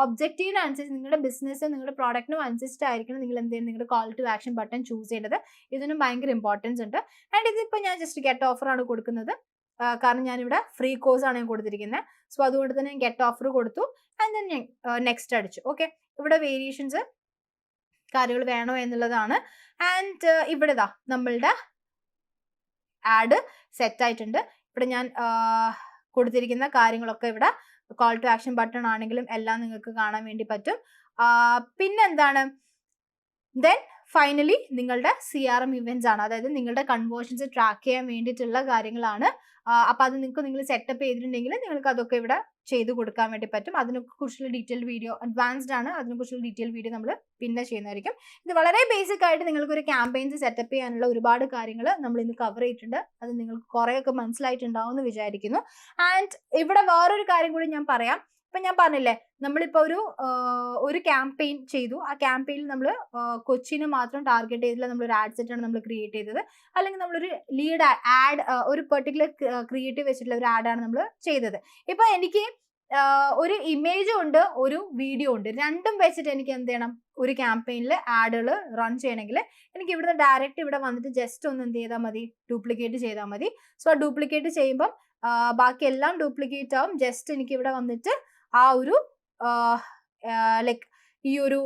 ഒബ്ജക്റ്റീവിനനുസരിച്ച്, നിങ്ങളുടെ ബിസിനസ് നിങ്ങളുടെ പ്രോഡക്റ്റിനും അനുസരിച്ചിട്ടായിരിക്കണം നിങ്ങൾ എന്ത് ചെയ്യുന്നത്, നിങ്ങളുടെ call to action button choose ചെയ്യേണ്ടത്. ഇതിനും ഭയങ്കര ഇമ്പോർട്ടൻസ് ഉണ്ട്. ആൻഡ് ഇതിപ്പോൾ ഞാൻ ജസ്റ്റ് ഗെറ്റ് ഓഫർ ആണ് കൊടുക്കുന്നത്, കാരണം ഞാനിവിടെ ഫ്രീ കോഴ്സ് ആണ് ഞാൻ കൊടുത്തിരിക്കുന്നത്. സോ അതുകൊണ്ട് തന്നെ ഞാൻ ഗെറ്റ് ഓഫർ കൊടുത്തു. ആൻഡ് ദെൻ ഞാൻ നെക്സ്റ്റ് അടിച്ചു. ഓക്കെ, ഇവിടെ വേരിയേഷൻസ് കാര്യങ്ങൾ വേണോ എന്നുള്ളതാണ്. ആൻഡ് ഇവിടെ ഇതാ നമ്മളുടെ ആഡ് സെറ്റ് ആയിട്ടുണ്ട്. ഇവിടെ ഞാൻ കൊടുത്തിരിക്കുന്ന കാര്യങ്ങളൊക്കെ ഇവിടെ കോൾ ടു ആക്ഷൻ ബട്ടൺ ആണെങ്കിലും എല്ലാം നിങ്ങൾക്ക് കാണാൻ വേണ്ടി പറ്റും. പിന്നെന്താണ്, ദെൻ ഫൈനലി നിങ്ങളുടെ CRM ഇവന്റ്സ് ആണ്, അതായത് നിങ്ങളുടെ കൺവേർഷൻസ് ട്രാക്ക് ചെയ്യാൻ വേണ്ടിയിട്ടുള്ള കാര്യങ്ങളാണ്. അപ്പൊ അത് നിങ്ങൾ സെറ്റപ്പ് ചെയ്തിട്ടുണ്ടെങ്കിൽ നിങ്ങൾക്ക് അതൊക്കെ ഇവിടെ ചെയ്ത് കൊടുക്കാൻ വേണ്ടി പറ്റും. അതിനെക്കുറിച്ചുള്ള ഡീറ്റെയിൽ വീഡിയോ, അഡ്വാൻസ്ഡ് ആണ്, അതിനെക്കുറിച്ചുള്ള ഡീറ്റെയിൽ വീഡിയോ നമ്മൾ പിന്നെ ചെയ്യുന്നതായിരിക്കും. ഇത് വളരെ ബേസിക് ആയിട്ട് നിങ്ങൾക്ക് ഒരു ക്യാമ്പയിൻസ് സെറ്റപ്പ് ചെയ്യാനുള്ള ഒരുപാട് കാര്യങ്ങൾ നമ്മൾ ഇന്ന് കവർ ചെയ്തിട്ടുണ്ട്. അത് നിങ്ങൾക്ക് കുറേയൊക്കെ മനസ്സിലായിട്ടുണ്ടാവും എന്ന് വിചാരിക്കുന്നു. ആൻഡ് ഇവിടെ വേറൊരു കാര്യം കൂടി ഞാൻ പറയാം. ഇപ്പൊ ഞാൻ പറഞ്ഞില്ലേ, നമ്മളിപ്പോ ഒരു ക്യാമ്പയിൻ ചെയ്തു. ആ ക്യാമ്പയിനിൽ നമ്മൾ കൊച്ചിനെ മാത്രം ടാർഗറ്റ് ചെയ്തില്ല, നമ്മളൊരു ആഡ് സെറ്റ് ആണ് നമ്മൾ ക്രിയേറ്റ് ചെയ്തത്. അല്ലെങ്കിൽ നമ്മളൊരു ലീഡ് ആഡ്, ഒരു പെർട്ടിക്കുലർ ക്രിയേറ്റീവ് വെച്ചിട്ടുള്ള ഒരു ആഡാണ് നമ്മൾ ചെയ്തത്. ഇപ്പൊ എനിക്ക് ഒരു ഇമേജും ഉണ്ട്, ഒരു വീഡിയോ ഉണ്ട്. രണ്ടും വെച്ചിട്ട് എനിക്ക് എന്ത് ചെയ്യണം, ഒരു ക്യാമ്പയിനിൽ ആഡുകൾ റൺ ചെയ്യണമെങ്കിൽ എനിക്ക് ഇവിടുന്ന് ഡയറക്റ്റ് ഇവിടെ വന്നിട്ട് ജസ്റ്റ് ഒന്ന് എന്ത് ചെയ്താൽ മതി, ഡ്യൂപ്ലിക്കേറ്റ് ചെയ്താൽ മതി. സോ ആ ഡ്യൂപ്ലിക്കേറ്റ് ചെയ്യുമ്പം ബാക്കി എല്ലാം ഡ്യൂപ്ലിക്കേറ്റ് ആവും. ജസ്റ്റ് എനിക്ക് ഇവിടെ വന്നിട്ട് ആ ഒരു ലൈക്ക് ഈ ഒരു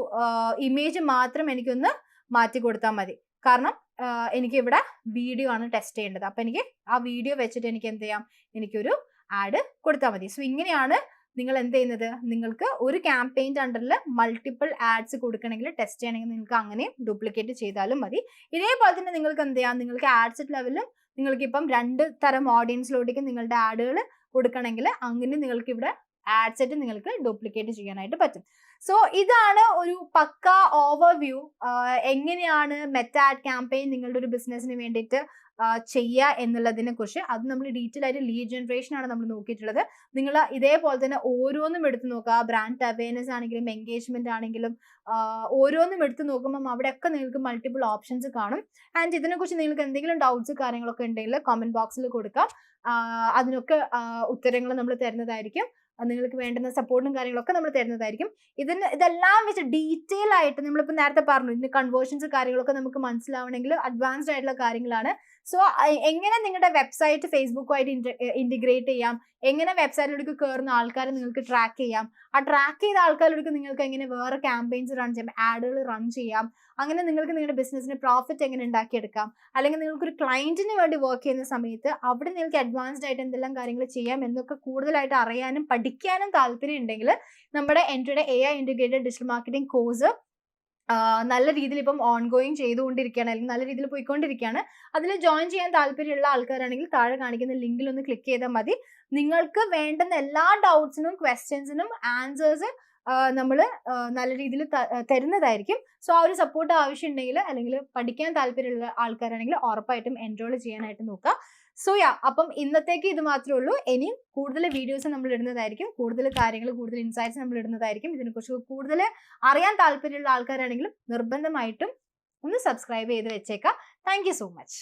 ഇമേജ് മാത്രം എനിക്കൊന്ന് മാറ്റി കൊടുത്താൽ മതി. കാരണം എനിക്ക് ഇവിടെ വീഡിയോ ആണ് ടെസ്റ്റ് ചെയ്യേണ്ടത്. അപ്പൊ എനിക്ക് ആ വീഡിയോ വെച്ചിട്ട് എനിക്ക് എന്ത് ചെയ്യാം, എനിക്കൊരു ആഡ് കൊടുത്താൽ മതി. സോ ഇങ്ങനെയാണ് നിങ്ങൾ എന്ത് ചെയ്യുന്നത്, നിങ്ങൾക്ക് ഒരു ക്യാമ്പയിൻ്റെ അണ്ടറിൽ മൾട്ടിപ്പിൾ ആഡ്സ് കൊടുക്കണമെങ്കിൽ, ടെസ്റ്റ് ചെയ്യണമെങ്കിൽ നിങ്ങൾക്ക് അങ്ങനെ ഡ്യൂപ്ലിക്കേറ്റ് ചെയ്താലും മതി. ഇതേപോലെ തന്നെ നിങ്ങൾക്ക് എന്ത് ചെയ്യാം, നിങ്ങൾക്ക് ആഡ് സെറ്റ് ലെവലിലും നിങ്ങൾക്ക് ഇപ്പം 2 തരം ഓഡിയൻസിലോട്ടേക്ക് നിങ്ങളുടെ ആഡുകൾ കൊടുക്കണമെങ്കിൽ അങ്ങനെ നിങ്ങൾക്ക് ഇവിടെ ആഡ് സെറ്റ് നിങ്ങൾക്ക് ഡ്യൂപ്ലിക്കേറ്റ് ചെയ്യാനായിട്ട് പറ്റും. സോ ഇതാണ് ഒരു പക്ക ഓവർവ്യൂ, എങ്ങനെയാണ് മെറ്റ ആഡ് ക്യാമ്പയിൻ നിങ്ങളുടെ ഒരു ബിസിനസ്സിന് വേണ്ടിയിട്ട് ചെയ്യുക എന്നുള്ളതിനെ കുറിച്ച്. അത് നമ്മൾ ഡീറ്റെയിൽ ആയിട്ട് ലീഡ് ജനറേഷൻ ആണ് നമ്മൾ നോക്കിയിട്ടുള്ളത്. നിങ്ങൾ ഇതേപോലെ തന്നെ ഓരോന്നും എടുത്ത് നോക്കുക. ബ്രാൻഡ് അവയർനെസ് ആണെങ്കിലും എൻഗേജ്മെന്റ് ആണെങ്കിലും ഓരോന്നും എടുത്ത് നോക്കുമ്പോൾ അവിടെയൊക്കെ നിങ്ങൾക്ക് മൾട്ടിപ്പിൾ ഓപ്ഷൻസ് കാണും. ആൻഡ് ഇതിനെക്കുറിച്ച് നിങ്ങൾക്ക് എന്തെങ്കിലും ഡൗട്ട്സ് കാര്യങ്ങളൊക്കെ ഉണ്ടെങ്കിൽ കമന്റ് ബോക്സിൽ കൊടുക്കാം. അതിനൊക്കെ ഉത്തരങ്ങൾ നമ്മൾ തരുന്നതായിരിക്കും. നിങ്ങൾക്ക് വേണ്ടുന്ന സപ്പോർട്ടും കാര്യങ്ങളൊക്കെ നമ്മൾ തരുന്നതായിരിക്കും. ഇതെല്ലാം വെച്ച് ഡീറ്റെയിൽ ആയിട്ട് നമ്മളിപ്പോൾ നേരത്തെ പറഞ്ഞു, ഇതിന് കൺവേർഷൻസ് കാര്യങ്ങളൊക്കെ നമുക്ക് മനസ്സിലാവണമെങ്കിൽ അഡ്വാൻസ്ഡ് ആയിട്ടുള്ള കാര്യങ്ങളാണ്. സോ എങ്ങനെ നിങ്ങളുടെ വെബ്സൈറ്റ് ഫേസ്ബുക്കുമായിട്ട് ഇന്റഗ്രേറ്റ് ചെയ്യാം, എങ്ങനെ വെബ്സൈറ്റിലേക്ക് കയറുന്ന ആൾക്കാരെ നിങ്ങൾക്ക് ട്രാക്ക് ചെയ്യാം, ആ ട്രാക്ക് ചെയ്ത ആൾക്കാരിലേക്ക് നിങ്ങൾക്ക് എങ്ങനെ വേറെ ക്യാമ്പയിൻസ് റൺ ചെയ്യാം, ആഡുകൾ റൺ ചെയ്യാം, അങ്ങനെ നിങ്ങൾക്ക് നിങ്ങളുടെ ബിസിനസ്സിന് പ്രോഫിറ്റ് എങ്ങനെ ഉണ്ടാക്കിയെടുക്കാം, അല്ലെങ്കിൽ നിങ്ങൾക്ക് ഒരു ക്ലയന്റിന് വേണ്ടി വർക്ക് ചെയ്യുന്ന സമയത്ത് അവിടെ നിങ്ങൾക്ക് അഡ്വാൻസ്ഡ് ആയിട്ട് എന്തെല്ലാം കാര്യങ്ങൾ ചെയ്യാം എന്നൊക്കെ കൂടുതലായിട്ട് അറിയാനും പഠിക്കാനും താല്പര്യം ഉണ്ടെങ്കിൽ നമ്മുടെ എൻട്രിയുടെ AI integrated digital marketing course നല്ല രീതിയിൽ ഇപ്പം ഓൺഗോയിങ് ചെയ്തുകൊണ്ടിരിക്കുകയാണ്, അല്ലെങ്കിൽ നല്ല രീതിയിൽ പോയിക്കൊണ്ടിരിക്കുകയാണ്. അതിൽ ജോയിൻ ചെയ്യാൻ താല്പര്യമുള്ള ആൾക്കാരാണെങ്കിൽ താഴെ കാണിക്കുന്ന ലിങ്കിൽ ഒന്ന് ക്ലിക്ക് ചെയ്താൽ മതി. നിങ്ങൾക്ക് വേണ്ടുന്ന എല്ലാ ഡൗട്ട്സിനും ക്വസ്റ്റ്യൻസിനും ആൻസേഴ്സ് നമ്മൾ നല്ല രീതിയിൽ തരുന്നതായിരിക്കും. സോ ആ ഒരു സപ്പോർട്ട് ആവശ്യമുണ്ടെങ്കിൽ അല്ലെങ്കിൽ പഠിക്കാൻ താല്പര്യമുള്ള ആൾക്കാരാണെങ്കിൽ ഉറപ്പായിട്ടും എൻറോൾ ചെയ്യാനായിട്ട് നോക്കുക. സോ അപ്പം ഇന്നത്തേക്ക് ഇത് മാത്രമേ ഉള്ളൂ. ഇനിയും കൂടുതൽ വീഡിയോസ് നമ്മൾ ഇടുന്നതായിരിക്കും, കൂടുതൽ കാര്യങ്ങൾ, കൂടുതൽ ഇൻസൈറ്റ്സ് നമ്മൾ ഇടുന്നതായിരിക്കും. ഇതിനെക്കുറിച്ച് കൂടുതൽ അറിയാൻ താല്പര്യമുള്ള ആൾക്കാരാണെങ്കിലും നിർബന്ധമായിട്ടും ഒന്ന് സബ്സ്ക്രൈബ് ചെയ്ത് വെച്ചേക്കാം. Thank you so much.